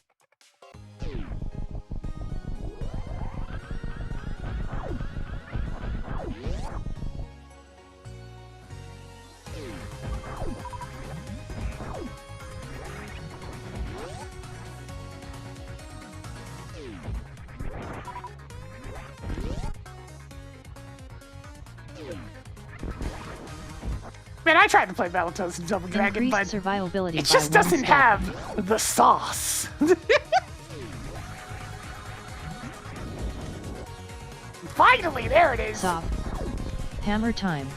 Man, I tried to play Battletoads and Double Dragon, but Increased survivability it by just 1 doesn't step. have the sauce. Finally, there it is. Stop. Hammer time.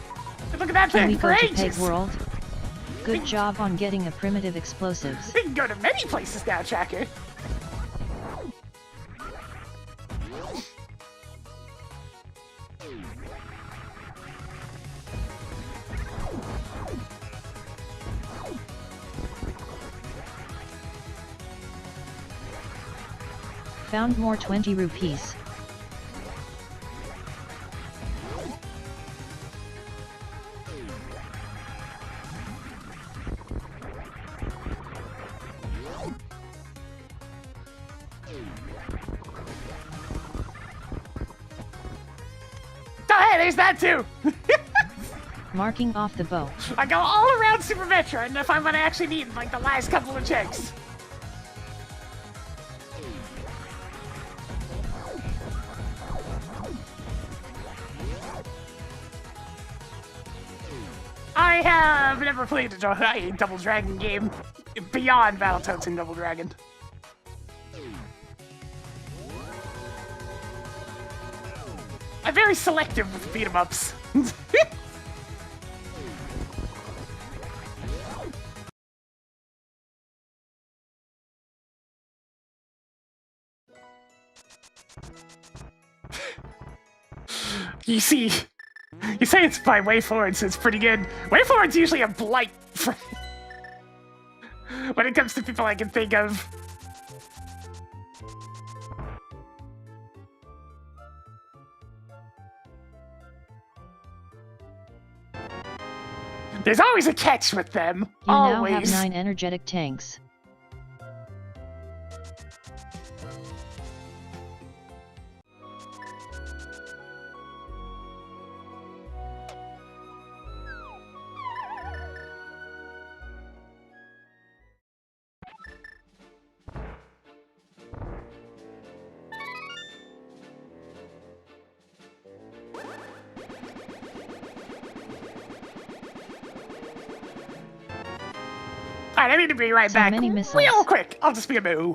Look at that Can we thing for go to Peg ages. World? Good job on getting a primitive explosives. We can go to many places now, Tracker. Found more 20 rupees. Oh, hey, there's that too. Marking off the bow. I go all around Super Metro and if I'm gonna actually need like the last couple of checks. I have never played a Double Dragon game beyond Battletoads and Double Dragon. I'm very selective with beat 'em ups. You see, you say it's by Way Forward, so it's pretty good. Way Forward's usually a blight for when it comes to people I can think of. There's always a catch with them. You always. now have 9 energetic tanks. Alright, I need to be right So back. many missiles. Real quick. I'll just be a moo.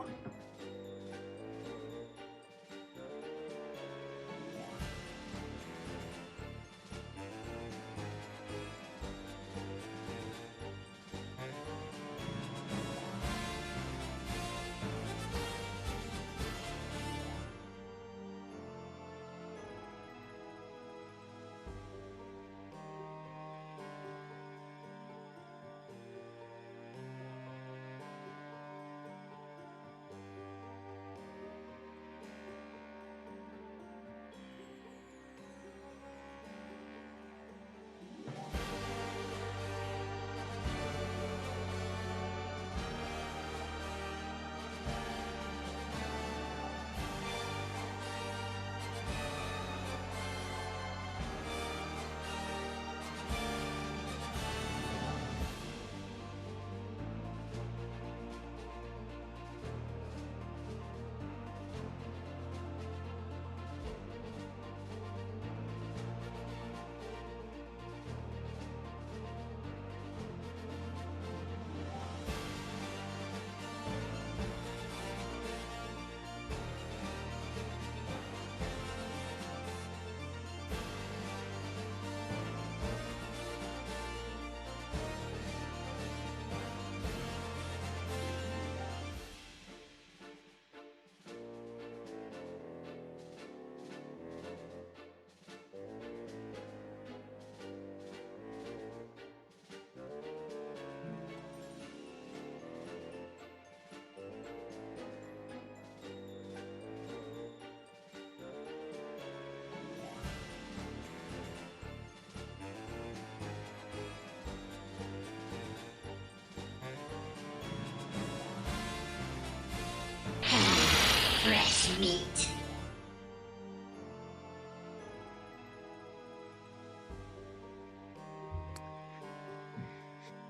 meat.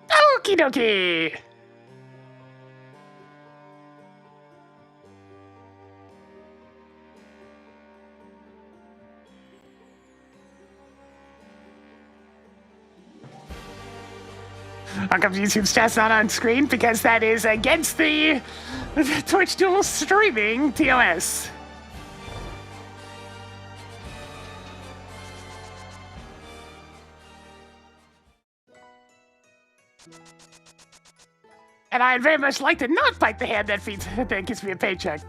Okie dokie. How come YouTube's chat's not on screen? Because that is against the Twitch dual streaming TOS. And I'd very much like to not bite the hand that feeds that gives me a paycheck.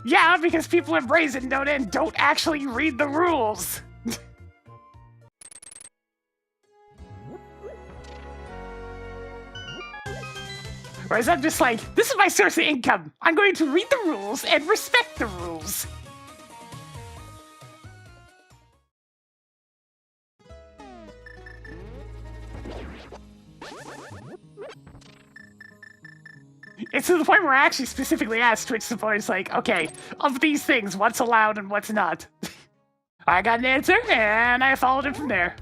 Yeah, because people in Brazen don't actually read the rules. Whereas I'm just like, this is my source of income. I'm going to read the rules and respect the rules. It's to the point where I actually specifically asked Twitch supporters, like, okay, of these things, what's allowed and what's not? I got an answer, and I followed it from there.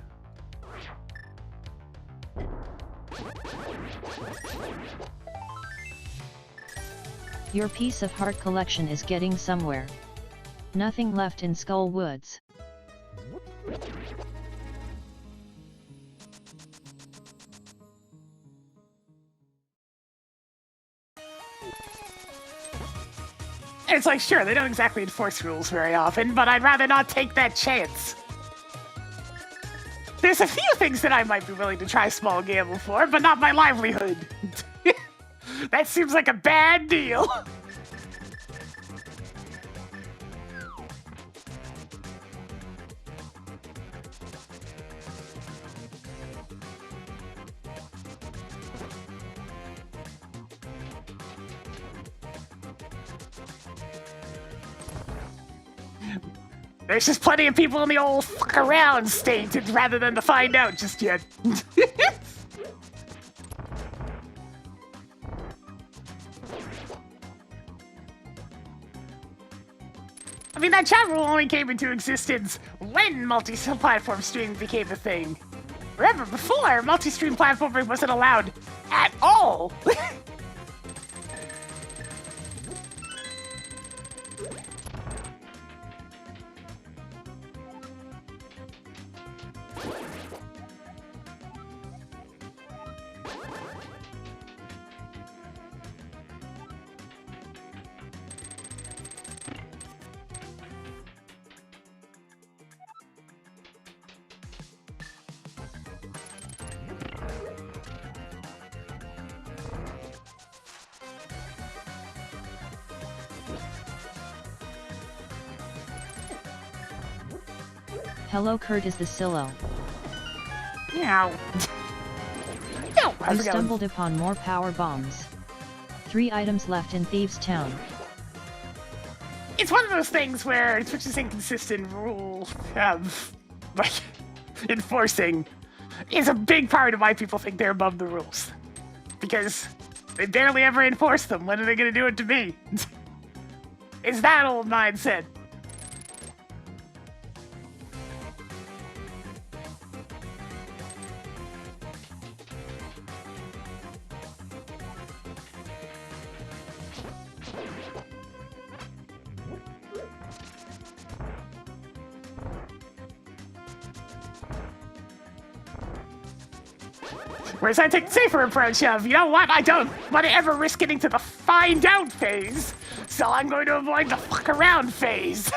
Your piece of heart collection is getting somewhere. Nothing left in Skull Woods. And it's like, sure, they don't exactly enforce rules very often, but I'd rather not take that chance. There's a few things that I might be willing to try small gamble for, but not my livelihood. That seems like a bad deal. There's just plenty of people in the old fuck around state rather than to find out just yet. I mean, that chat rule only came into existence when multi-platform streaming became a thing. Remember, before, multi-stream platforming wasn't allowed at all. Hello, Kurt is the Silo. Meow. No, You stumbled upon more power bombs. 3 items left in Thieves' Town. It's one of those things where Twitch's inconsistent rule of, like, enforcing is a big part of why people think they're above the rules. Because they barely ever enforce them. When are they going to do it to me? It's that old mindset. Whereas I take the safer approach of, you know what, I don't want to ever risk getting to the find out phase, so I'm going to avoid the fuck around phase.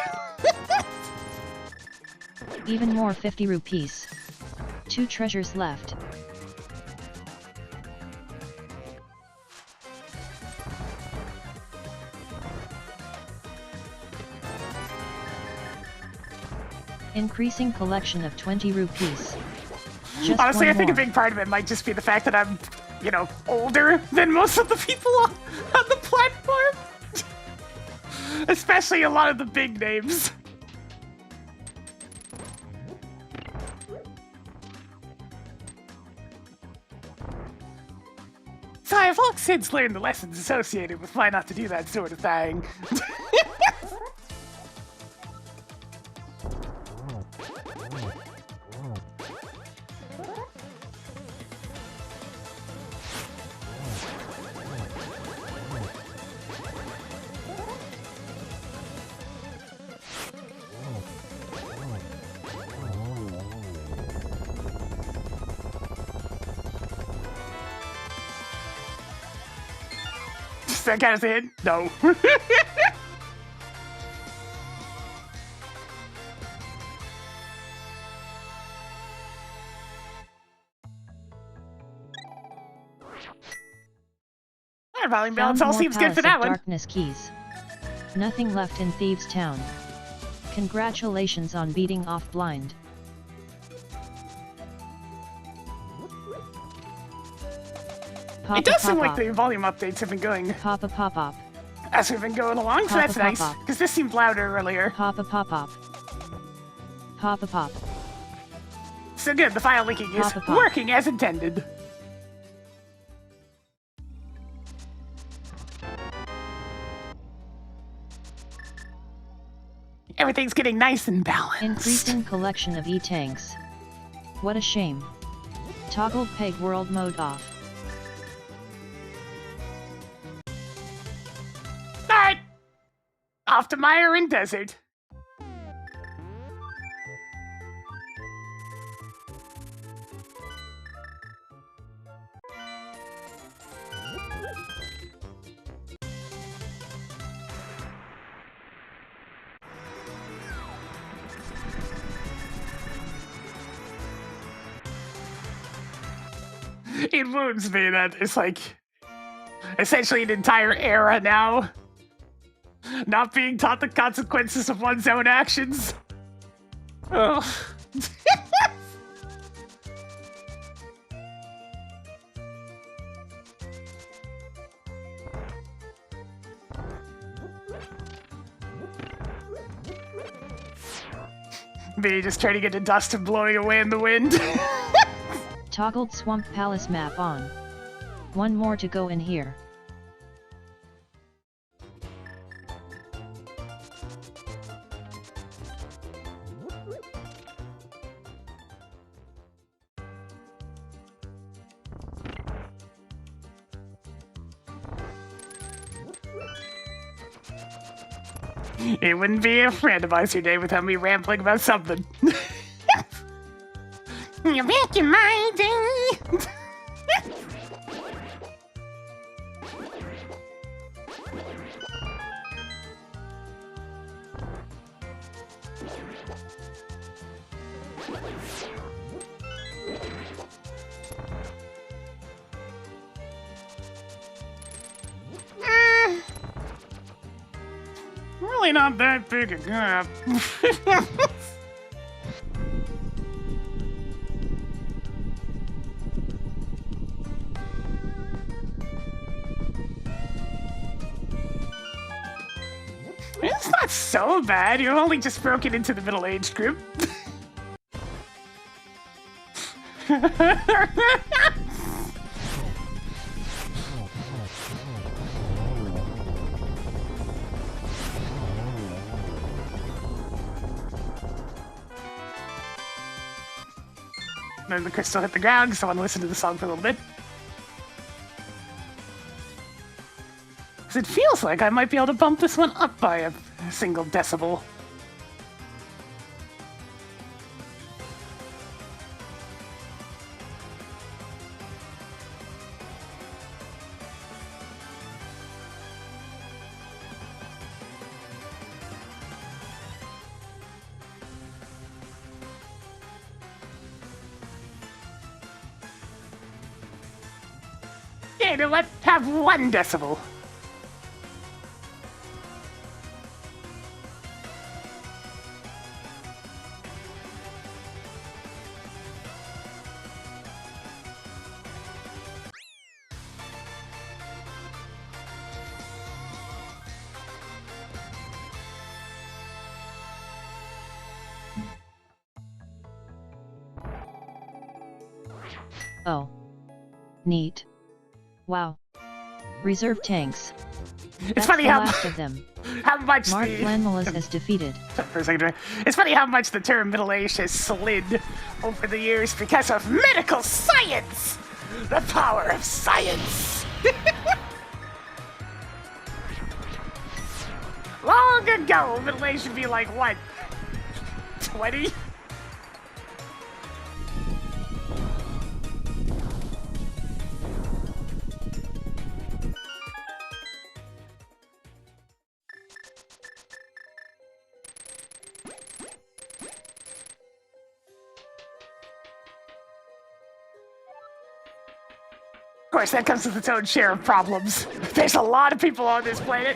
Even more 50 rupees. 2 treasures left. Increasing collection of 20 rupees. Just Honestly, I think a more. big part of it might just be the fact that I'm, you know, older than most of the people on the platform. Especially a lot of the big names. So I I've long since learned the lessons associated with why not to do that sort of thing. That kind of hit? No. Our volume balance all Found more seems good Palace for that of one. Darkness keys. Nothing left in Thieves' Town. Congratulations on beating off Blind. It does seem like the volume updates have been going Papa pop pop. as we've been going along, so that's nice. Because this seemed louder earlier. Papa pop pop. Papa pop. So good, the file linking is Pop. working as intended. Everything's getting nice and balanced. Increasing collection of E-tanks. What a shame. Toggled peg world mode off. Alright! Off to Myron Desert. It wounds me that it's like essentially an entire era now not being taught the consequences of one's own actions. Ugh. Me just trying to get the dust and blowing away in the wind. Toggled Swamp Palace map on. One more to go in here. It wouldn't be a randomizer day without me rambling about something. You're making my day. Really not that big a gap. It's not so bad. You've only just broken into the middle-aged group. Then the crystal hit the ground, so I want to listen to the song for a little bit. Because it feels like I might be able to bump this one up by a single decibel. Yeah, you know what? Have 1 decibel. Oh. Neat. Wow. Reserve tanks. It's That's funny the how last of them. much Mark the Landmalas is defeated. for a second. It's funny how much the term middle age has slid over the years because of medical science. The power of science. Long ago, middle age should be like what? 20? Of course, that comes with its own share of problems. There's a lot of people on this planet.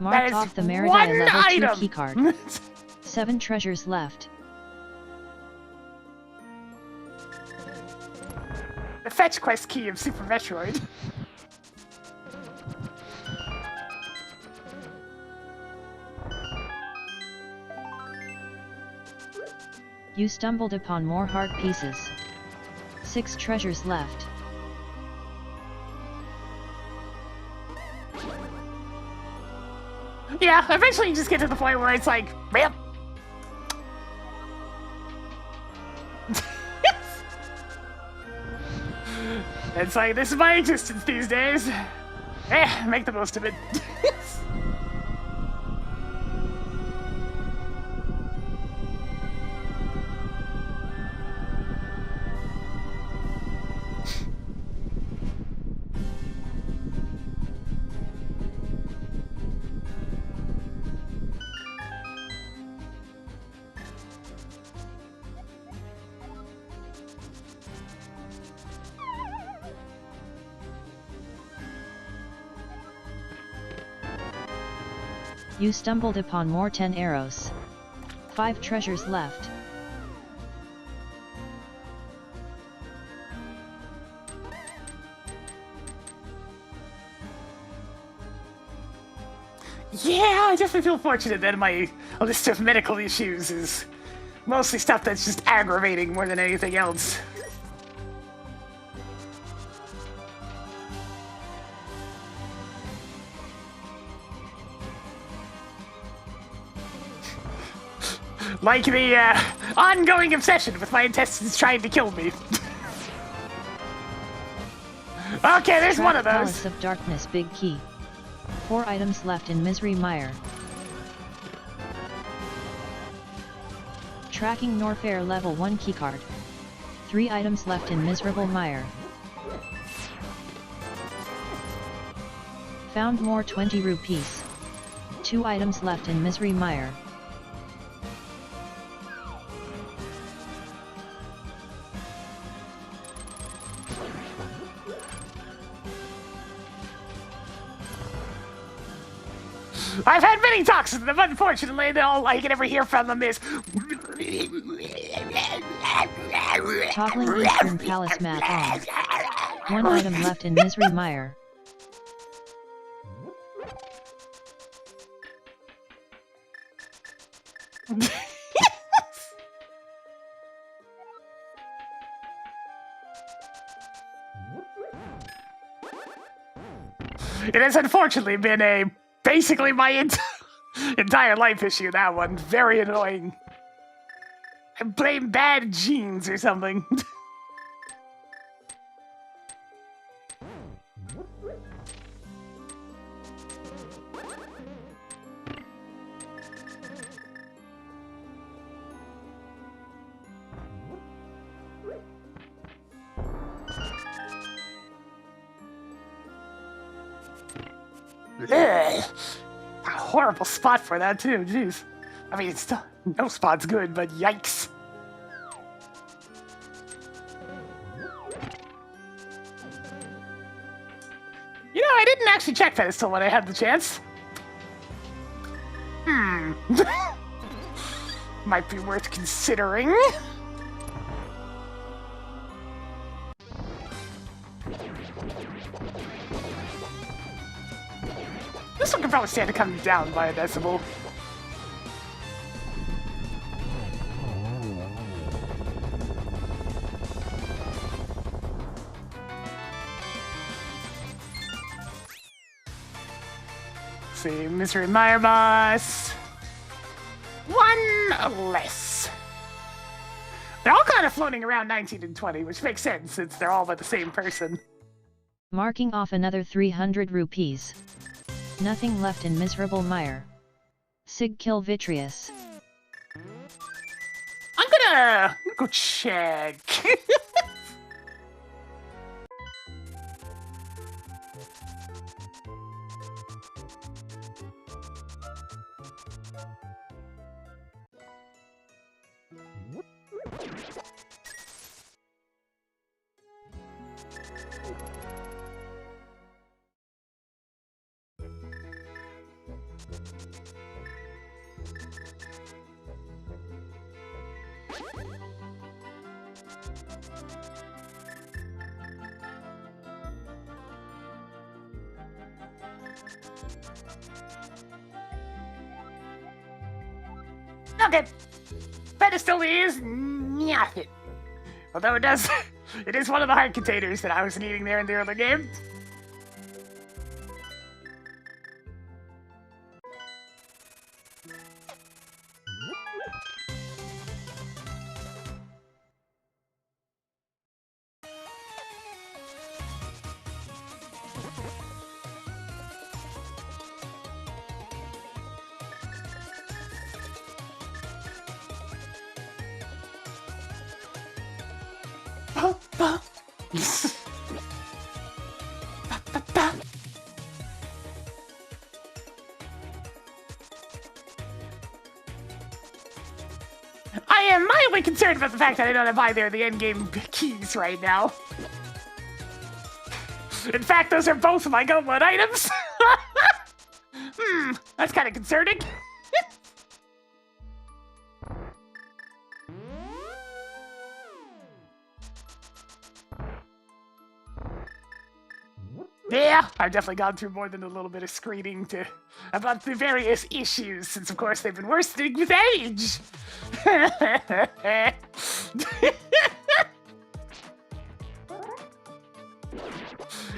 Marked is off the one Meridai level 2 item. keycard. 7 treasures left. The fetch quest key of Super Metroid. You stumbled upon more heart pieces. 6 treasures left. Yeah, eventually you just get to the point where it's like, man. It's like, this is my existence these days. Make the most of it. You stumbled upon more 10 arrows. 5 treasures left. Yeah, I definitely feel fortunate that my list of medical issues is mostly stuff that's just aggravating more than anything else. Like the ongoing obsession with my intestines trying to kill me. Okay, there's one of those. Palace of Darkness big key. 4 items left in Misery Mire. Tracking Norfair level 1 keycard. 3 items left in Miserable Mire. Found more 20 rupees. 2 items left in Misery Mire. I've had many talks with them, unfortunately, all I can ever hear from them is... Toggling Eastern Palace map on. 1 item left in Misery Mire. It has unfortunately been basically my entire life issue, that one. Very annoying. I blame bad genes or something. Ugh. A horrible spot for that too, jeez. I mean, it's still, no spot's good, but yikes. I didn't actually check pedestal when I had the chance. Might be worth considering. This one can probably stand to come down by a decibel. See, Misery Meyer boss. One less. They're all kind of floating around 19 and 20, which makes sense since they're all by the same person. Marking off another 300 rupees. Nothing left in Miserable Mire. Sig kill Vitreous. I'm gonna go check. Okay, pedestal is nothing. Although it is one of the hard containers that I was needing there in the early game. I am mildly concerned about the fact that I don't have either of the endgame keys right now. In fact, those are both my Go Mode items. That's kind of concerning. Yeah, I've definitely gone through more than a little bit of screening about the various issues, since of course they've been worsening with age.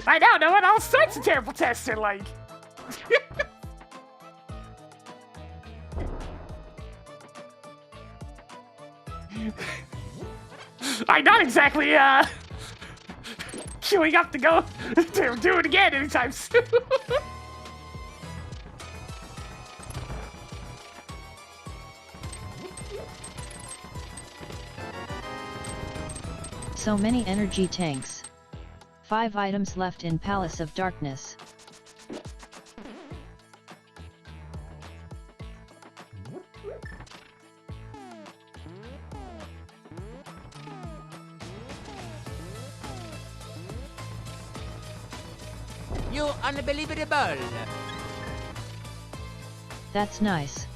I now know what all sorts of terrible tests are like. I'm not exactly, queuing up to go to do it again anytime soon. So many energy tanks. 5 items left in Palace of Darkness. You unbelievable! That's nice.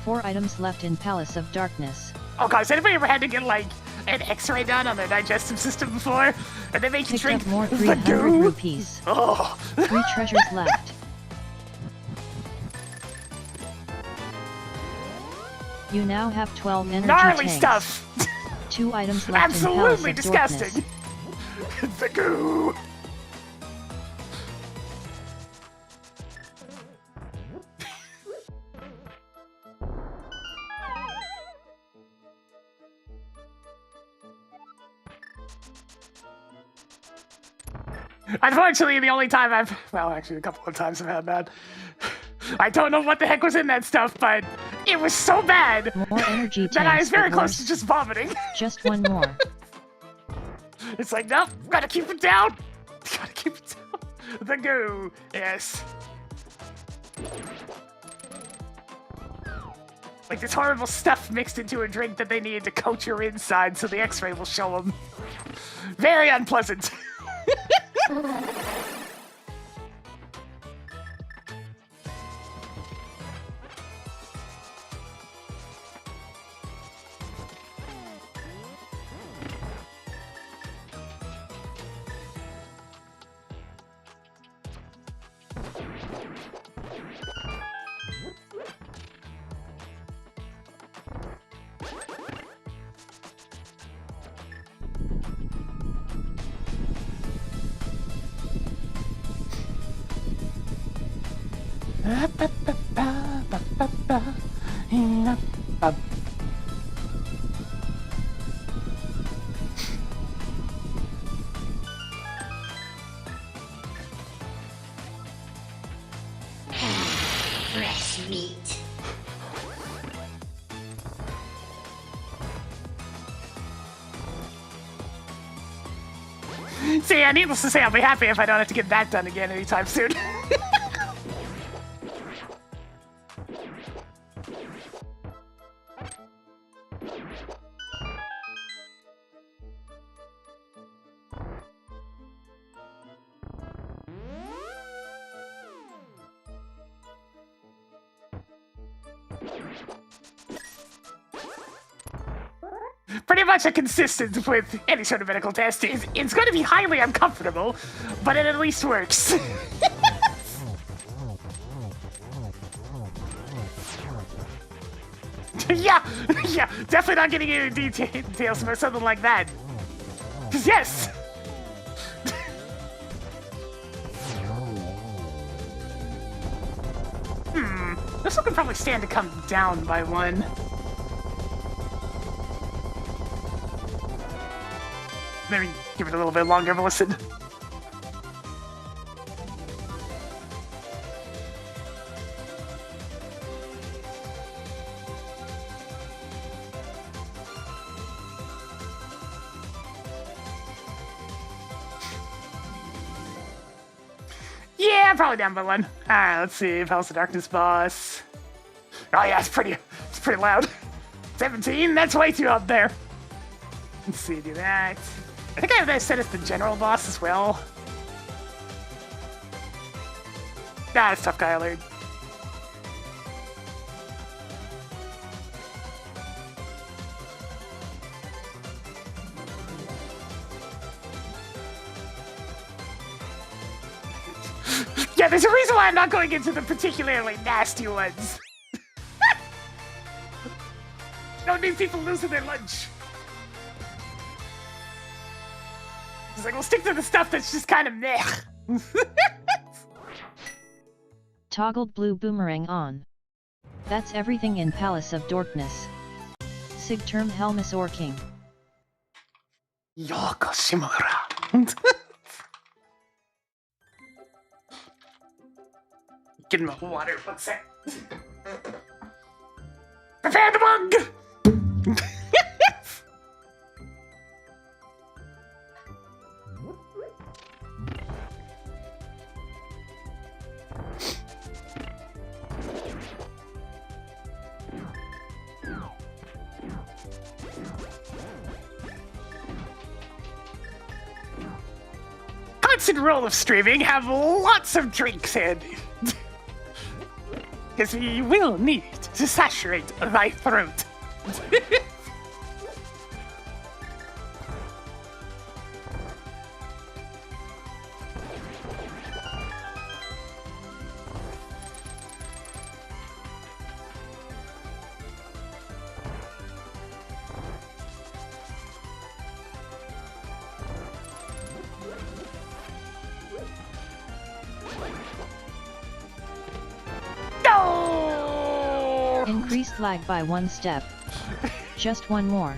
4 items left in Palace of Darkness. Oh god, has anybody ever had to get like an X-ray done on their digestive system before? And they make you Picked drink up more the 300 goo? rupees. Oh. 3 treasures left. You now have 12 energy Gnarly tanks. stuff! 2 items left Absolutely in Palace of Darkness. disgusting! The goo! Unfortunately, the only time actually a couple of times I've had that. I don't know what the heck was in that stuff, but it was so bad More energy tanks, that I was very but close to worse. just vomiting. Just one more. It's like, nope, gotta keep it down. Gotta keep it down. The goo, yes. Like this horrible stuff mixed into a drink that they needed to coat your inside so the X-ray will show them. Very unpleasant. Fresh meat. So yeah, needless to say, I'll be happy if I don't have to get that done again anytime soon. Pretty much a consistent with any sort of medical test is it's going to be highly uncomfortable, but it at least works. yeah, definitely not getting any details about something like that. 'Cause yes. This one could probably stand to come down by one. Maybe give it a little bit longer of a listen. Yeah, probably down by one. Alright, let's see. Palace of Darkness boss. Oh yeah, it's pretty loud. 17, that's way too up there. Let's see, do that. I think I have that set as the general boss as well. Ah, it's tough guy alert. Yeah, there's a reason why I'm not going into the particularly nasty ones. Don't need people losing their lunch. It's like, we'll stick to the stuff that's just kind of meh. Toggled blue boomerang on. That's everything in Palace of Darkness. Sig term Helmus or King. Yakashimura. Get him a water, one sec. Prepare the mug! Constant rule of streaming, have lots of drinks handy. Because we will need to saturate thy throat. Increased lag by one step. Just one more.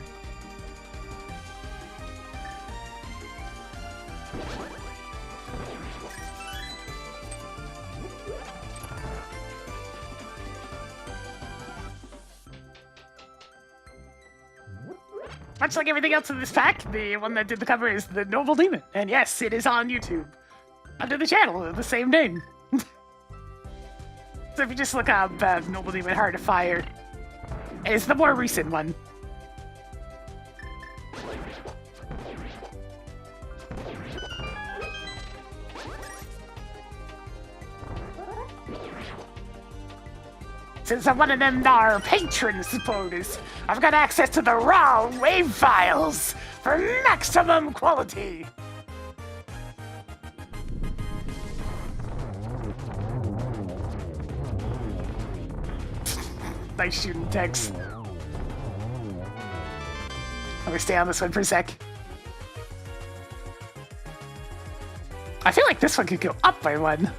Much like everything else in this pack, the one that did the cover is the Noble Demon. And yes, it is on YouTube. Under the channel of the same name. So if you just look up Noble Demon Heart of Fire, it's the more recent one. Since I'm one of them our patron supporters, I've got access to the raw wave files for maximum quality. Nice shooting, Tex. I'm gonna stay on this one for a sec. I feel like this one could go up by one.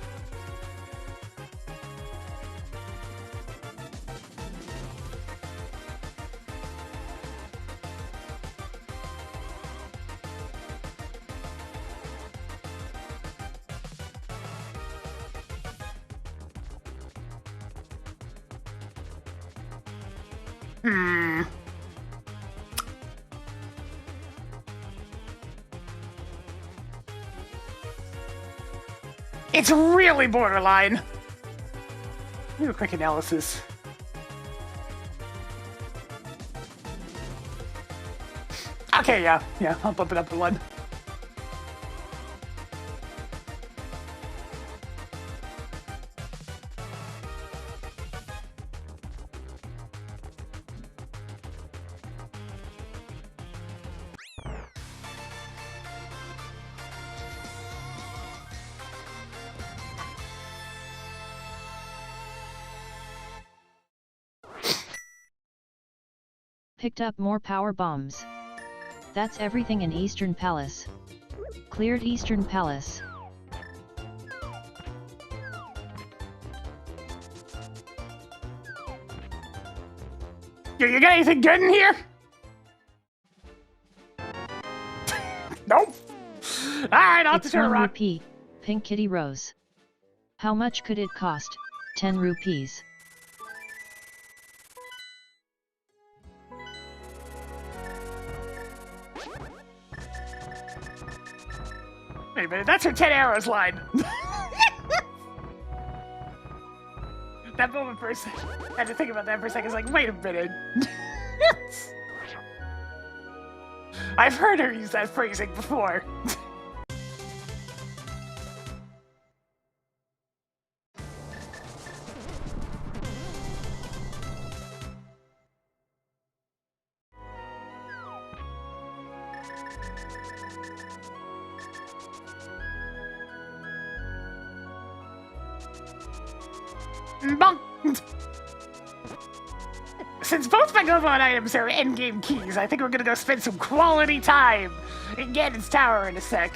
It's really borderline. Do a quick analysis. Okay, yeah, I'll bump it up to one. Picked up more power bombs. That's everything in Eastern Palace. Cleared Eastern Palace. You got anything good in here? Nope. Alright, I'll have to It's turn 1 around. rupee, PinkKittyRose. How much could it cost? 10 rupees. Wait a minute, that's her 10 arrows line. That moment for a second, I had to think about that for a second. It's like, wait a minute. I've heard her use that phrasing before. Bonk. Since both my Global items are endgame keys, I think we're gonna go spend some quality time in Ganon's Tower in a sec.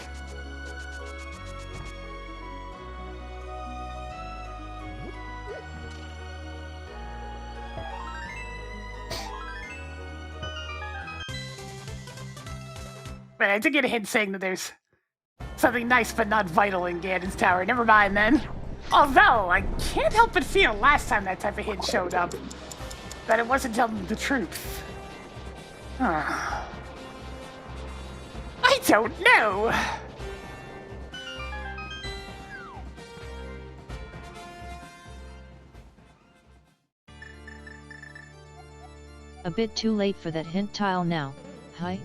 But I did get a hint saying that there's something nice but not vital in Ganon's Tower. Never mind then. Although, I can't help but feel last time that type of hint showed up that it wasn't telling the truth. I don't know. A bit too late for that hint tile now. Hi.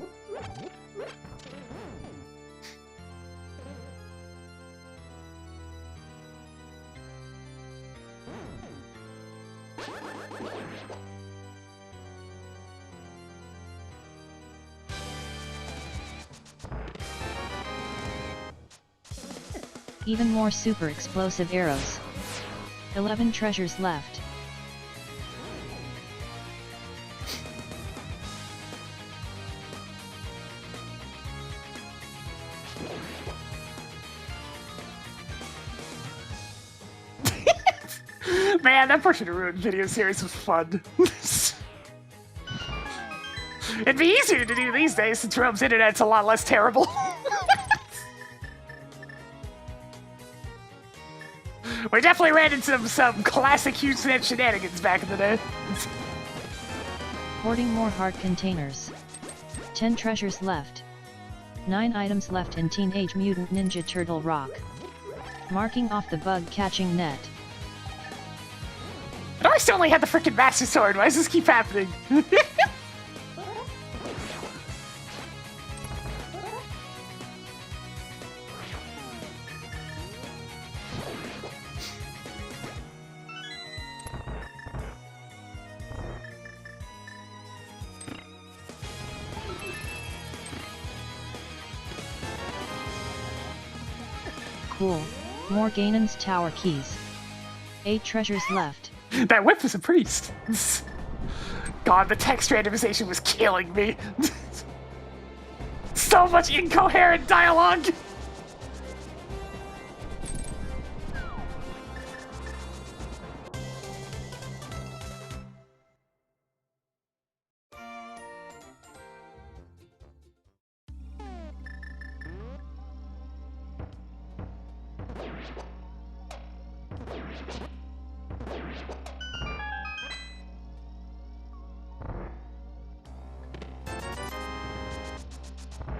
Even more super explosive arrows. 11 treasures left. Man, that portion of Ruined video series was fun. It'd be easier to do these days since Rome's internet's a lot less terrible. We definitely ran into some classic HughesNet shenanigans back in the day. Hoarding more heart containers. 10 treasures left. 9 items left in Teenage Mutant Ninja Turtle Rock. Marking off the bug-catching net. But I still only had the frickin' Master Sword. Why does this keep happening? Cool. More Ganon's Tower keys. 8 treasures left. That whip was a priest. god, the text randomization was killing me. So much incoherent dialogue.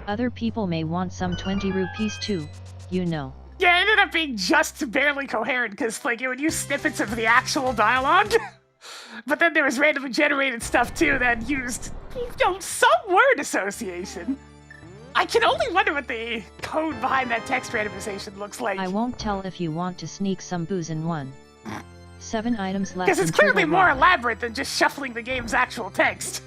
Other people may want some 20 rupees too, you know. Yeah, it ended up being just barely coherent, because, like, it would use snippets of the actual dialogue. But then there was randomly generated stuff, too, that used, you know, some word association. I can only wonder what the code behind that text randomization looks like. I won't tell if you want to sneak some booze in one. 7 items left. Because it's in clearly Turtle more Rock. elaborate than just shuffling the game's actual text.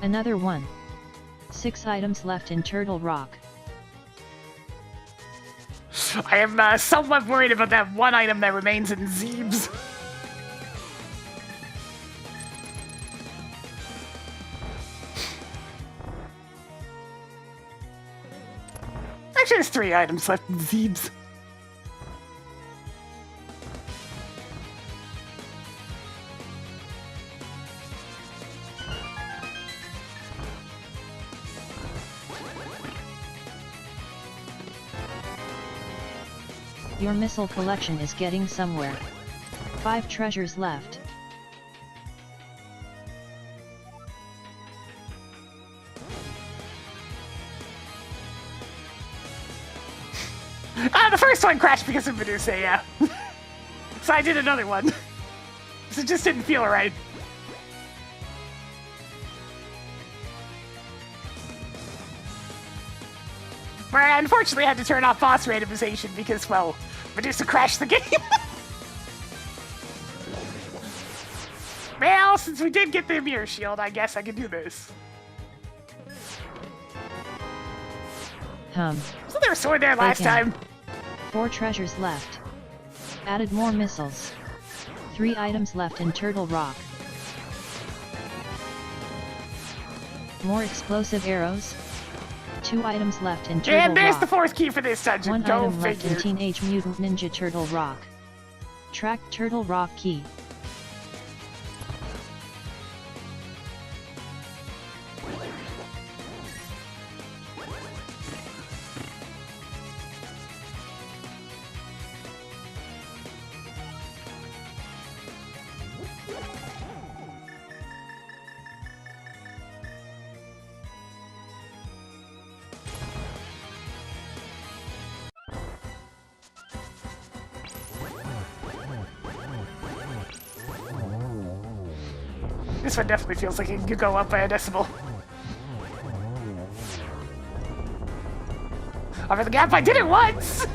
Another one. 6 items left in Turtle Rock. I am somewhat worried about that one item that remains in Zeebs. Actually, there's 3 items left in Zeebs. Your missile collection is getting somewhere. 5 treasures left. The first one crashed because of Medusa, yeah. So I did another one. So it just didn't feel right. Where I unfortunately had to turn off boss randomization because, well, Medusa crashed the game. Well, since we did get the mirror shield, I guess I can do this. So there was sword there last time. 4 treasures left. Added more missiles. 3 items left in Turtle Rock. More explosive arrows. 2 items left in Turtle Rock. And there's the 4th key for this dungeon. 1 Go item left in figure. Teenage Mutant Ninja Turtle Rock. Track Turtle Rock key. This one definitely feels like it could go up by a decibel. Over the gap, I did it once!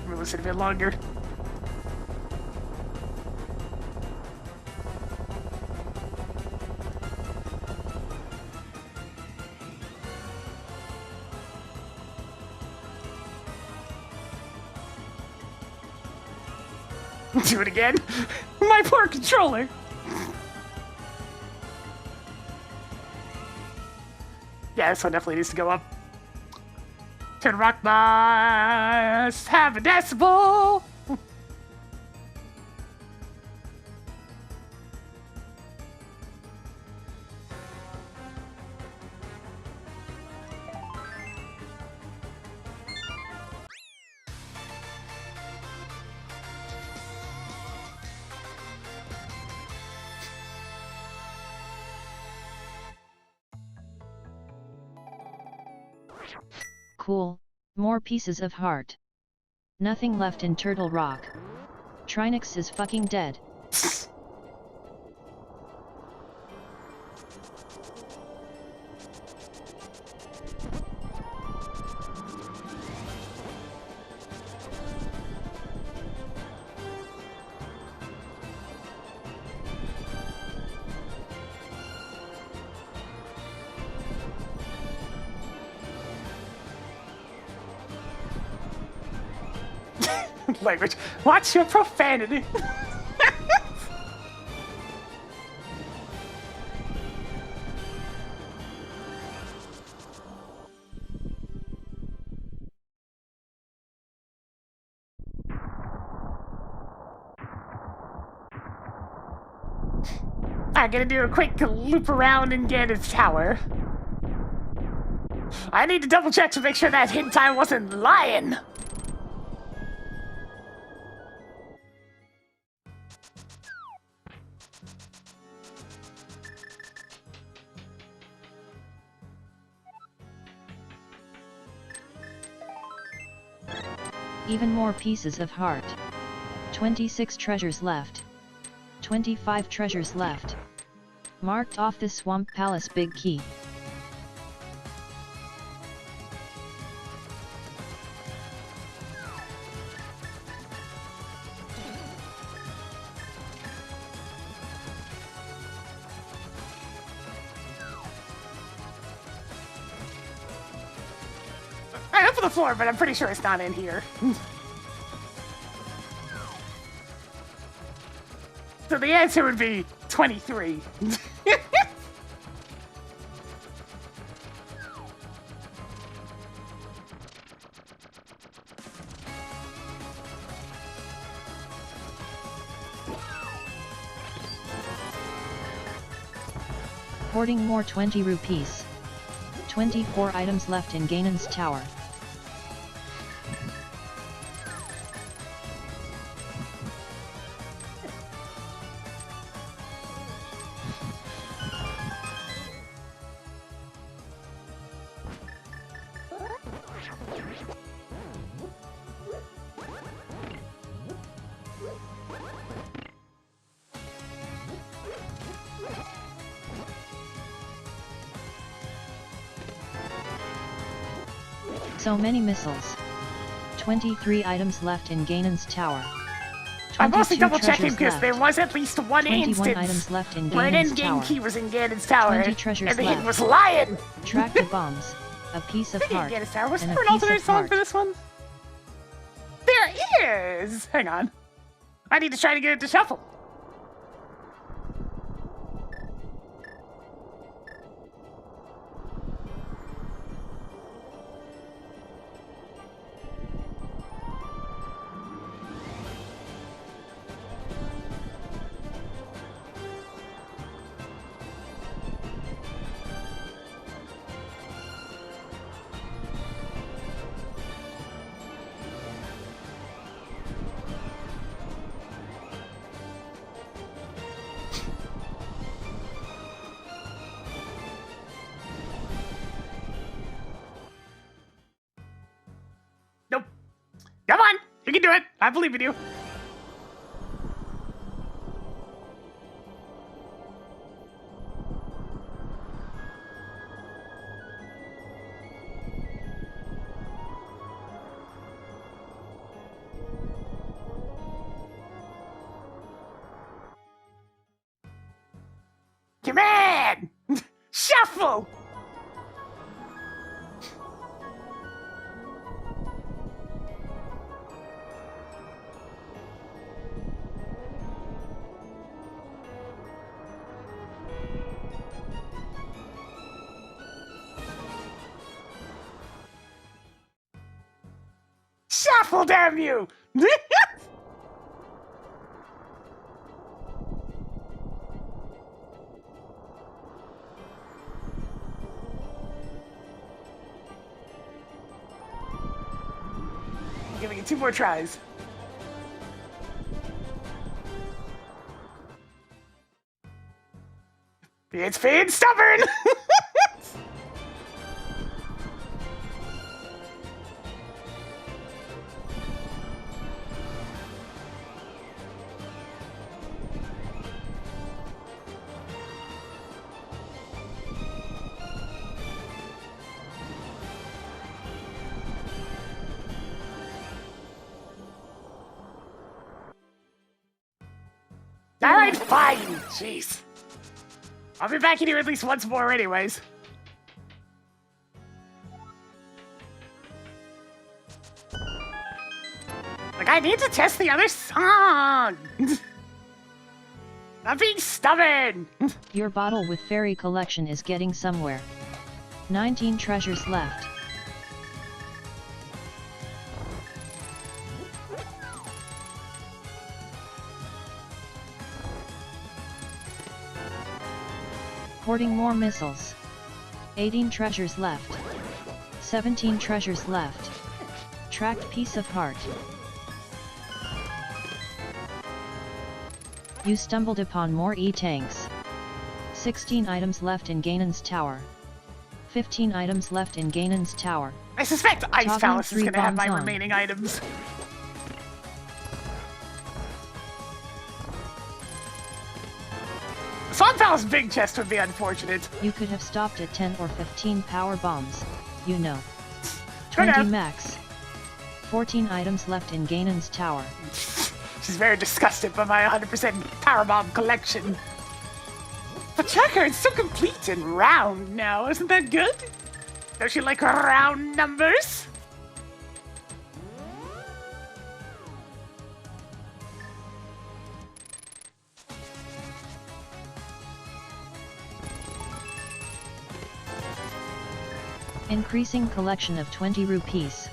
We'll listen a bit longer. Do it again. My poor controller. Yeah, this one definitely needs to go up. Turtle Rock must have a decibel. Cool, more pieces of heart. Nothing left in Turtle Rock. Trinix is fucking dead. Language. Watch your profanity. I'm gonna do a quick loop around and get his tower. I need to double check to make sure that hit time wasn't lying. Even more pieces of heart. 26 treasures left. 25 treasures left. Marked off the Swamp Palace big key. Right up on the floor, but I'm pretty sure it's not in here. So the answer would be 23. Hoarding more 20 rupees. 24 items left in Ganon's tower. So many missiles. 23 items left in Ganon's tower. I'm mostly double checking treasures because left. there was at least one 21 instance items left in where an Ganon's in-game tower. key was in Ganon's tower, 20 treasures and the hit left. was lying. Track the bombs. A piece of Speaking of heart. Ganon's tower, was and there a an piece alternate of song heart. for this one? There is! Hang on. I need to try to get it to shuffle. Nope. Come on! You can do it! I believe in you. Come on! Shuffle! Shuffle, damn you! I'm giving it 2 more tries. It's being stubborn! Alright, fine. Jeez. I'll be back in here at least once more anyways. Like, I need to test the other song. I'm being stubborn. Your bottle with fairy collection is getting somewhere. 19 treasures left. Hoarding more missiles. 18 treasures left. 17 treasures left. Tracked piece of heart. You stumbled upon more E-tanks. 16 items left in Ganon's tower. 15 items left in Ganon's tower. I suspect Ice Toggling Palace is 3 gonna have my bombs on. remaining items. Song Palace big chest would be unfortunate. You could have stopped at 10 or 15 power bombs, you know. Could 20 have. max. 14 items left in Ganon's tower. She's very disgusted by my 100% Powerbomb collection. But check her, it's so complete and round now, isn't that good? Don't you like round numbers? Increasing collection of 20 rupees.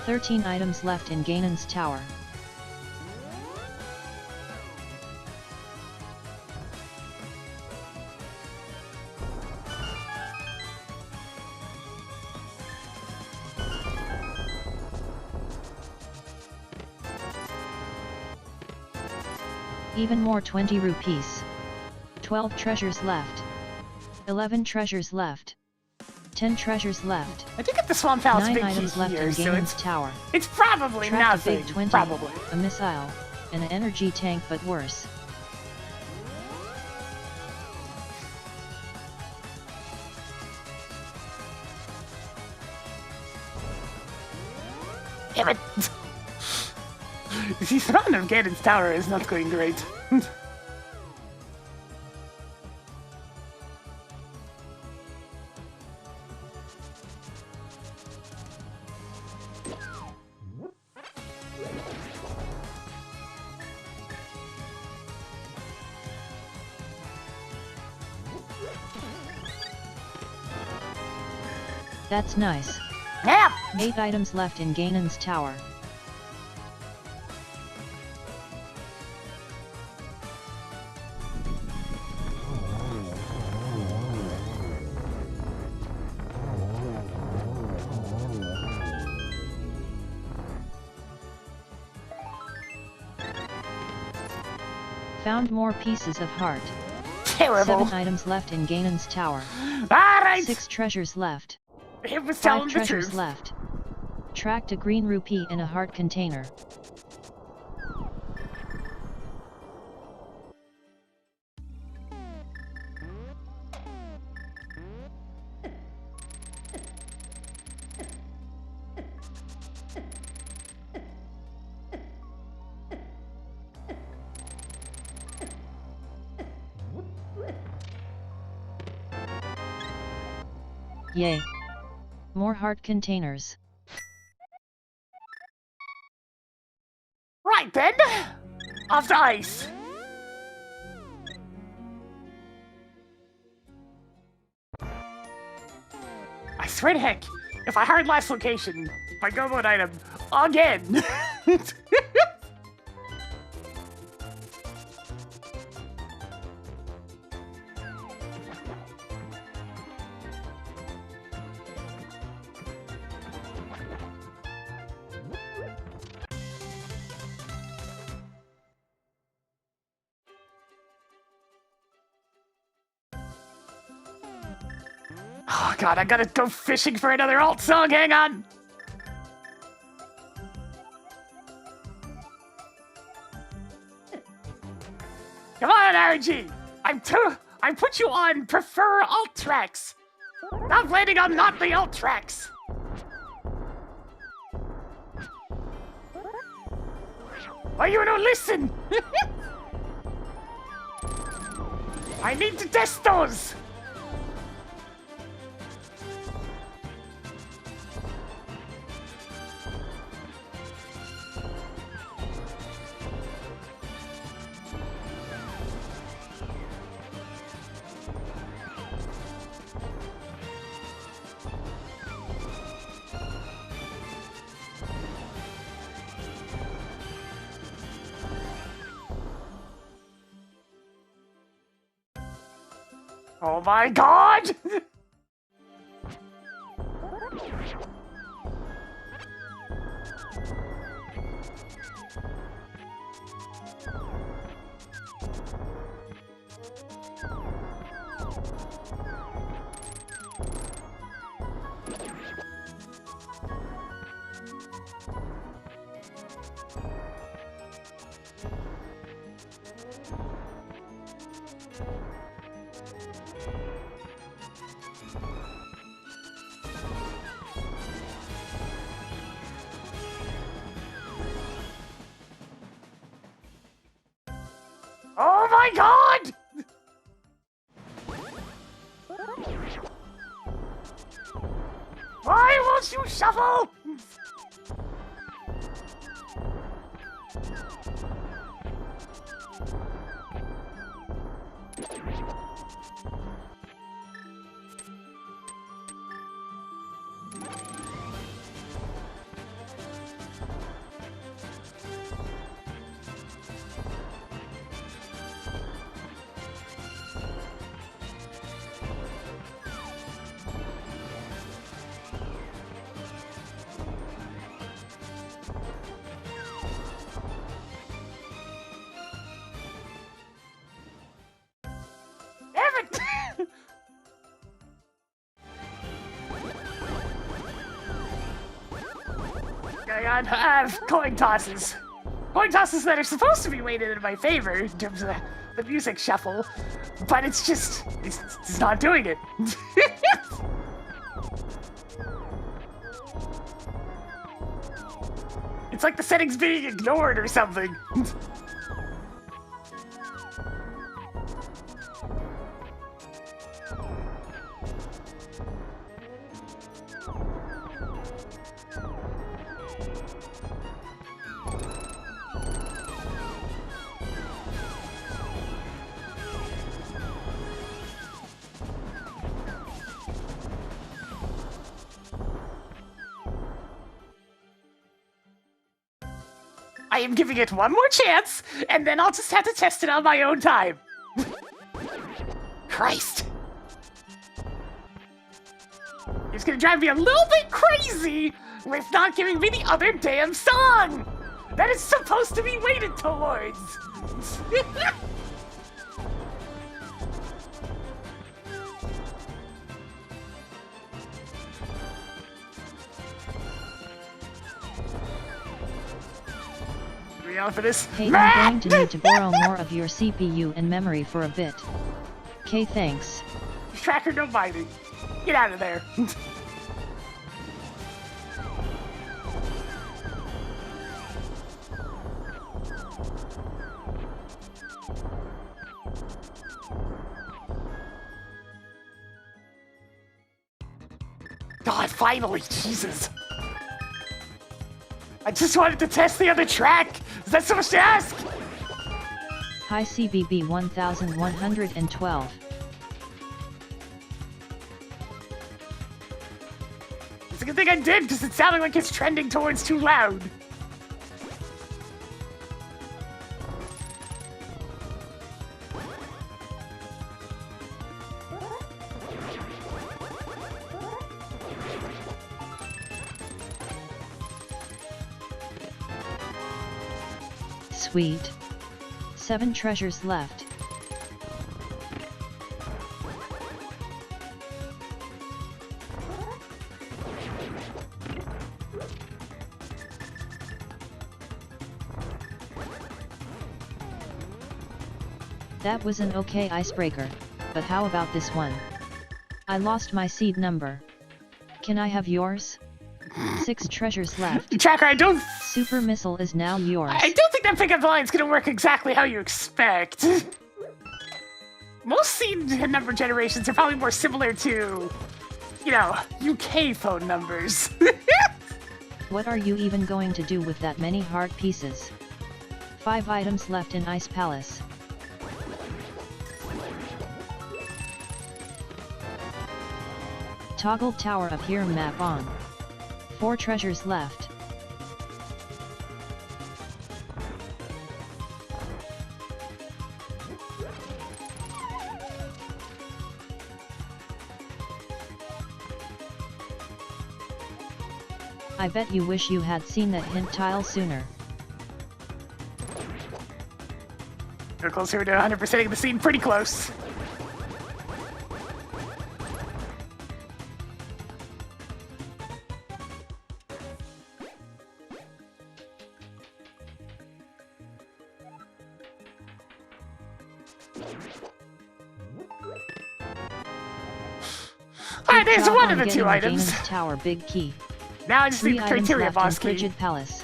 13 items left in Ganon's tower. Even more 20 rupees. 12 treasures left. 11 treasures left. 10 treasures left. I did get the Swamp Palace 9 big key items left here, in so Ganon's tower. it's probably Tracked a nothing. big 20, Probably. a missile, and an energy tank, but worse. Damn it! See, surrounding of Ganon's tower is not going great. That's nice. Yeah! 8 items left in Ganon's tower. Found more pieces of heart. Terrible. 7 items left in Ganon's tower. Alright! 6 treasures left. It was 5 telling the treasures truth. left. Tracked a green rupee in a heart container. Yay. More heart containers. Right then! Off to ice! I swear to heck, if I heard last location, my go mode item again! Oh god, I gotta go fishing for another alt song, hang on! Come on, RG! I put you on prefer alt tracks! I'm planning on not the alt tracks! Why you don't listen? I need to test those! Oh my god! Oh my god! Why won't you shuffle? Going on, coin tosses. Coin tosses that are supposed to be weighted in my favor in terms of the music shuffle, but it's not doing it. It's like the settings being ignored or something. I am giving it one more chance, and then I'll just have to test it on my own time. Christ. It's gonna drive me a little bit crazy with not giving me the other damn song that is supposed to be weighted towards. For this. Hey, I'm going to need to borrow more of your CPU and memory for a bit. Okay, thanks. Tracker, don't mind me. Get out of there. God, finally, Jesus. I just wanted to test the other track. Is that so much to ask? Hi CBB 1112. It's a good thing I did, because it sounded like it's trending towards too loud. Sweet. 7 treasures left. That was an okay icebreaker, but how about this one? I lost my seed number. Can I have yours? 6 treasures left. Tracker, I don't... Super missile is now yours. I don't think that pickup line's gonna work exactly how you expect. most scene number generations are probably more similar to, you know, UK phone numbers. What are you even going to do with that many heart pieces? 5 items left in Ice Palace. Toggle Tower of Here map on. 4 treasures left. I bet you wish you had seen that hint tile sooner. We're closer to 100%ing the scene, pretty close. Alright, there's Job one on of the getting 2 items. Galen's Tower big key. Now I just 3 need the items criteria left boss in key. Frigid Palace.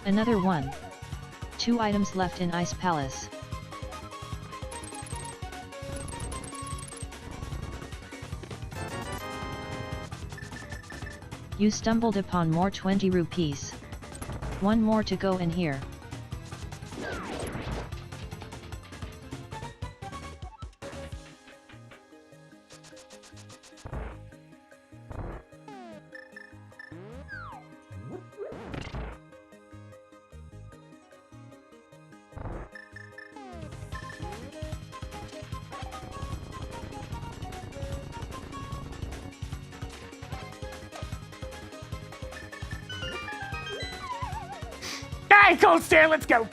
Another one. 2 items left in Ice Palace. You stumbled upon more 20 rupees. 1 more to go in here. Alright, Cold Stare, let's go.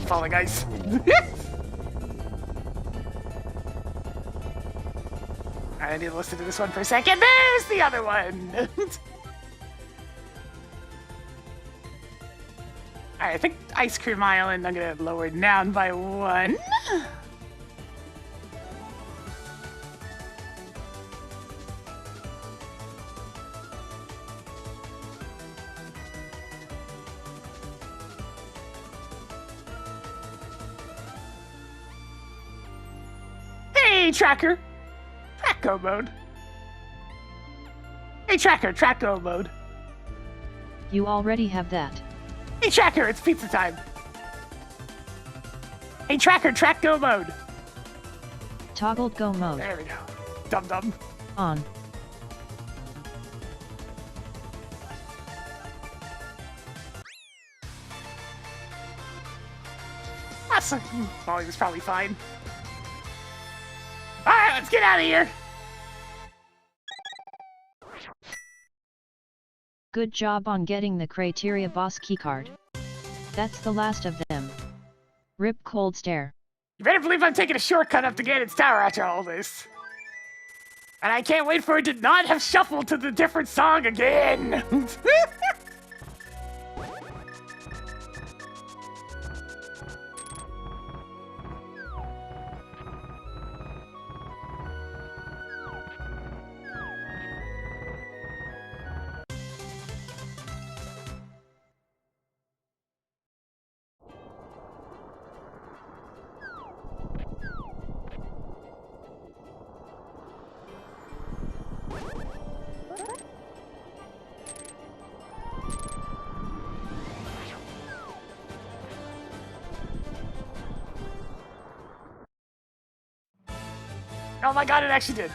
Falling ice. I need to listen to this one for a second. There's the other one. Alright, I think Ice Cream Island, I'm gonna lower it down by 1. Hey, Tracker! Track Go mode. Hey, Tracker, Track Go mode. You already have that. Hey, Tracker, it's pizza time. Hey, Tracker, Track Go mode. Toggled Go mode. There we go. Dum-dum. On. Awesome. Volume is probably fine. Alright, let's get out of here. Good job on getting the criteria boss keycard. That's the last of them. Rip Cold Stare. You better believe I'm taking a shortcut up to Ganon's Tower after all this. And I can't wait for it to not have shuffled to the different song again. Oh my god, it actually did.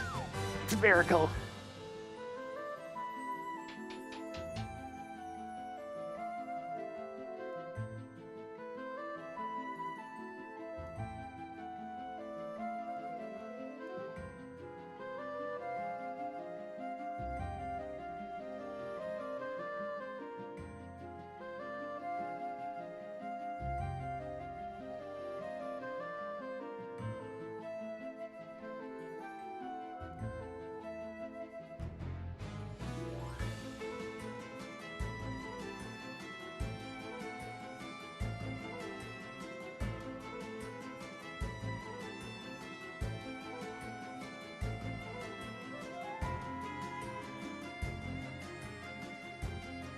It's a miracle.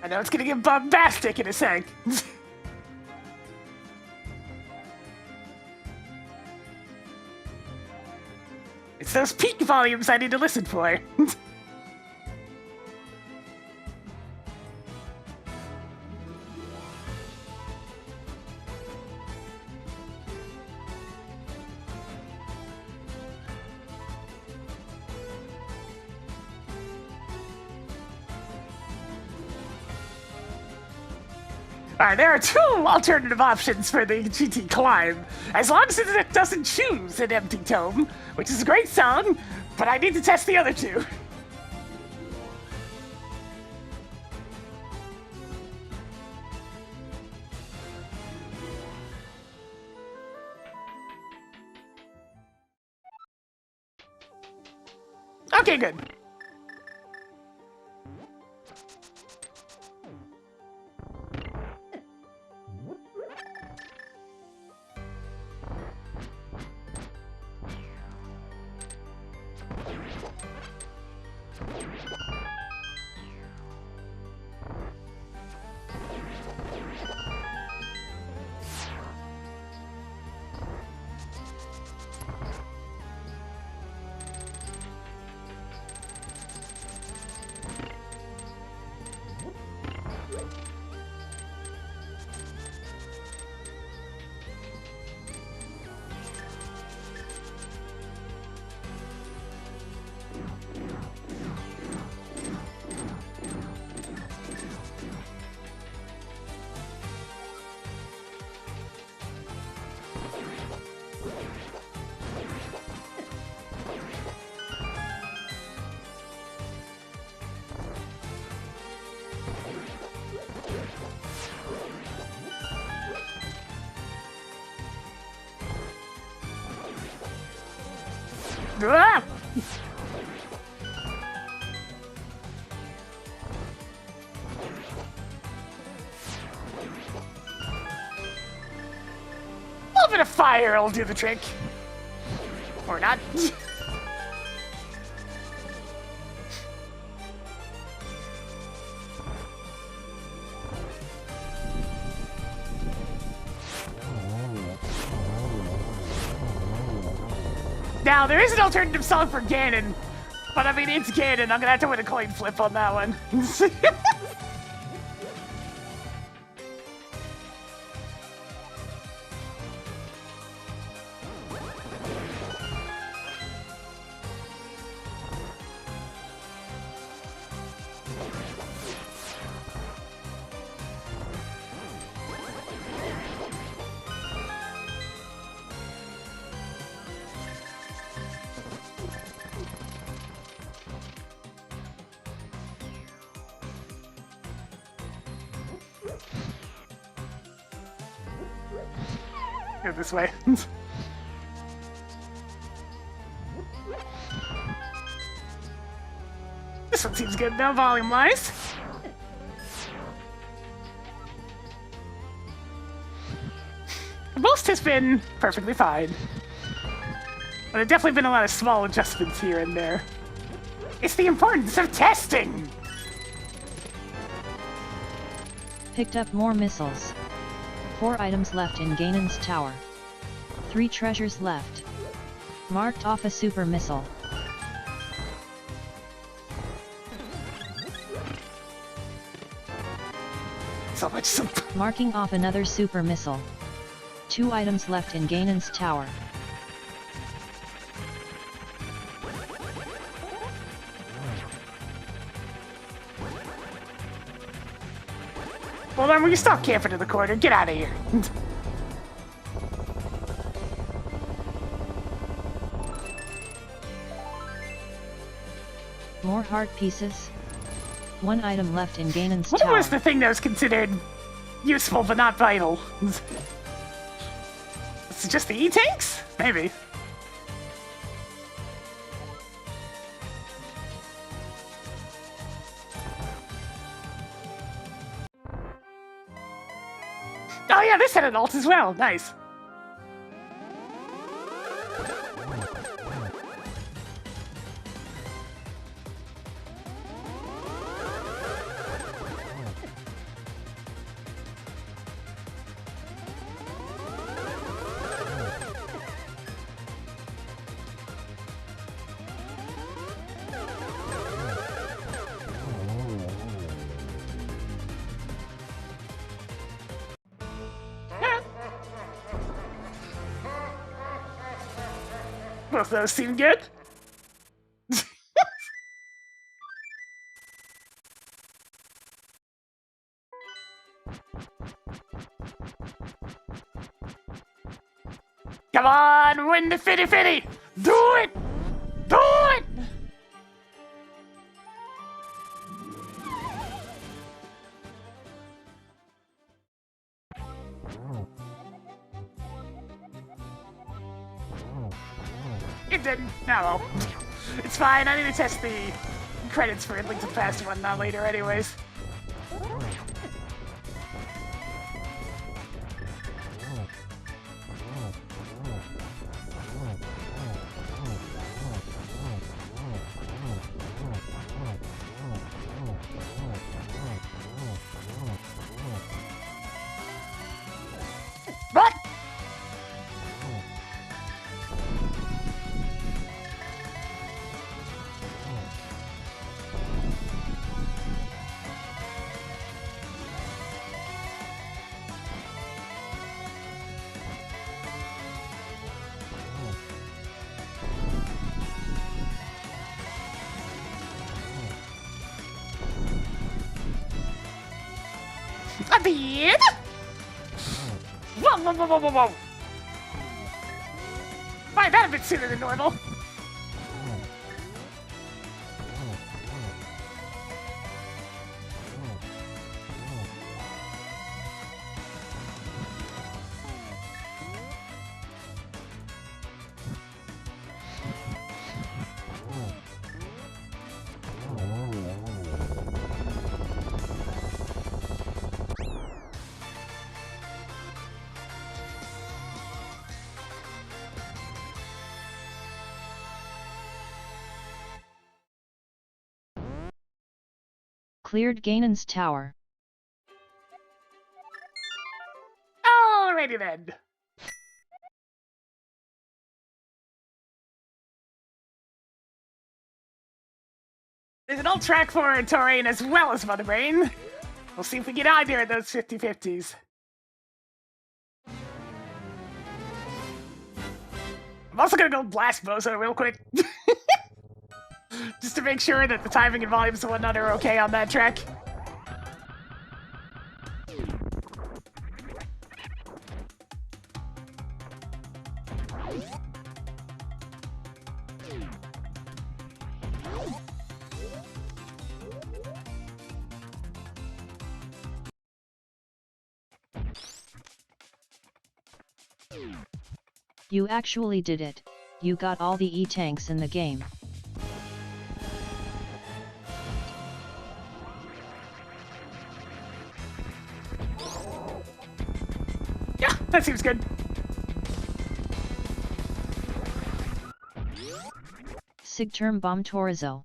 I know it's gonna get bombastic in a sec. It's those peak volumes I need to listen for. Alright, there are two alternative options for the GT Climb, as long as it doesn't choose an empty tome, which is a great song, but I need to test the other two. Okay, good. Ah! A little bit of fire will do the trick. Or not. Now, there is an alternative song for Ganon, but I mean, it's Ganon. I'm gonna have to win a coin flip on that one. Go this way. This one seems good now, volume-wise. Most has been perfectly fine. But there have definitely been a lot of small adjustments here and there. It's the importance of testing! Picked up more missiles. 4 items left in Ganon's tower. 3 treasures left. Marked off a super missile. So much soup. Marking off another super missile. 2 items left in Ganon's tower. Well then, will you stop camping in the corner? Get out of here. More heart pieces. 1 item left in Ganon's What tower. was the thing that was considered useful but not vital? It's just the E-tanks? Maybe. Oh yeah, this had an ult as well. Nice. Both those seem good. Come on, win the fitty fitty! Do it! Do it! It didn't. No. It's fine. I need to test the credits for Link to the Past and whatnot later anyways. What? A beard? Whoa, whoa, whoa, whoa, whoa, whoa! Find that a bit sooner than normal. Cleared Ganon's tower. Alrighty then. There's an old track for terrain as well as Mother Brain. We'll see if we get out there at those 50-50s. I'm also gonna go blast Bozo real quick. Just to make sure that the timing and volumes and whatnot are okay on that track. You actually did it. You got all the E-tanks in the game. Yeah, that seems good. Sigterm Bomb Torizo.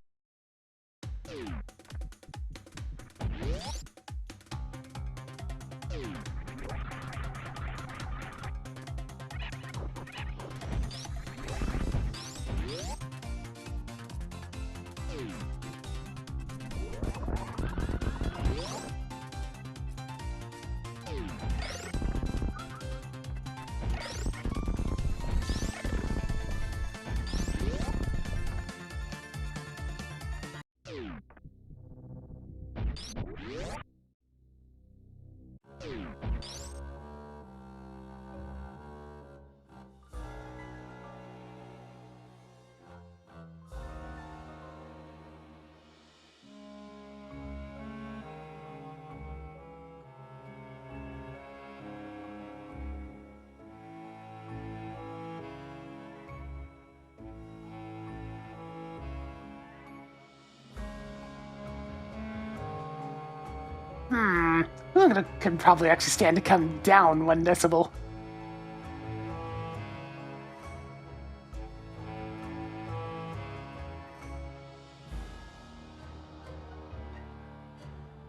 I could probably actually stand to come down 1 decibel.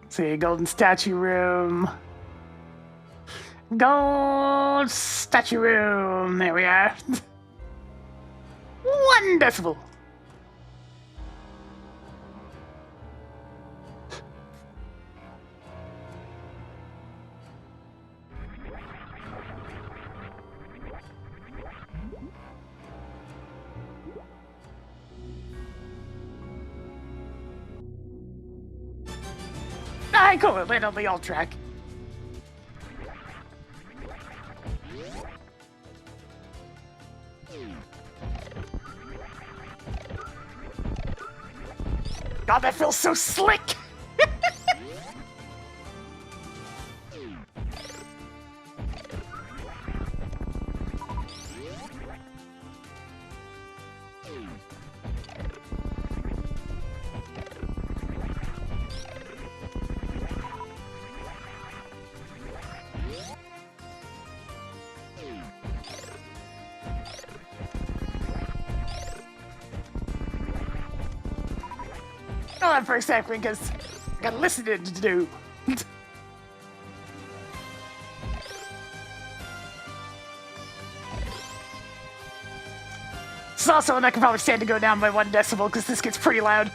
Let's see, golden statue room. Gold statue room. There we are. 1 decibel. Alright, cool. It landed on the alt track. God, that feels so slick! Hold on for a second, because I got listening to do. This is also one I can probably stand to go down by 1 decibel, because this gets pretty loud.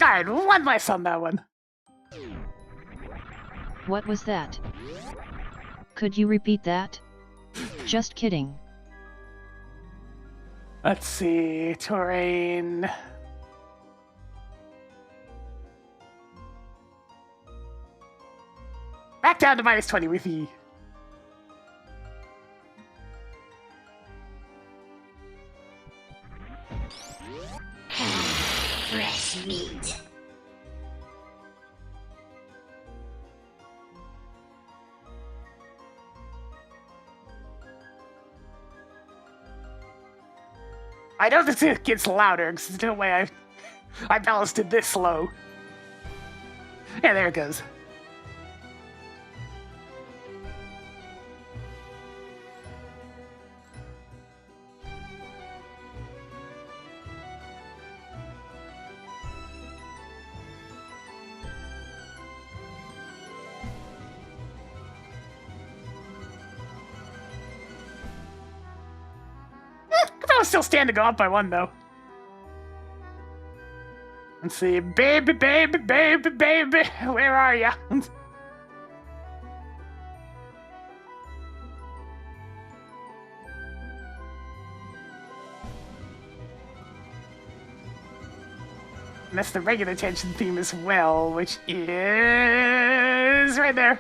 Alright, 1 less on that one. What was that? Could you repeat that? Just kidding. Let's see, terrain. Back down to -20 with E. Fresh meat. I know this gets louder, because there's no way I balanced it this low. Yeah, there it goes. I'll still stand to go up by 1, though. Let's see. Baby, baby, baby, baby, where are ya? And that's the regular tension theme as well, which is right there.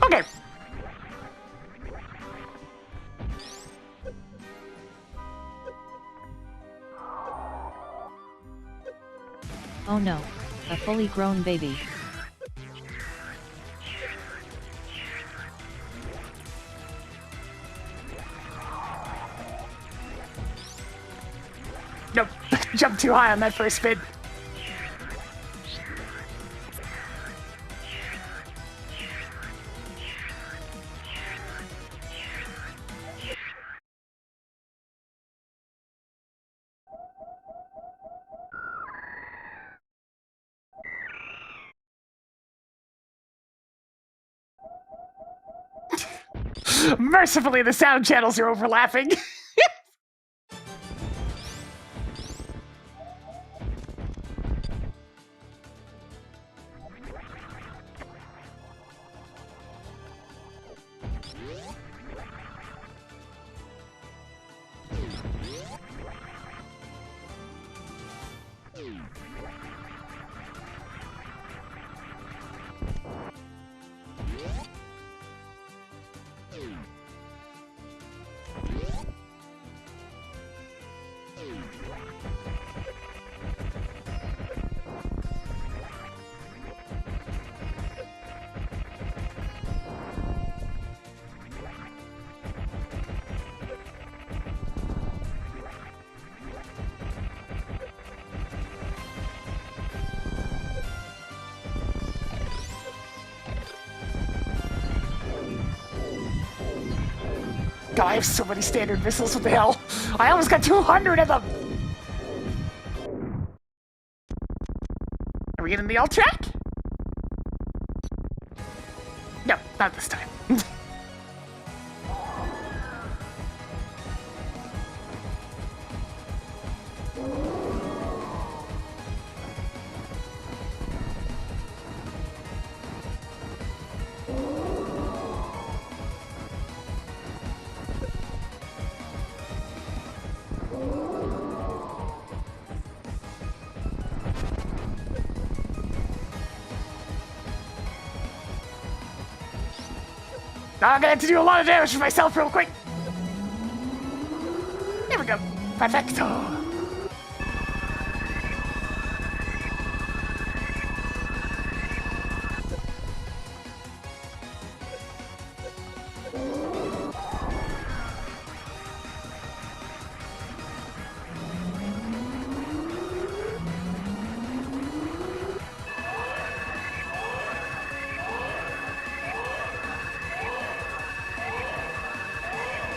Okay. Oh no, a fully grown baby. Nope, jumped too high on that first spin. Mercifully, the sound channels are overlapping. God, I have so many standard missiles, what the hell? I almost got 200 of them! Are we getting the alt track? No, not this time. Now I'm gonna have to do a lot of damage to myself real quick. There we go. Perfecto.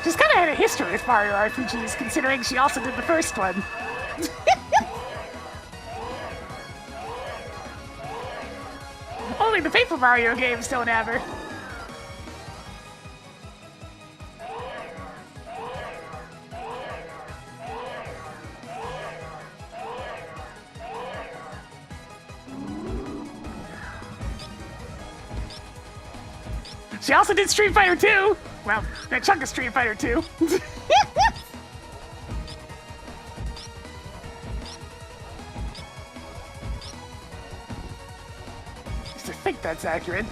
She's kind of had a history with Mario RPGs, considering she also did the first one. Only the Paper Mario games don't have her. She also did Street Fighter 2! Well, that chunk of Street Fighter 2. Just to think that's accurate.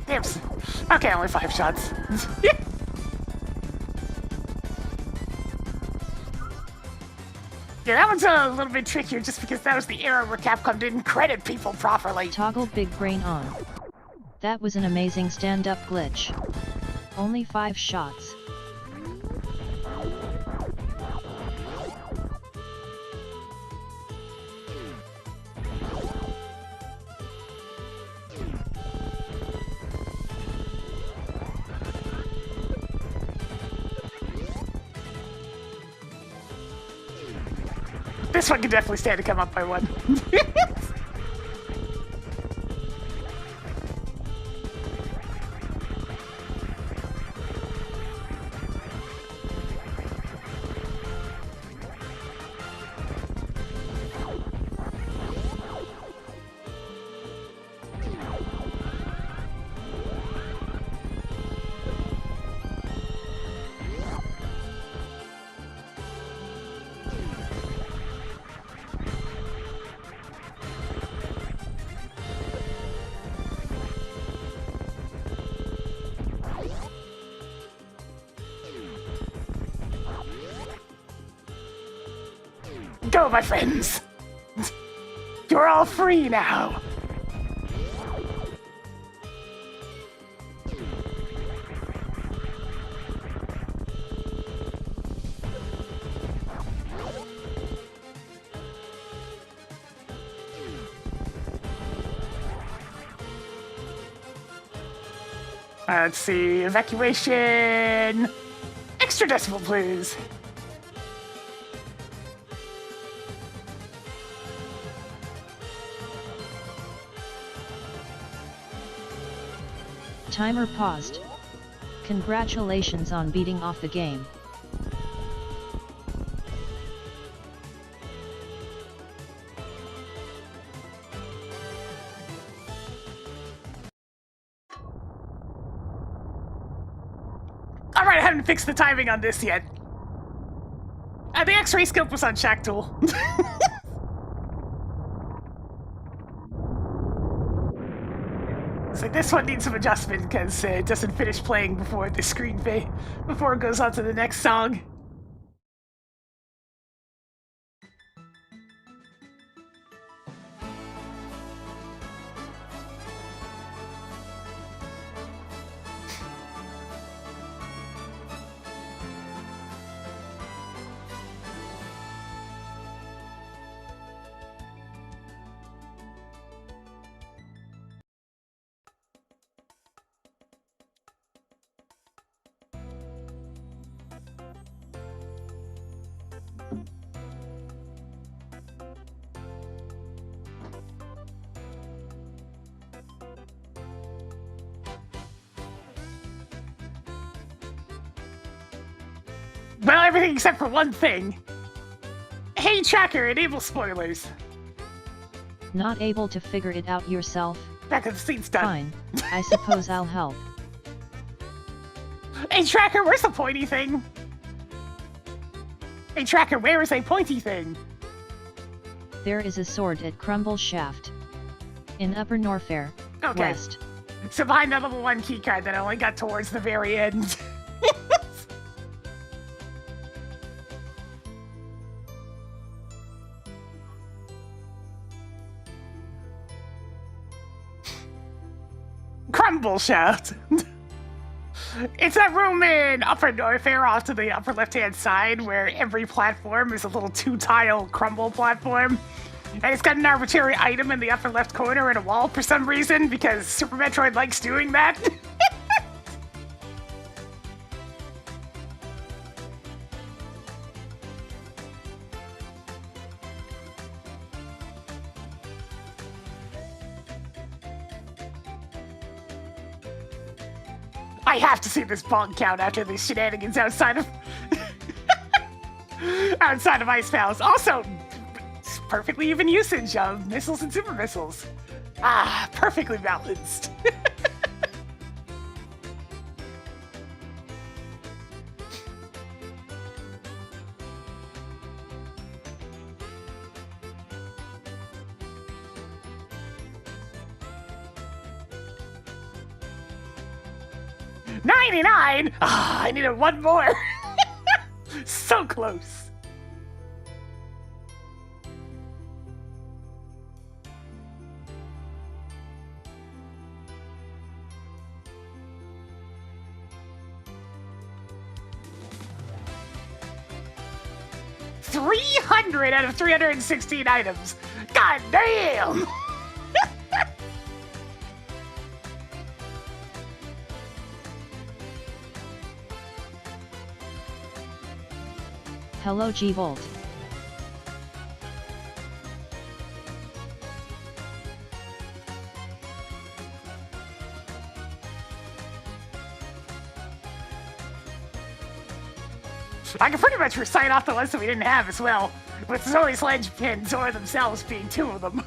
Damn. Okay, only 5 shots. Yeah, that one's a little bit trickier just because that was the era where Capcom didn't credit people properly. Toggle big brain on. That was an amazing stand-up glitch. Only 5 shots. This one can definitely stand to come up by 1. Go, my friends! You're all free now! Let's see, evacuation... Extra decimal, please. Timer paused. Congratulations on beating off the game. Alright, I haven't fixed the timing on this yet. The X-ray scope was on Shack Tool. So this one needs some adjustment because it doesn't finish playing before the screen before it goes on to the next song. Well, everything except for one thing. Hey, Tracker, enable spoilers. Not able to figure it out yourself? Back to the scene's done. Fine, I suppose I'll help. Hey, Tracker, where's the pointy thing? Hey, Tracker, where is a pointy thing? There is a sword at Crumble Shaft. In Upper Norfair, Okay. West. So behind that level 1 keycard that I only got towards the very end. Crumble Shaft. It's that room in Upper Norfair off to the upper left-hand side where every platform is a little 2-tile crumble platform. And it's got an arbitrary item in the upper left corner and a wall for some reason, because Super Metroid likes doing that. I have to see this bong count after these shenanigans outside of outside of Ice Palace. Also, it's perfectly even usage of missiles and super missiles. Ah, perfectly balanced. $99? Ah, I needed one more. So close. $300 out of 316 items. God damn! Hello G-Volt. I can pretty much recite off the list that we didn't have as well, with Zoe's ledge pins or themselves being 2 of them.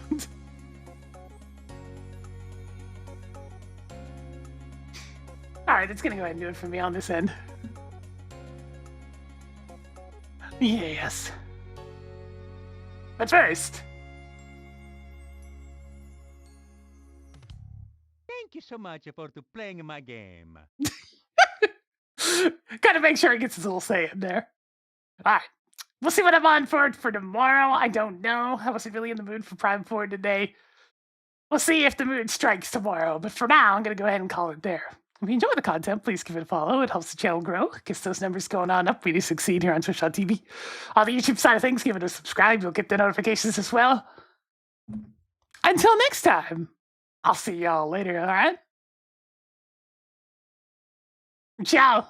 Alright, it's gonna go ahead and do it for me on this end. Yes. But first, Thank you so much for playing my game. gotta make sure he gets his little say in there. Alright, we'll see what I'm on for tomorrow. I don't know. I wasn't really in the mood for Prime 4 today. We'll see if the mood strikes tomorrow, but for now, I'm gonna go ahead and call it there. If you enjoy the content, please give it a follow. It helps the channel grow. Gets those numbers going on up. We do succeed here on Twitch.tv. On the YouTube side of things, give it a subscribe. You'll get the notifications as well. Until next time, I'll see y'all later, all right? Ciao.